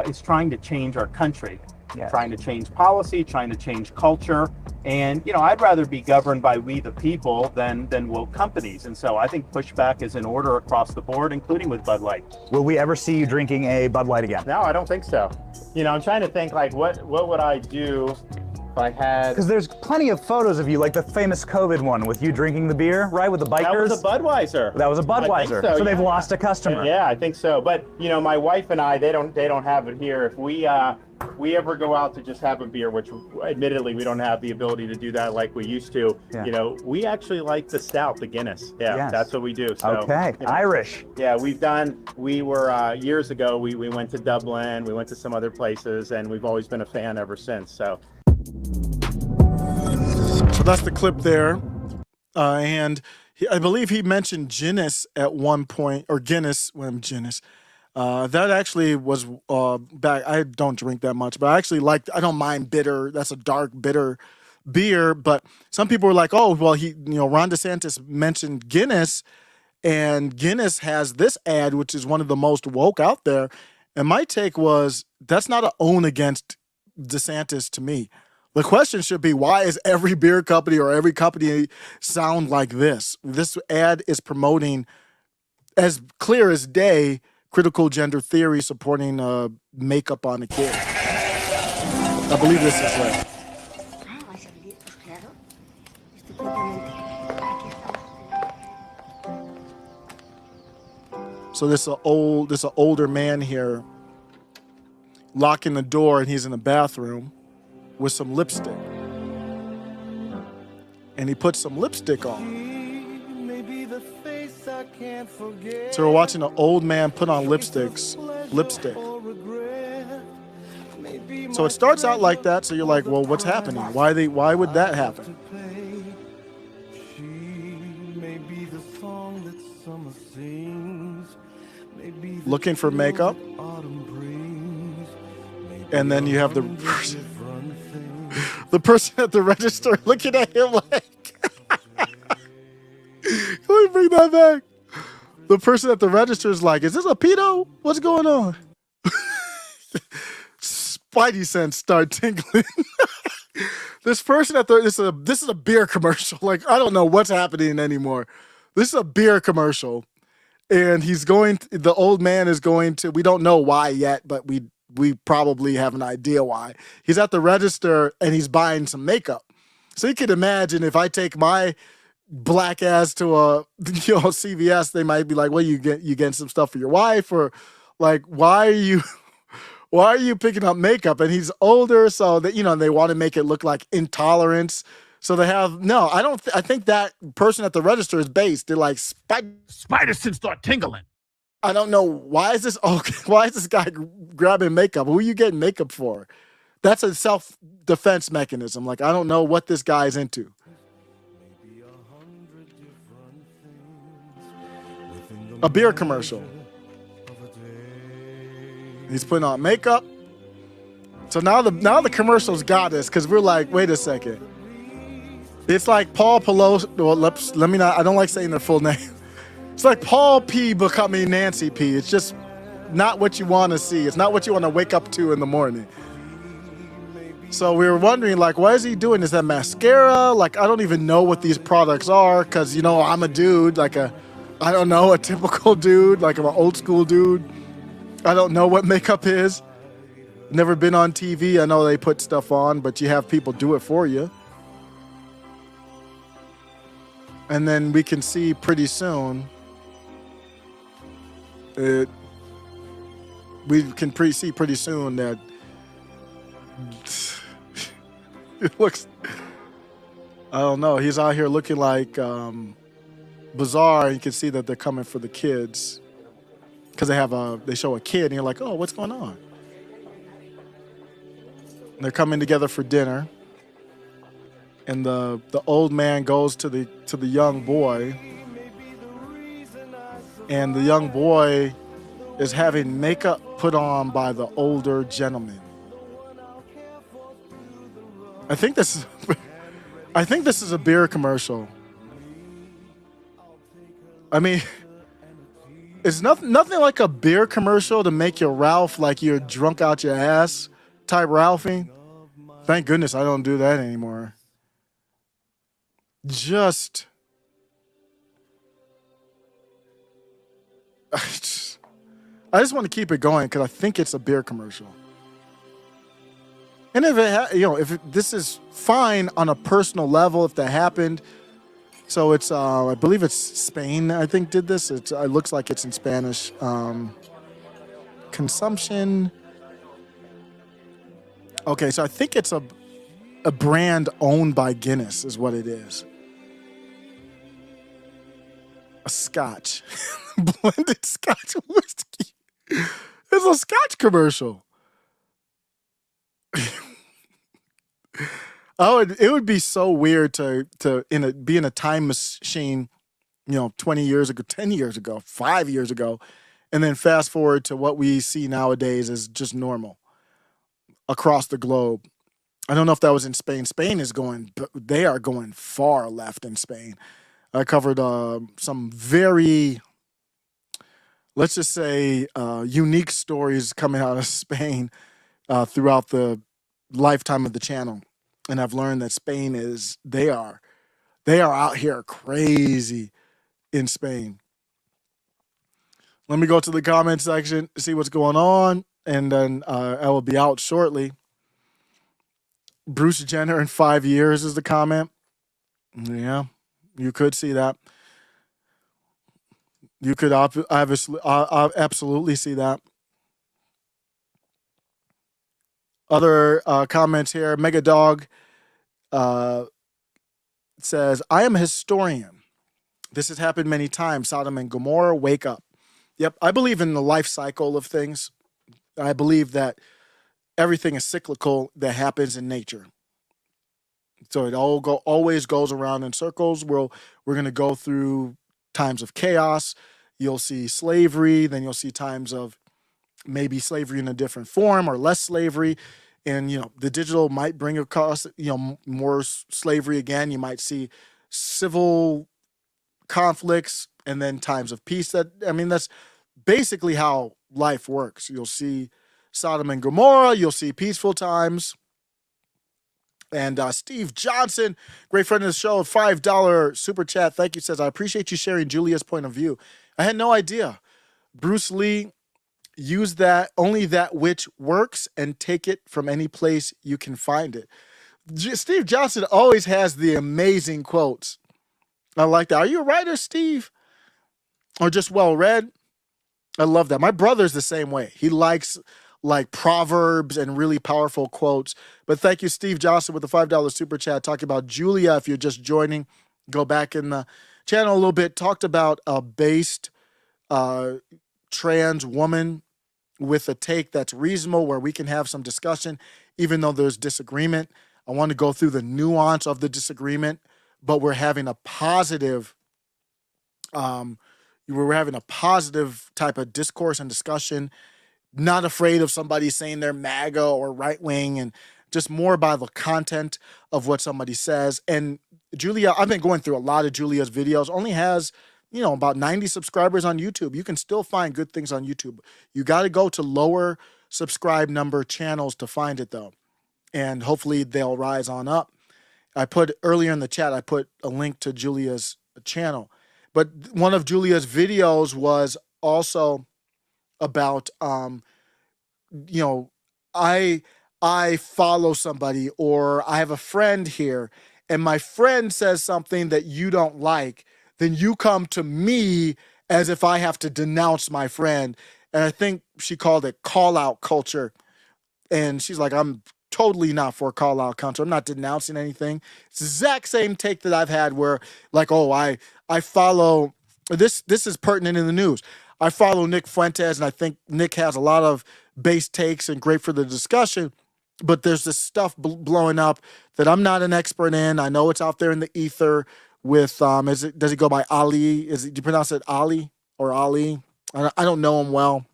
is trying to change our country, trying to change policy, trying to change culture. And, I'd rather be governed by we the people than woke companies. And so I think pushback is in order across the board, including with Bud Light. Will we ever see you drinking a Bud Light again? No, I don't think so. I'm trying to think, like, what would I do if I had... Because there's plenty of photos of you, like the famous COVID one with you drinking the beer, right, with the bikers? That was a Budweiser. That was a Budweiser. So they've lost a customer. Yeah, I think so. But, my wife and I, they don't have it here. If we ever go out to just have a beer, which admittedly we don't have the ability to do that like we used to, we actually like the stout, the Guinness. That's what we do. So, okay, Irish. Yeah, we were, years ago, we went to Dublin, we went to some other places, and we've always been a fan ever since, So that's the clip there. And I believe he mentioned Guinness at one point, or Guinness. That actually was back. I don't drink that much, but I actually I don't mind bitter. That's a dark, bitter beer. But some people were like, oh, well, Ron DeSantis mentioned Guinness, and Guinness has this ad, which is one of the most woke out there. And my take was, that's not an own against DeSantis to me. The question should be, why is every beer company or every company sound like this? This ad is promoting, as clear as day, critical gender theory supporting makeup on a kid. I believe this is right. So this is an older man here locking the door, and he's in the bathroom with some lipstick. And he puts some lipstick on. So we're watching an old man put on lipstick. So it starts out like that, so you're like, well, what's happening? Why would that happen? Looking for makeup. And then you have the person at the register looking at him like, can we bring that back? The person at the register is like, is this a pedo? What's going on? Spidey sense start tingling. This person at the this is a beer commercial. Like, I don't know what's happening anymore. This is a beer commercial, and the old man is going to. We don't know why yet, but we probably have an idea why. He's at the register and he's buying some makeup. So you can imagine if I take my black ass to a CVS, they might be like, well, you getting some stuff for your wife, or like, why are you picking up makeup? And he's older, so that they want to make it look like intolerance. So they have I think that person at the register is based. They're like, spider sense start tingling. I don't know why is this guy grabbing makeup? Who are you getting makeup for? That's a self-defense mechanism. Like, I don't know what this guy's into. A beer commercial. He's putting on makeup. So now the commercial's got us, because we're like, wait a second. It's like Paul Pelosi. Well, let me not. I don't like saying their full name. It's like Paul P becoming Nancy P. It's just not what you want to see. It's not what you want to wake up to in the morning. So we were wondering, like, why is he doing? Is that mascara? Like, I don't even know what these products are, because I'm a dude, like a typical dude, like I'm an old school dude. I don't know what makeup is. Never been on TV. I know they put stuff on, but you have people do it for you. And then we can see pretty soon. See pretty soon that it looks. I don't know. He's out here looking like bizarre. You can see that they're coming for the kids. Because they show a kid and you're like, oh, what's going on? And they're coming together for dinner, and the old man goes to the young boy, and the young boy is having makeup put on by the older gentleman. I think this is a beer commercial. I mean, it's nothing like a beer commercial to make you Ralph like you're drunk out your ass type Ralphing. Thank goodness I don't do that anymore. I just want to keep it going because I think it's a beer commercial. And if this is fine on a personal level, if that happened. So it's, I believe it's Spain, I think, did this. It looks like it's in Spanish. Consumption. Okay, so I think it's a brand owned by Guinness is what it is. A scotch. Blended scotch whiskey. It's a scotch commercial. Oh, it would be so weird to be in a time machine, 20 years ago, 10 years ago, 5 years ago, and then fast forward to what we see nowadays as just normal across the globe. I don't know if that was in Spain. They are going far left in Spain. I covered some very, let's just say, unique stories coming out of Spain throughout the lifetime of the channel. And I've learned that Spain they are out here crazy in Spain. Let me go to the comment section, see what's going on, and then I will be out shortly. Bruce Jenner in 5 years is the comment. Yeah, you could see that. You could obviously absolutely see that. Other comments here. Mega Dog says, I am a historian. This has happened many times. Sodom and Gomorrah, wake up. Yep, I believe in the life cycle of things. I believe that everything is cyclical that happens in nature. So it always goes around in circles. We're going to go through times of chaos. You'll see slavery, then you'll see times of maybe slavery in a different form or less slavery. And, the digital might bring across, more slavery again. You might see civil conflicts and then times of peace. That's basically how life works. You'll see Sodom and Gomorrah. You'll see peaceful times. And Steve Johnson, great friend of the show, $5 super chat. Thank you. Says, I appreciate you sharing Julia's point of view. I had no idea. Bruce Lee used that only that which works and take it from any place you can find it. Steve Johnson always has the amazing quotes. I like that. Are you a writer, Steve? Or just well read? I love that. My brother's the same way. He likes like proverbs and really powerful quotes. But thank you, Steve Johnson, with the $5 super chat, talking about Julia. If you're just joining, go back in the channel a little bit. Talked about a based trans woman with a take that's reasonable, where we can have some discussion, even though there's disagreement. I want to go through the nuance of the disagreement, but we're having a positive type of discourse and discussion, not afraid of somebody saying they're MAGA or right wing, and just more by the content of what somebody says. And Julia, I've been going through a lot of Julia's videos, only has, about 90 subscribers on YouTube. You can still find good things on YouTube. You got to go to lower subscribe number channels to find it though. And hopefully they'll rise on up. I put earlier in the chat, I put a link to Julia's channel. But one of Julia's videos was also about, I follow somebody, or I have a friend here, and my friend says something that you don't like, then you come to me as if I have to denounce my friend. And I think she called it call out culture. And she's like, I'm totally not for call out culture. I'm not denouncing anything. It's the exact same take that I've had where like, oh, I follow this is pertinent in the news. I follow Nick Fuentes, and I think Nick has a lot of base takes and great for the discussion. But there's this stuff blowing up that I'm not an expert in. I know it's out there in the ether with, does he go by Ali? Do you pronounce it Ali or Ali? I don't know him well.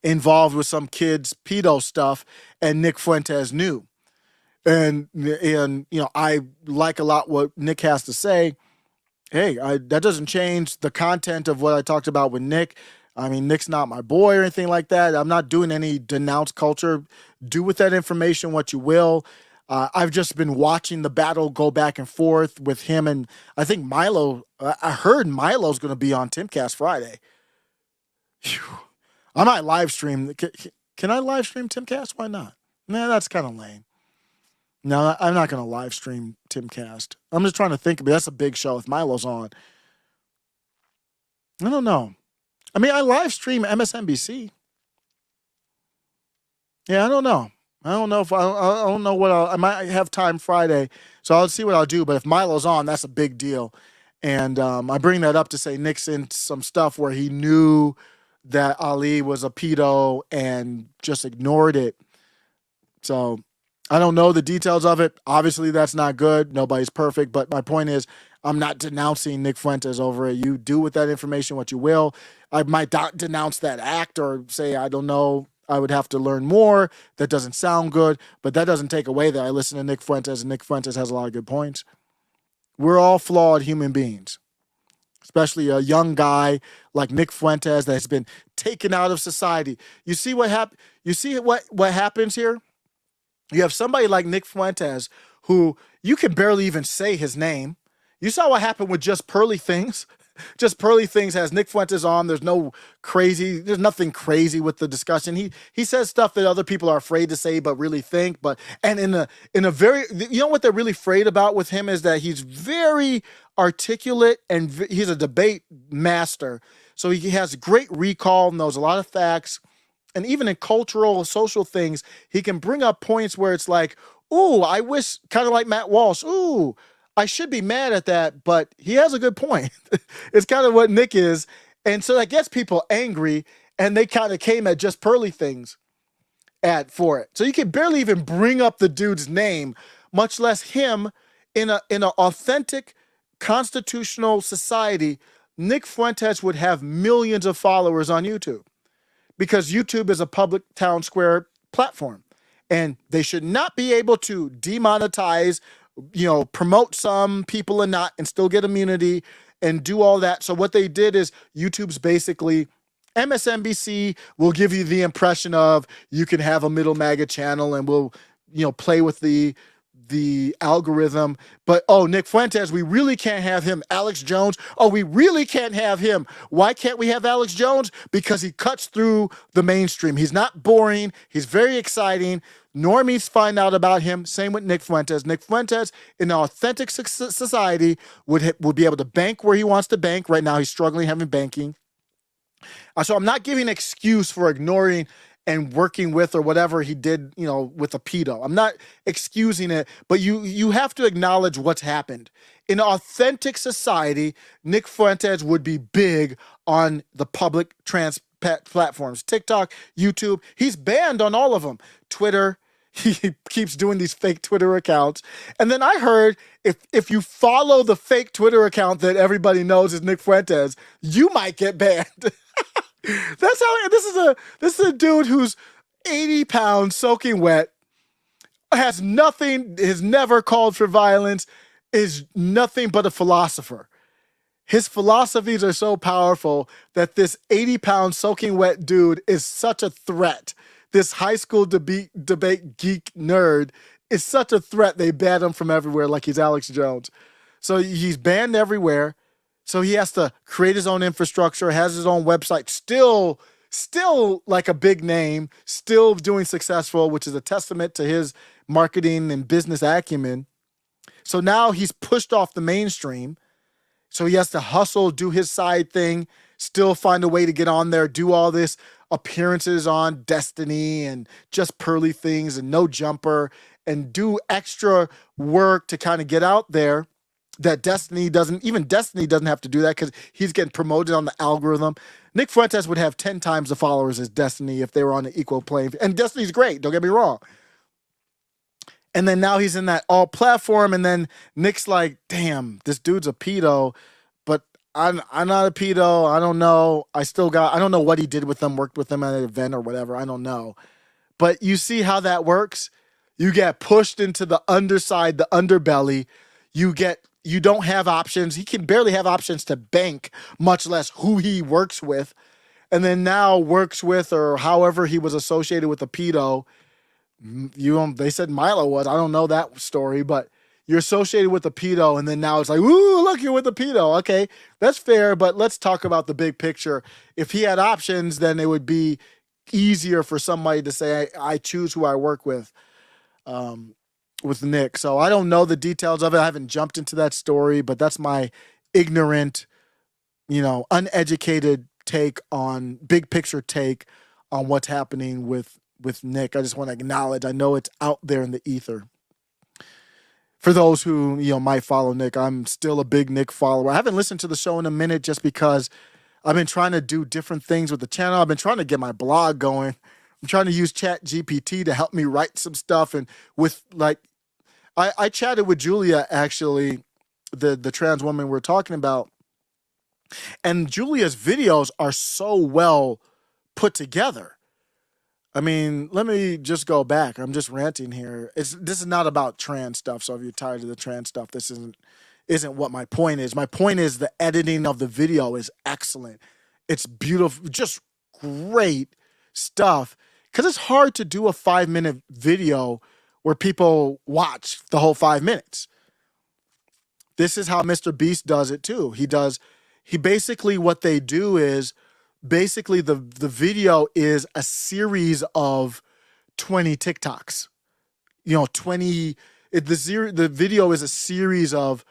Involved with some kids' pedo stuff, and Nick Fuentes knew. And I like a lot what Nick has to say. Hey, that doesn't change the content of what I talked about with Nick. I mean, Nick's not my boy or anything like that. I'm not doing any denounce culture. Do with that information what you will. I've just been watching the battle go back and forth with him, and I think Milo, I heard Milo's going to be on Timcast Friday. Whew. I might live stream. Can I live stream Timcast? Why not? Nah, that's kind of lame. No, I'm not going to live stream Timcast. I'm just trying to think, but that's a big show if Milo's on. I don't know. I mean, I live stream MSNBC. Yeah, I don't know. I don't know if I don't know what I might have time Friday, so I'll see what I'll do. But if Milo's on, that's a big deal. And I bring that up to say Nick's in some stuff where he knew that Ali was a pedo and just ignored it. So I don't know the details of it. Obviously, that's not good. Nobody's perfect. But my point is, I'm not denouncing Nick Fuentes over it. You do with that information what you will. I might denounce that act or say, I don't know, I would have to learn more. That doesn't sound good. But that doesn't take away that I listen to Nick Fuentes, and Nick Fuentes has a lot of good points. We're all flawed human beings, especially a young guy like Nick Fuentes that has been taken out of society. You see what happens here? You have somebody like Nick Fuentes who you can barely even say his name. You saw what happened with Just Pearly Things. Just Pearly Things has Nick Fuentes on. There's nothing crazy with the discussion. He says stuff that other people are afraid to say but really think. And in a very, you know what they're really afraid about with him is that he's very articulate, and he's a debate master. So he has great recall, knows a lot of facts. And even in cultural, social things, he can bring up points where it's like, ooh, I wish, kind of like Matt Walsh, ooh, I should be mad at that, but he has a good point. It's kind of what Nick is. And so that gets people angry, and they kind of came at just Pearly things for it. So you can barely even bring up the dude's name, much less him in an authentic constitutional society. Nick Fuentes would have millions of followers on YouTube, because YouTube is a public town square platform, and they should not be able to demonetize, promote some people and not, and still get immunity and do all that. So what they did is YouTube's basically, MSNBC will give you the impression of you can have a middle MAGA channel and we'll, play with the algorithm, but Nick Fuentes, we really can't have him. Alex Jones, we really can't have him. Why can't we have Alex Jones? Because he cuts through the mainstream. He's not boring. He's very exciting. Normies find out about him. Same with Nick Fuentes. Nick Fuentes, in an authentic society, would be able to bank where he wants to bank. Right now, he's struggling having banking. So I'm not giving an excuse for ignoring and working with or whatever he did, with a pedo. I'm not excusing it, but you have to acknowledge what's happened. In an authentic society, Nick Fuentes would be big on the public platforms. TikTok, YouTube, he's banned on all of them. Twitter, he keeps doing these fake Twitter accounts. And then I heard if you follow the fake Twitter account that everybody knows is Nick Fuentes, you might get banned. That's how this is a dude who's 80 pounds soaking wet, has never called for violence, is nothing but a philosopher. His philosophies are so powerful that this 80-pound soaking wet dude is such a threat. This high school debate geek nerd is such a threat, they banned him from everywhere like he's Alex Jones. So he's banned everywhere. So he has to create his own infrastructure, has his own website, still like a big name, still doing successful, which is a testament to his marketing and business acumen. So now he's pushed off the mainstream. So he has to hustle, do his side thing, still find a way to get on there, do all this appearances on Destiny and Just Pearly Things and No Jumper, and do extra work to kind of get out there. That Destiny doesn't have to do that because he's getting promoted on the algorithm. Nick Fuentes would have 10 times the followers as Destiny if they were on an equal plane. And Destiny's great, don't get me wrong. And then now he's in that all platform, and then Nick's like, damn, this dude's a pedo, but I'm not a pedo. I don't know. I don't know what he did with them, worked with them at an event or whatever. I don't know. But you see how that works? You get pushed into the underside, the underbelly. You don't have options. He can barely have options to bank, much less who he works with. And then now works with, or however he was associated with a pedo. They said Milo was. I don't know that story, but you're associated with a pedo, and then now it's like, ooh, look, you're with the pedo. Okay, that's fair, but let's talk about the big picture. If he had options, then it would be easier for somebody to say, I choose who I work with Nick. So I don't know the details of it. I haven't jumped into that story, but that's my ignorant, uneducated big picture take on what's happening with Nick. I just want to acknowledge, I know it's out there in the ether. For those who, might follow Nick, I'm still a big Nick follower. I haven't listened to the show in a minute just because I've been trying to do different things with the channel. I've been trying to get my blog going. I'm trying to use ChatGPT to help me write some stuff. And with I chatted with Julia, actually, the trans woman we're talking about. And Julia's videos are so well put together. I mean, let me just go back. I'm just ranting here. This is not about trans stuff. So if you're tired of the trans stuff, this isn't what my point is. My point is the editing of the video is excellent. It's beautiful, just great stuff. Because it's hard to do a 5-minute video where people watch the whole 5 minutes. This is how Mr. Beast does it too. He basically, what they do is, basically the video is a series of 20 TikToks. The video is a series of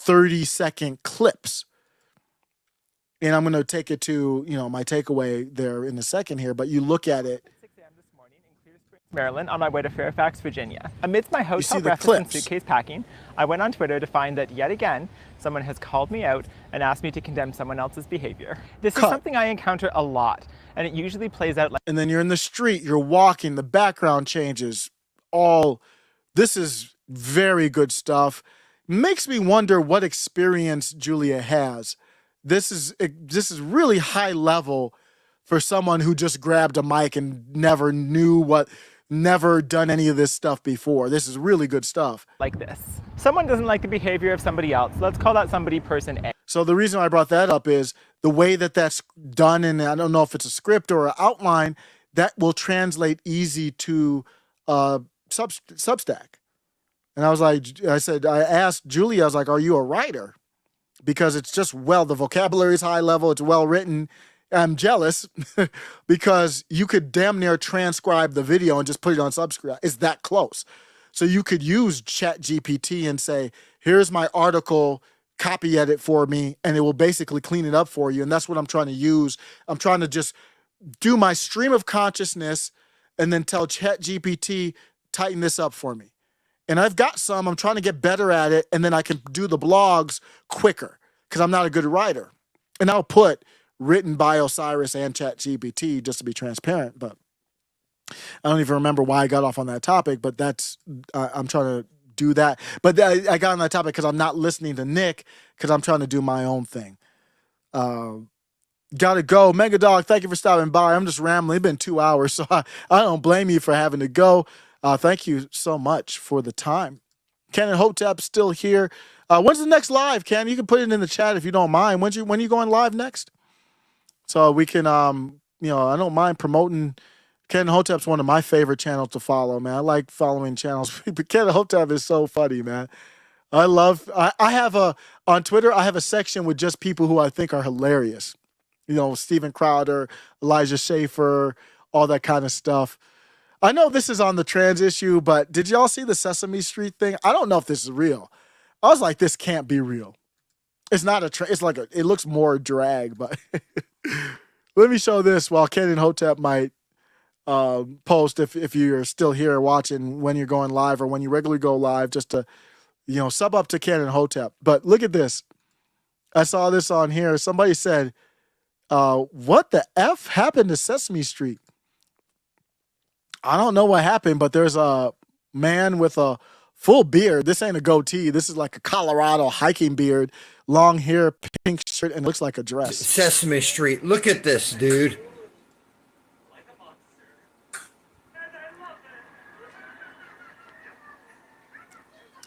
30-second clips. And I'm going to take it to, my takeaway there in a second here, but you look at it. 6 a.m. this morning in Clear Springs, Maryland, on my way to Fairfax, Virginia. Amidst my hotel the breakfast and clips. suitcase packing, I went on Twitter to find that yet again, someone has called me out and asked me to condemn someone else's behavior. This is something I encounter a lot, and it usually plays out like... And then you're in the street, you're walking, the background changes, this is very good stuff. Makes me wonder what experience Julia has. This is really high level for someone who just grabbed a mic and never done any of this stuff before. This is really good stuff. Like this. Someone doesn't like the behavior of somebody else. Let's call that somebody person A. So the reason I brought that up is the way that that's done, and I don't know if it's a script or an outline, that will translate easy to Substack. And I asked Julia, I was like, are you a writer? Because it's just, the vocabulary is high level, it's well written. I'm jealous because you could damn near transcribe the video and just put it on Substack. It's that close. So you could use ChatGPT and say, here's my article, copy edit for me, and it will basically clean it up for you. And that's what I'm trying to use. I'm trying to just do my stream of consciousness and then tell ChatGPT, tighten this up for me. And I've got some, I'm trying to get better at it, and then I can do the blogs quicker because I'm not a good writer. And I'll put written by Osiris and ChatGPT just to be transparent, but I don't even remember why I got off on that topic, but I'm trying to do that. But I got on that topic because I'm not listening to Nick because I'm trying to do my own thing. Gotta go. Mega Dog, thank you for stopping by. I'm just rambling. It's been 2 hours, so I don't blame you for having to go. Thank you so much for the time. Ken and Hotep still here. When's the next live, Ken? You can put it in the chat if you don't mind. When are you going live next? So we can, I don't mind promoting. Ken and Hotep's one of my favorite channels to follow, man. I like following channels. But Ken and Hotep is so funny, man. I have on Twitter, I have a section with just people who I think are hilarious. Steven Crowder, Elijah Schaefer, all that kind of stuff. I know this is on the trans issue, but did y'all see the Sesame Street thing? I don't know if this is real. I was like, this can't be real. It's not it's like it looks more drag, but let me show this while Ken and Hotep might post if you're still here watching when you're going live or when you regularly go live, just to, sub up to Ken and Hotep. But look at this. I saw this on here. Somebody said, what the F happened to Sesame Street? I don't know what happened, but there's a man with a full beard. This ain't a goatee. This is like a Colorado hiking beard, long hair, pink shirt, and looks like a dress. Sesame Street. Look at this, dude.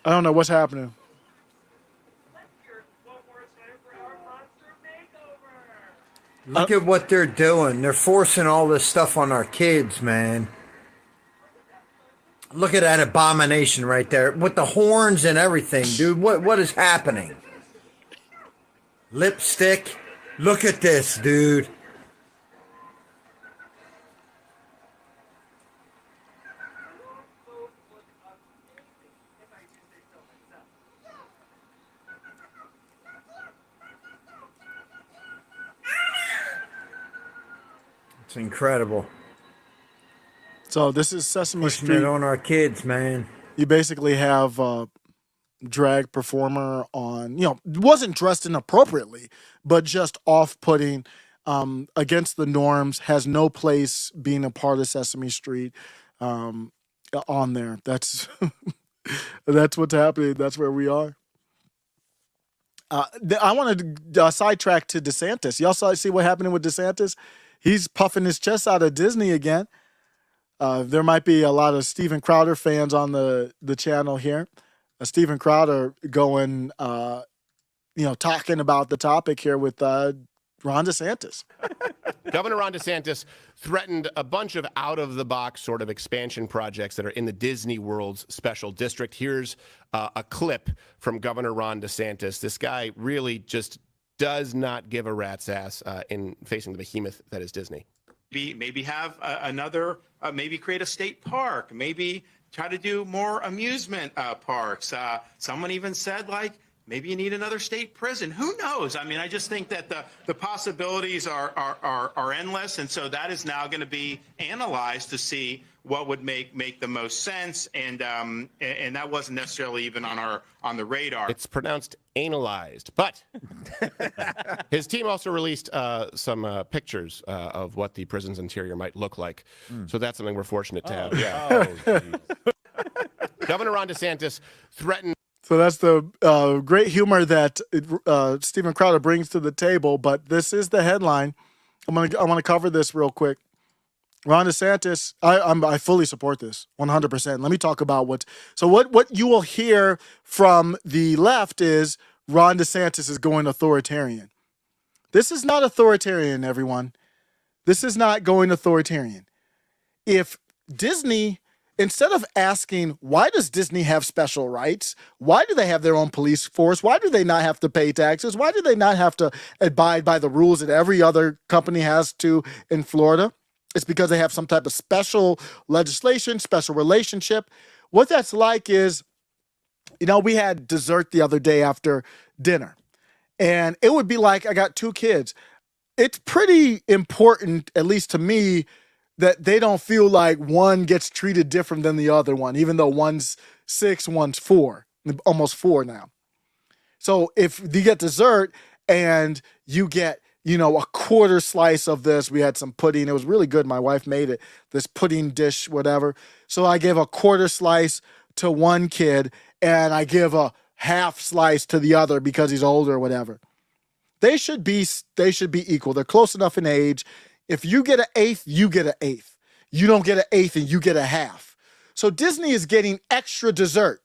I don't know what's happening. Look at what they're doing. They're forcing all this stuff on our kids, man. Look at that abomination right there with the horns and everything, dude. What is happening? Lipstick. Look at this, dude. It's incredible. So this is Sesame Pushing Street. it on our kids, man. You basically have a drag performer on, wasn't dressed inappropriately, but just off-putting, against the norms, has no place being a part of Sesame Street on there. That's that's what's happening. That's where we are. I wanted to sidetrack to DeSantis. Y'all see what happened with DeSantis? He's puffing his chest out of Disney again. There might be a lot of Steven Crowder fans on the channel here. Steven Crowder going, talking about the topic here with Ron DeSantis. Governor Ron DeSantis threatened a bunch of out-of-the-box sort of expansion projects that are in the Disney World's special district. Here's a clip from Governor Ron DeSantis. This guy really just does not give a rat's ass in facing the behemoth that is Disney. Maybe have another, maybe create a state park, maybe try to do more amusement parks. Someone even said, like, Maybe you need another state prison. Who knows? I mean, I just think that the possibilities are endless, and so that is now going to be analyzed to see what would make the most sense, and that wasn't necessarily even on the radar. It's pronounced analyzed, but his team also released some pictures of what the prison's interior might look like. So that's something we're fortunate to have. Yeah. Governor Ron DeSantis threatened. So that's the great humor that Steven Crowder brings to the table. But this is the headline. I want to cover this real quick. Ron DeSantis, I fully support this 100%. Let me talk about what you will hear from the left is Ron DeSantis is going authoritarian. This is not authoritarian, everyone. This is not going authoritarian. If Disney, instead of asking, why does Disney have special rights? Why do they have their own police force? Why do they not have to pay taxes? Why do they not have to abide by the rules that every other company has to in Florida? It's because they have some type of special legislation, special relationship. What that's like is, we had dessert the other day after dinner, and it would be like, I got 2 kids. It's pretty important, at least to me, that they don't feel like one gets treated different than the other one, even though one's 6, one's 4, almost 4 now. So if you get dessert and you get, a quarter slice of this, we had some pudding. It was really good. My wife made it, this pudding dish, whatever. So I gave a quarter slice to one kid and I give a half slice to the other because he's older or whatever. They should be equal. They're close enough in age. If you get an eighth, you get an eighth. You don't get an eighth and you get a half. So Disney is getting extra dessert.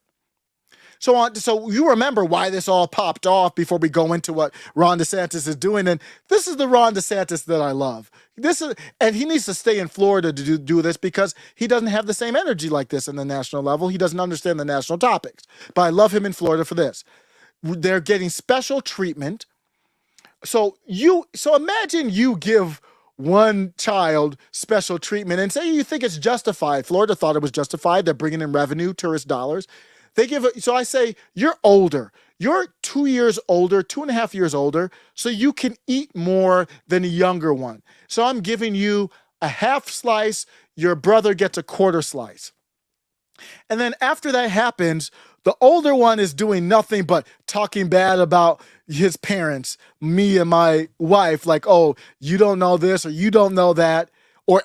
So you remember why this all popped off before we go into what Ron DeSantis is doing. And this is the Ron DeSantis that I love. And he needs to stay in Florida to do this because he doesn't have the same energy like this in the national level. He doesn't understand the national topics. But I love him in Florida for this. They're getting special treatment. So imagine you give one child special treatment and say you think it's justified. Florida thought it was justified. They're bringing in revenue, tourist dollars. So I say, you're older. You're 2 years older, 2.5 years older, so you can eat more than a younger one. So I'm giving you a half slice. Your brother gets a quarter slice. And then after that happens, the older one is doing nothing but talking bad about his parents, me and my wife, like, oh, you don't know this or you don't know that,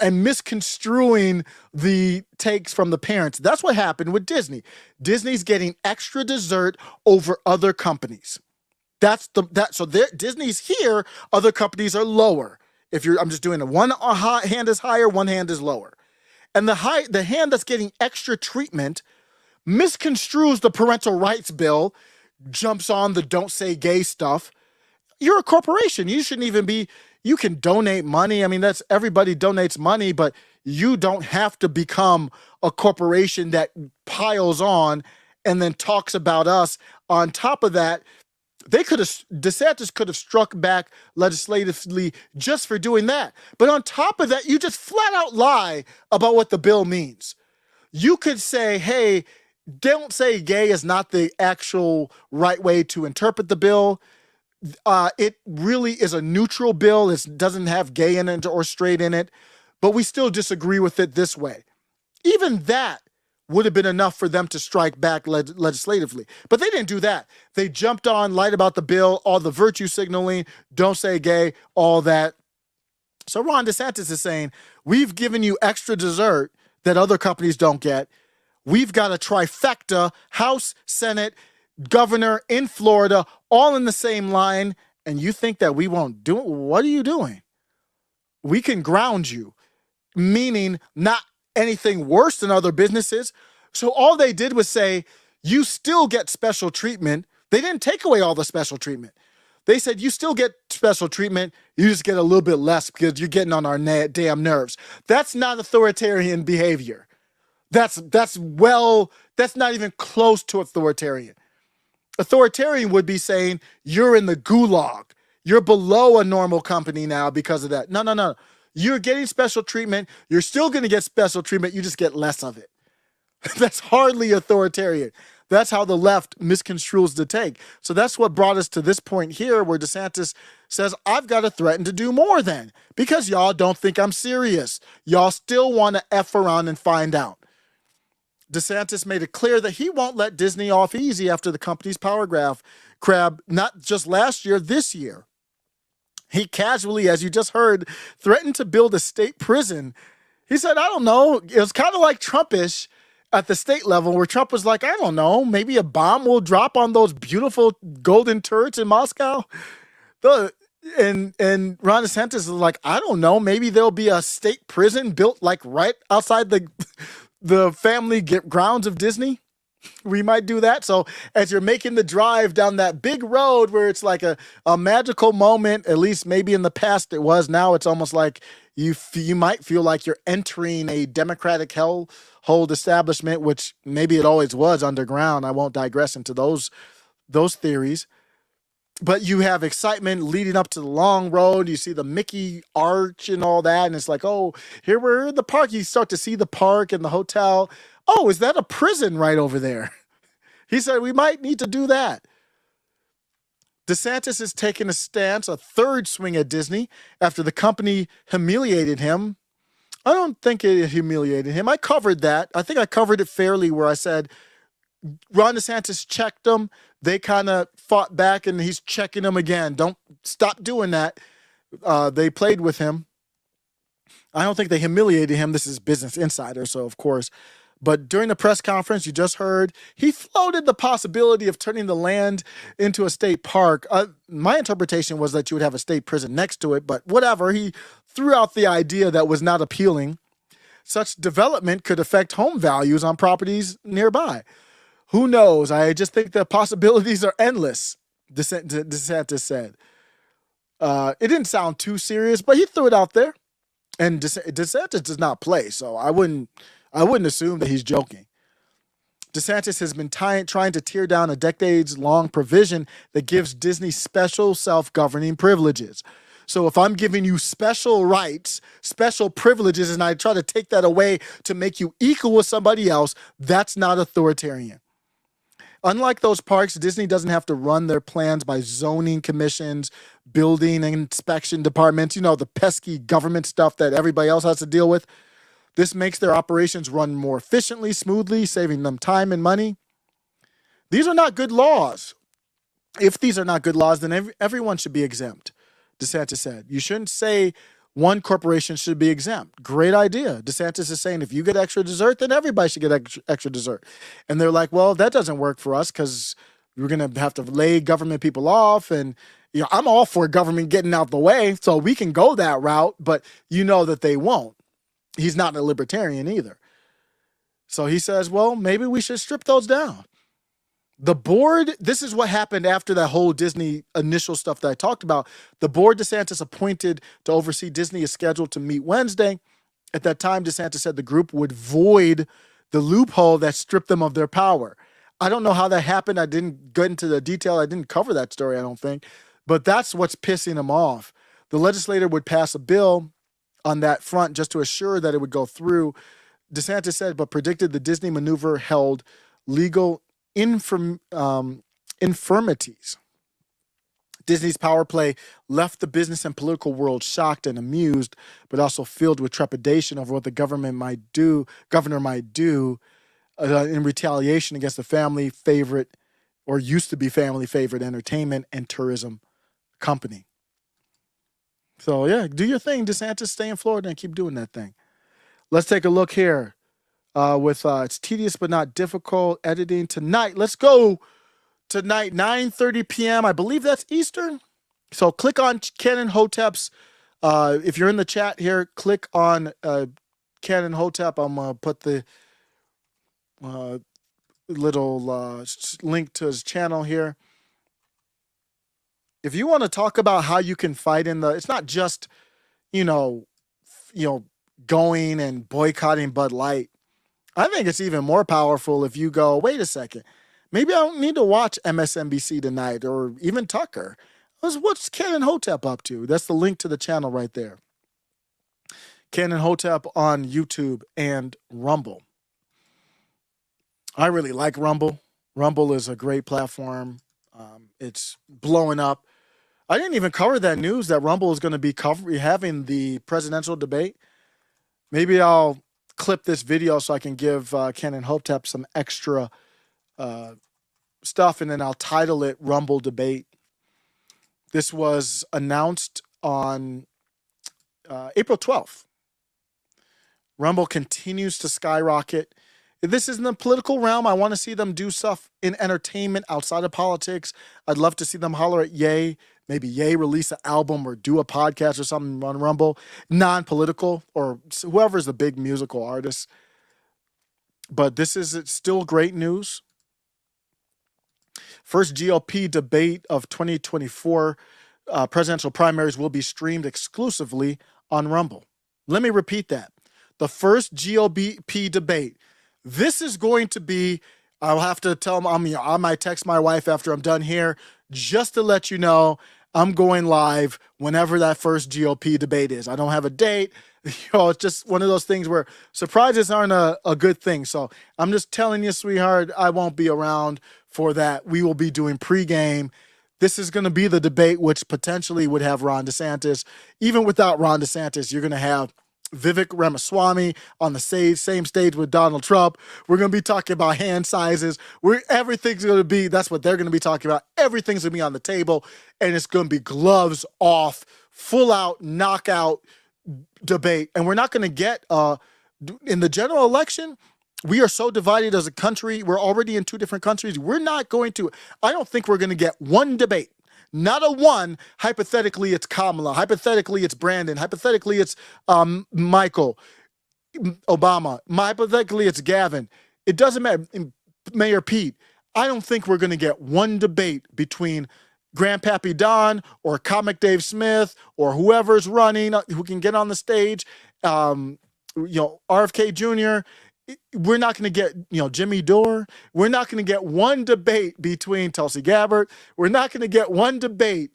and misconstruing the takes from the parents. That's what happened with Disney. Disney's getting extra dessert over other companies. So Disney's here, other companies are lower. I'm just doing it. One hand is higher, one hand is lower. And the hand that's getting extra treatment misconstrues the parental rights bill, jumps on the don't say gay stuff. You're a corporation. You shouldn't even be. You can donate money. I mean, everybody donates money, but you don't have to become a corporation that piles on and then talks about us. On top of that, DeSantis could have struck back legislatively just for doing that. But on top of that, you just flat out lie about what the bill means. You could say, hey, don't say gay is not the actual right way to interpret the bill. It really is a neutral bill. It doesn't have gay in it or straight in it, but we still disagree with it this way. Even that would have been enough for them to strike back legislatively. But they didn't do that. They jumped on, lied about the bill, all the virtue signaling, don't say gay, all that. So Ron DeSantis is saying, we've given you extra dessert that other companies don't get. We've got a trifecta, House, Senate, governor in Florida, all in the same line, and you think that we won't do it? What are you doing? We can ground you, meaning not anything worse than other businesses. So all they did was say, you still get special treatment. They didn't take away all the special treatment. They said, you still get special treatment. You just get a little bit less because you're getting on our damn nerves. That's not authoritarian behavior. That's not even close to authoritarian. Authoritarian would be saying, you're in the gulag. You're below a normal company now because of that. No. You're getting special treatment. You're still going to get special treatment. You just get less of it. That's hardly authoritarian. That's how the left misconstrues the take. So that's what brought us to this point here where DeSantis says, I've got to threaten to do more then because y'all don't think I'm serious. Y'all still want to F around and find out. DeSantis made it clear that he won't let Disney off easy after the company's power grab, not just last year, this year. He casually, as you just heard, threatened to build a state prison. He said, I don't know. It was kind of like Trumpish at the state level where Trump was like, I don't know, maybe a bomb will drop on those beautiful golden turrets in Moscow. And Ron DeSantis is like, I don't know, maybe there'll be a state prison built like right outside the family grounds of Disney. We might do that. So as you're making the drive down that big road where it's like a magical moment, at least maybe in the past it was, now it's almost like you might feel like you're entering a Democratic hellhole establishment, which maybe it always was underground. I won't digress into those theories. But you have excitement leading up to the long road. You see the Mickey arch and all that. And it's like, oh, here we're in the park. You start to see the park and the hotel. Oh, is that a prison right over there? He said, we might need to do that. DeSantis has taken a stance, a third swing at Disney after the company humiliated him. I don't think it humiliated him. I covered that. I think I covered it fairly where I said Ron DeSantis checked them. They kind of fought back and he's checking them again. Don't stop doing that. They played with him. I don't think they humiliated him. This is Business Insider, so of course. But during the press conference, you just heard, he floated the possibility of turning the land into a state park. My interpretation was that you would have a state prison next to it, but whatever. He threw out the idea that was not appealing. Such development could affect home values on properties nearby. Who knows? I just think the possibilities are endless, DeSantis said. It didn't sound too serious, but he threw it out there. And DeSantis does not play, so I wouldn't assume that he's joking. DeSantis has been trying to tear down a decades-long provision that gives Disney special self-governing privileges. So if I'm giving you special rights, special privileges, and I try to take that away to make you equal with somebody else, that's not authoritarian. Unlike those parks, Disney doesn't have to run their plans by zoning commissions, building and inspection departments, the pesky government stuff that everybody else has to deal with. This makes their operations run more efficiently, smoothly, saving them time and money. These are not good laws. If these are not good laws, then everyone should be exempt, DeSantis said. You shouldn't say one corporation should be exempt. Great idea. DeSantis is saying if you get extra dessert, then everybody should get extra dessert. And they're like, well, that doesn't work for us because we're going to have to lay government people off. And I'm all for government getting out the way, so we can go that route, but you know that they won't. He's not a libertarian either. So he says, well, maybe we should strip those down. The board, this is what happened after that whole Disney initial stuff that I talked about. The board DeSantis appointed to oversee Disney is scheduled to meet Wednesday. At that time, DeSantis said the group would void the loophole that stripped them of their power. I don't know how that happened. I didn't get into the detail. I didn't cover that story, I don't think. But that's what's pissing them off. The legislator would pass a bill on that front just to assure that it would go through. DeSantis said, but predicted the Disney maneuver held legal infirmities. Disney's power play left the business and political world shocked and amused, but also filled with trepidation over what the governor might do in retaliation against the family favorite, or used to be family favorite, entertainment and tourism company. So yeah, do your thing, DeSantis. Stay in Florida and keep doing that thing. Let's take a look here. It's tedious but not difficult editing tonight. Let's go tonight, 9:30 p.m. I believe that's Eastern. So click on Canon Hotep's. If you're in the chat here, click on Canon Hotep. I'm gonna put the little link to his channel here. If you want to talk about how you can fight it's not just, going and boycotting Bud Light. I think it's even more powerful if you go, wait a second, maybe I don't need to watch MSNBC tonight or even Tucker. What's Canon Hotep up to? That's the link to the channel right there. Canon Hotep on YouTube and Rumble. I really like Rumble. Rumble is a great platform. It's blowing up. I didn't even cover that news that Rumble is going to be having the presidential debate. Maybe I'll clip this video so I can give Ken and Hopetep some extra stuff, and then I'll title it Rumble Debate. This was announced on April 12th. Rumble continues to skyrocket. If this is in the political realm, I want to see them do stuff in entertainment outside of politics. I'd love to see them holler at Ye. Maybe Ye release an album or do a podcast or something on Rumble. Non-political, or whoever's the big musical artist. But this is still great news. First GOP debate of 2024 presidential primaries will be streamed exclusively on Rumble. Let me repeat that. The first GOP debate. This is going to be, I'll have to tell them, I might text my wife after I'm done here, just to let you know I'm going live whenever that first GOP debate is. I don't have a date. It's just one of those things where surprises aren't a good thing. So I'm just telling you, sweetheart, I won't be around for that. We will be doing pregame. This is going to be the debate which potentially would have Ron DeSantis. Even without Ron DeSantis, you're going to have Vivek Ramaswamy on the same stage with Donald Trump. We're going to be talking about hand sizes. Everything's going to be, that's what they're going to be talking about. Everything's going to be on the table, and it's going to be gloves off, full out, knockout debate. And we're not going to get, in the general election, we are so divided as a country. We're already in 2 different countries. We're not going to, I don't think we're going to get one debate. Not a one. Hypothetically, it's Kamala. Hypothetically, it's Brandon. Hypothetically, it's Michael Obama. Hypothetically, it's Gavin. It doesn't matter. Mayor Pete. I don't think we're going to get one debate between Grandpappy Don or Comic Dave Smith or whoever's running who can get on the stage. RFK Jr. We're not going to get, Jimmy Dore. We're not going to get one debate between Tulsi Gabbard. We're not going to get one debate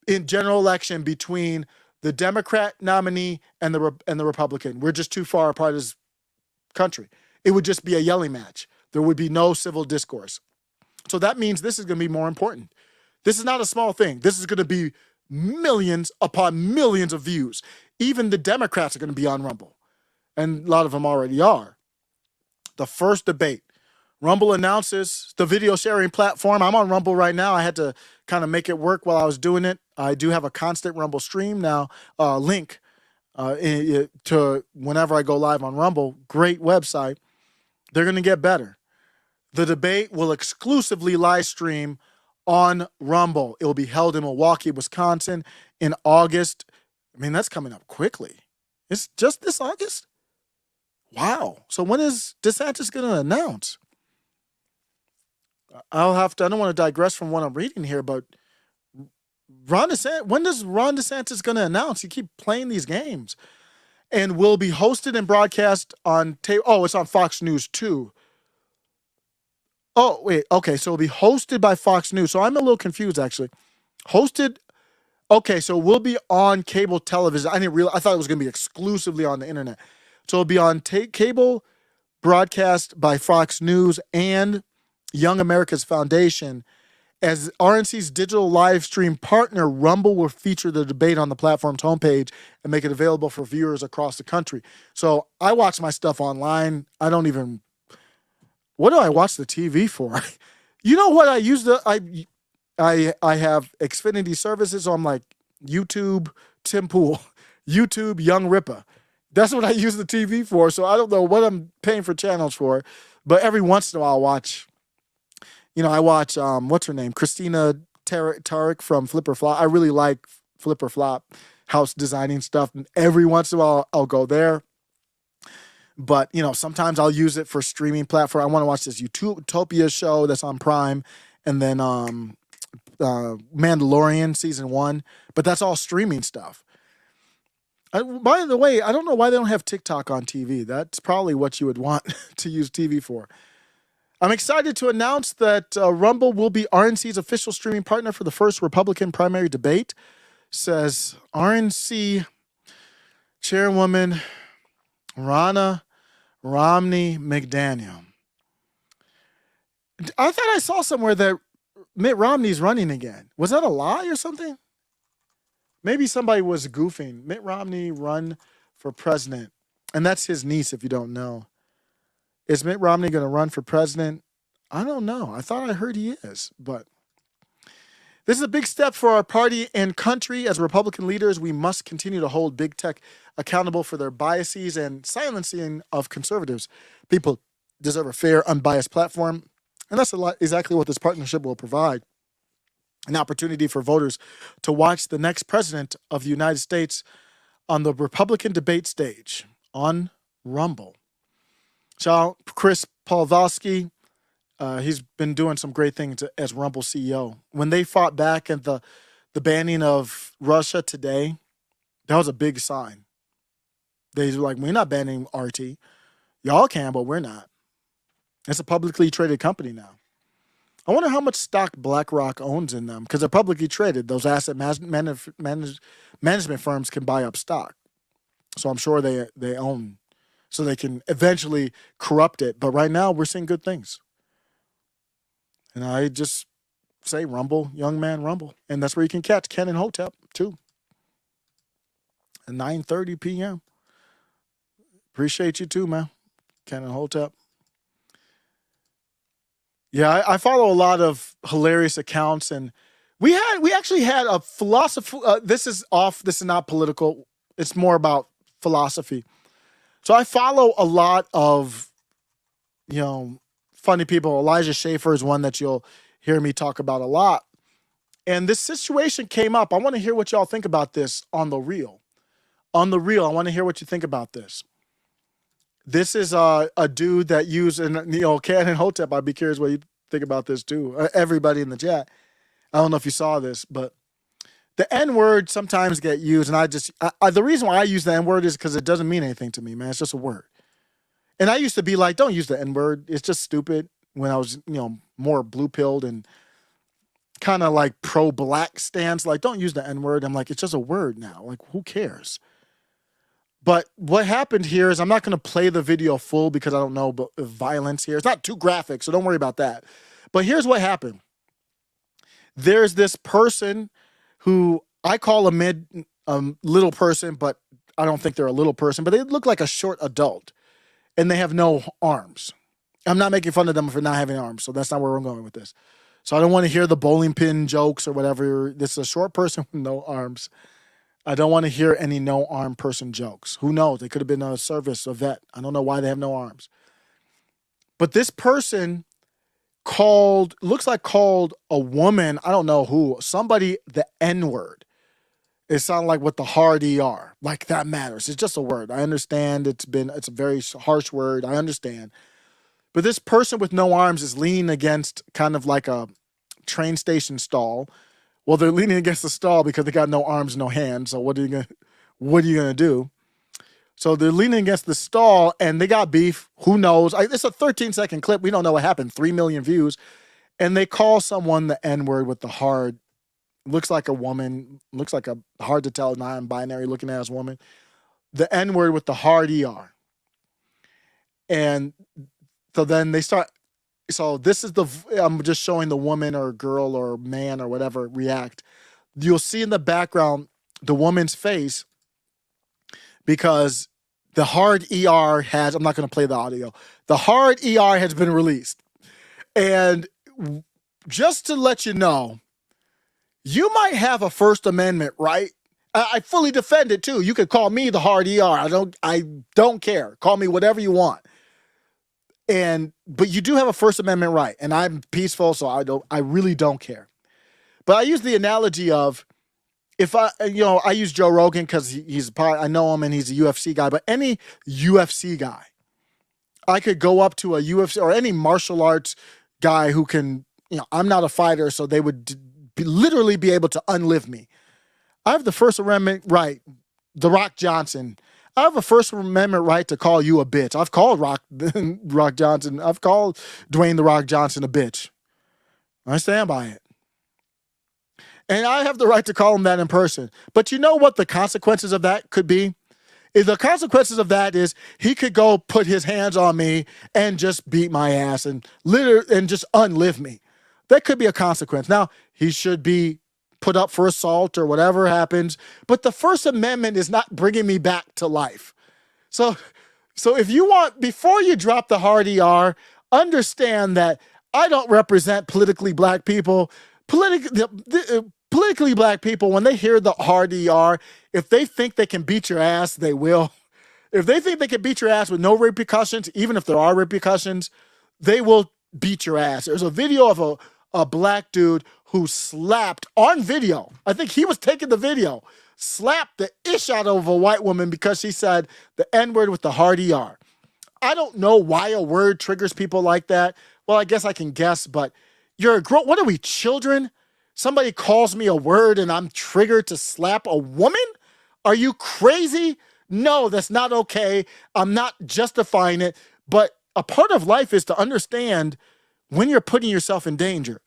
in general election between the Democrat nominee and the Republican. We're just too far apart as country. It would just be a yelling match. There would be no civil discourse. So that means this is going to be more important. This is not a small thing. This is going to be millions upon millions of views. Even the Democrats are going to be on Rumble. And a lot of them already are. The first debate. Rumble announces the video sharing platform. I'm on Rumble right now. I had to kind of make it work while I was doing it. I do have a constant Rumble stream now, link to whenever I go live on Rumble. Great website. They're going to get better. The debate will exclusively live stream on Rumble. It will be held in Milwaukee, Wisconsin in August. I mean, that's coming up quickly. It's just this August? Wow. So when is DeSantis going to announce? I don't want to digress from what I'm reading here, but when is Ron DeSantis going to announce? You keep playing these games. And will be hosted and broadcast on it's on Fox News too. Oh, wait. Okay, so it'll be hosted by Fox News. So I'm a little confused, actually. Hosted. Okay, so we'll be on cable television. I thought it was going to be exclusively on the internet. So it'll be on cable broadcast by Fox News and Young America's Foundation. As RNC's digital live stream partner, Rumble will feature the debate on the platform's homepage and make it available for viewers across the country. So I watch my stuff online. What do I watch the TV for? You know what I use? I have Xfinity services, so I'm like YouTube, Tim Pool, YouTube, Young Ripper. That's what I use the TV for, so I don't know what I'm paying for channels for, but every once in a while I watch, what's her name? Christina Tarek from Flip or Flop. I really like Flip or Flop house designing stuff, and every once in a while I'll go there. But, sometimes I'll use it for streaming platform. I want to watch this Utopia show that's on Prime, and then Mandalorian season 1, but that's all streaming stuff. By the way, I don't know why they don't have TikTok on TV. That's probably what you would want to use TV for. I'm excited to announce that Rumble will be RNC's official streaming partner for the first Republican primary debate, says RNC Chairwoman Ronna Romney McDaniel. I thought I saw somewhere that Mitt Romney's running again. Was that a lie or something? Maybe somebody was goofing. Mitt Romney run for president. And that's his niece, if you don't know. Is Mitt Romney going to run for president? I don't know. I thought I heard he is. But this is a big step for our party and country. As Republican leaders, we must continue to hold big tech accountable for their biases and silencing of conservatives. People deserve a fair, unbiased platform. And that's exactly what this partnership will provide. An opportunity for voters to watch the next president of the United States on the Republican debate stage on Rumble. So Chris Pawlowski, he's been doing some great things as Rumble CEO. When they fought back at the banning of Russia today, that was a big sign. They were like, we're not banning RT. Y'all can, but we're not. It's a publicly traded company now. I wonder how much stock BlackRock owns in them, because they're publicly traded. Those asset management firms can buy up stock. So I'm sure they own, so they can eventually corrupt it. But right now, we're seeing good things. And I just say Rumble, young man, Rumble. And that's where you can catch Ken and Hotep, too. At 9:30 p.m. Appreciate you, too, man. Ken and Hotep. Yeah, I follow a lot of hilarious accounts, and we actually had a philosophy. This is not political. It's more about philosophy. So I follow a lot of, funny people. Elijah Schaefer is one that you'll hear me talk about a lot. And this situation came up. I want to hear what y'all think about this on the real. On the real, I want to hear what you think about this. This is a dude that used, and Ken and Hotep, I'd be curious what you think about this too. Everybody in the chat. I don't know if you saw this, but the N-word sometimes get used, and the reason why I use the N-word is because it doesn't mean anything to me, man. It's just a word. And I used to be like, don't use the N-word. It's just stupid when I was, more blue-pilled and kind of like pro-black stance. Like, don't use the N-word. I'm like, it's just a word now. Like, who cares? But what happened here is, I'm not going to play the video full because I don't know about violence here. It's not too graphic, so don't worry about that. But here's what happened. There's this person who I call a little person, but I don't think they're a little person, but they look like a short adult, and they have no arms. I'm not making fun of them for not having arms, so that's not where we're going with this. So I don't want to hear the bowling pin jokes or whatever. This is a short person with no arms. I don't want to hear any no-arm person jokes. Who knows? They could have been a vet. I don't know why they have no arms. But this person looks like called a woman, I don't know who, somebody the N-word. It sounded like with the hard ER. Like, that matters. It's just a word. I understand it's a very harsh word. I understand. But this person with no arms is leaning against kind of like a train station stall. Well, they're leaning against the stall because they got no arms, no hands. So what are you gonna do? So they're leaning against the stall, and they got beef. Who knows? It's a 13-second clip. We don't know what happened. 3 million views, and they call someone the N-word with the hard. Looks like a woman. Looks like a hard to tell non-binary looking ass woman. The N-word with the hard ER. And so then they start. So this is I'm just showing the woman or girl or man or whatever react. You'll see in the background the woman's face, because the hard ER I'm not going to play the audio. The hard ER has been released. And just to let you know, you might have a First Amendment right. I fully defend it too. You could call me the hard ER. I don't care. Call me whatever you want. But you do have a First Amendment right, and I'm peaceful, so I really don't care. But I use the analogy of, if I use Joe Rogan because I know him and he's a UFC guy, but any UFC guy, I could go up to a UFC or any martial arts guy who can, I'm not a fighter, so they would literally be able to unlive me. I have the First Amendment right, The Rock Johnson. I have a First Amendment right to call you a bitch. I've called Rock Johnson. I've called Dwayne The Rock Johnson a bitch. I stand by it. And I have the right to call him that in person. But you know what the consequences of that could be? The consequences of that is he could go put his hands on me and just beat my ass and just unlive me. That could be a consequence. Now, he should be put up for assault or whatever happens, but the First Amendment is not bringing me back to life. So if you want, before you drop the hard ER, understand that I don't represent politically black people. Politically black people, when they hear the hard ER, if they think they can beat your ass, they will. If they think they can beat your ass with no repercussions, even if there are repercussions, they will beat your ass. There's a video of a black dude who slapped on video. I think he was taking the video, slapped the ish out of a white woman because she said the N-word with the hard ER. I don't know why a word triggers people like that. Well, I guess I can guess, but you're a girl. What are we, children? Somebody calls me a word and I'm triggered to slap a woman? Are you crazy? No, that's not okay. I'm not justifying it, but a part of life is to understand when you're putting yourself in danger.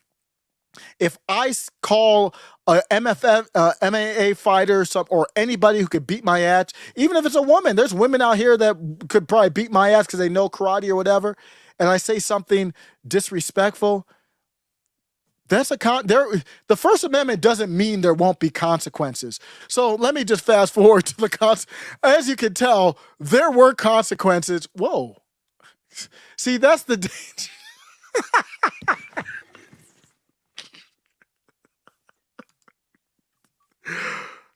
If I call a MMA fighter or anybody who could beat my ass, even if it's a woman, there's women out here that could probably beat my ass because they know karate or whatever, and I say something disrespectful, the First Amendment doesn't mean there won't be consequences. So let me just fast forward to the as you can tell, there were consequences. Whoa. See, that's the danger.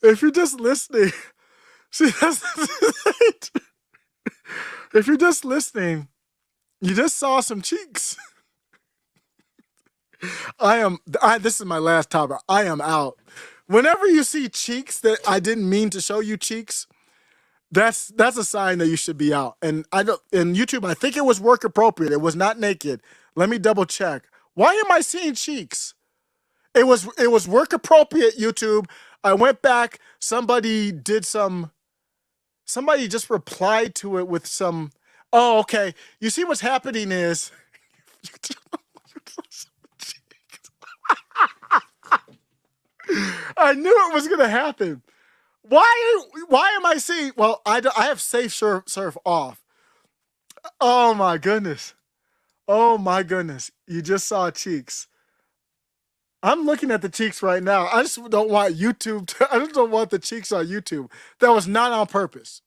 If you're just listening, see, that's if you're just listening, you just saw some cheeks. This is my last topic. I am out. Whenever you see cheeks that I didn't mean to show you cheeks, that's a sign that you should be out. And in YouTube, I think it was work appropriate. It was not naked. Let me double check. Why am I seeing cheeks? It was work appropriate, YouTube. I went back, somebody just replied to it with some, oh, okay. You see what's happening is I knew it was going to happen. Why am I seeing? Well, I have safe surf off. Oh my goodness. Oh my goodness. You just saw cheeks. I'm looking at the cheeks right now. I just don't want I just don't want the cheeks on YouTube. That was not on purpose.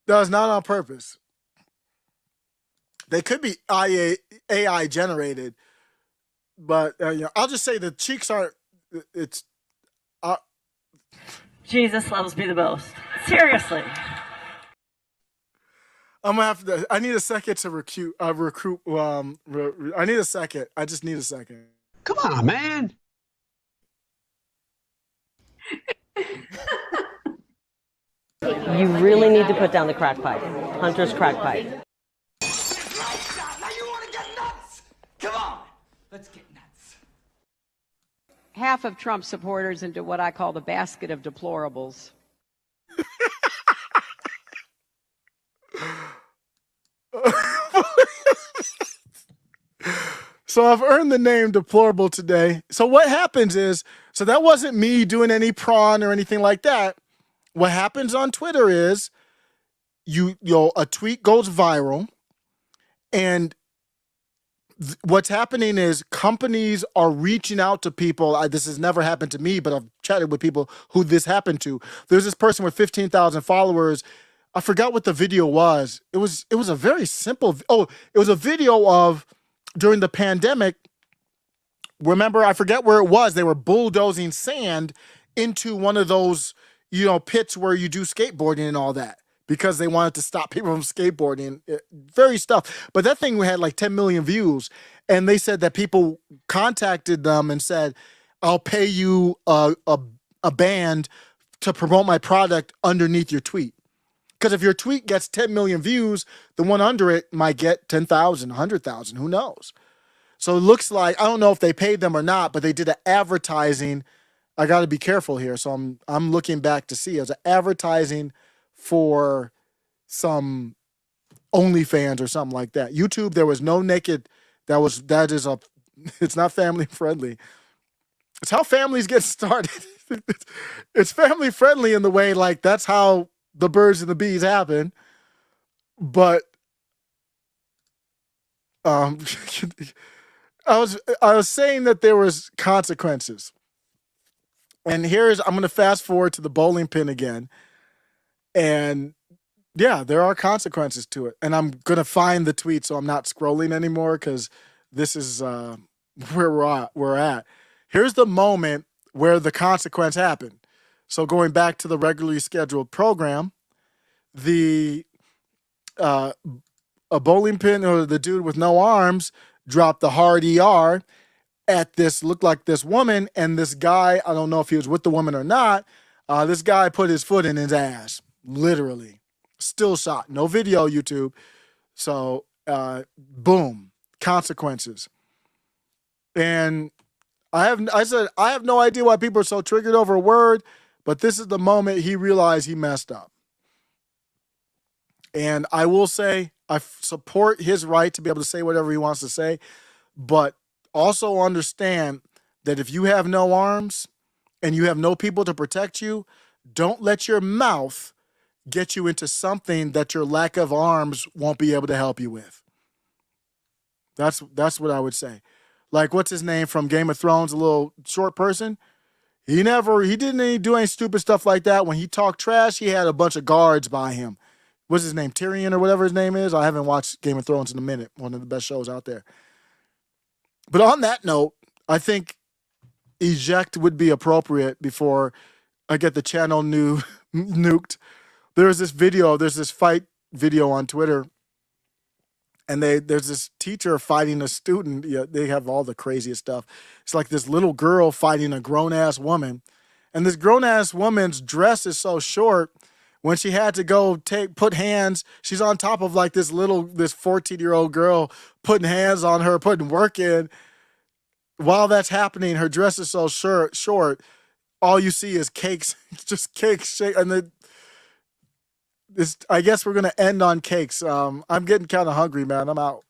That was not on purpose. They could be AI generated, but I'll just say the cheeks aren't. Jesus loves me the most. Seriously. I'm gonna have to. I need a second to recruit. I need a second. I just need a second. Come on, man. You really need to put down the crack pipe. Hunter's crack pipe. Now you want to get nuts? Come on, let's get nuts. Half of Trump supporters into what I call the basket of deplorables. So I've earned the name deplorable today. So what happens is, so that wasn't me doing any prawn or anything like that. What happens on Twitter is a tweet goes viral, and what's happening is companies are reaching out to people. This has never happened to me, but I've chatted with people who this happened to. There's this person with 15,000 followers. I forgot what the video was. It was a very simple. It was a video of during the pandemic. Remember, I forget where it was. They were bulldozing sand into one of those, pits where you do skateboarding and all that, because they wanted to stop people from skateboarding. Very stuff. But that thing had like 10 million views. And they said that people contacted them and said, I'll pay you a band to promote my product underneath your tweet. Because if your tweet gets 10 million views, the one under it might get 10,000, 100,000, who knows? So it looks like, I don't know if they paid them or not, but they did an advertising. I got to be careful here. So I'm looking back to see. It was an advertising for some OnlyFans or something like that. YouTube, there was no naked. It's not family friendly. It's how families get started. It's family friendly in the way, like, that's how the birds and the bees happen, but I was saying that there was consequences. And I'm going to fast forward to the bowling pin again. And yeah, there are consequences to it. And I'm going to find the tweet so I'm not scrolling anymore because this is where we're at. Here's the moment where the consequence happened. So going back to the regularly scheduled program, a bowling pin, or the dude with no arms, dropped the hard ER at this, looked like this woman, and this guy, I don't know if he was with the woman or not, this guy put his foot in his ass, literally. Still shot. No video, YouTube. So, boom, consequences. And I said, I have no idea why people are so triggered over a word, but this is the moment he realized he messed up. And I will say, I support his right to be able to say whatever he wants to say, but also understand that if you have no arms and you have no people to protect you, don't let your mouth get you into something that your lack of arms won't be able to help you with. That's what I would say. Like, what's his name from Game of Thrones, a little short person? He didn't do any stupid stuff like that. When he talked trash, he had a bunch of guards by him. What's his name? Tyrion or whatever his name is? I haven't watched Game of Thrones in a minute. One of the best shows out there. But on that note, I think eject would be appropriate before I get the channel nuked. There's this fight video on Twitter, and there's this teacher fighting a student. Yeah, they have all the craziest stuff. It's like this little girl fighting a grown-ass woman, and this grown-ass woman's dress is so short. When she had to go put hands, she's on top of like this 14-year-old girl, putting hands on her, putting work in. While that's happening, her dress is so short, all you see is cakes, just cakes. And I guess we're going to end on cakes. I'm getting kind of hungry, man. I'm out.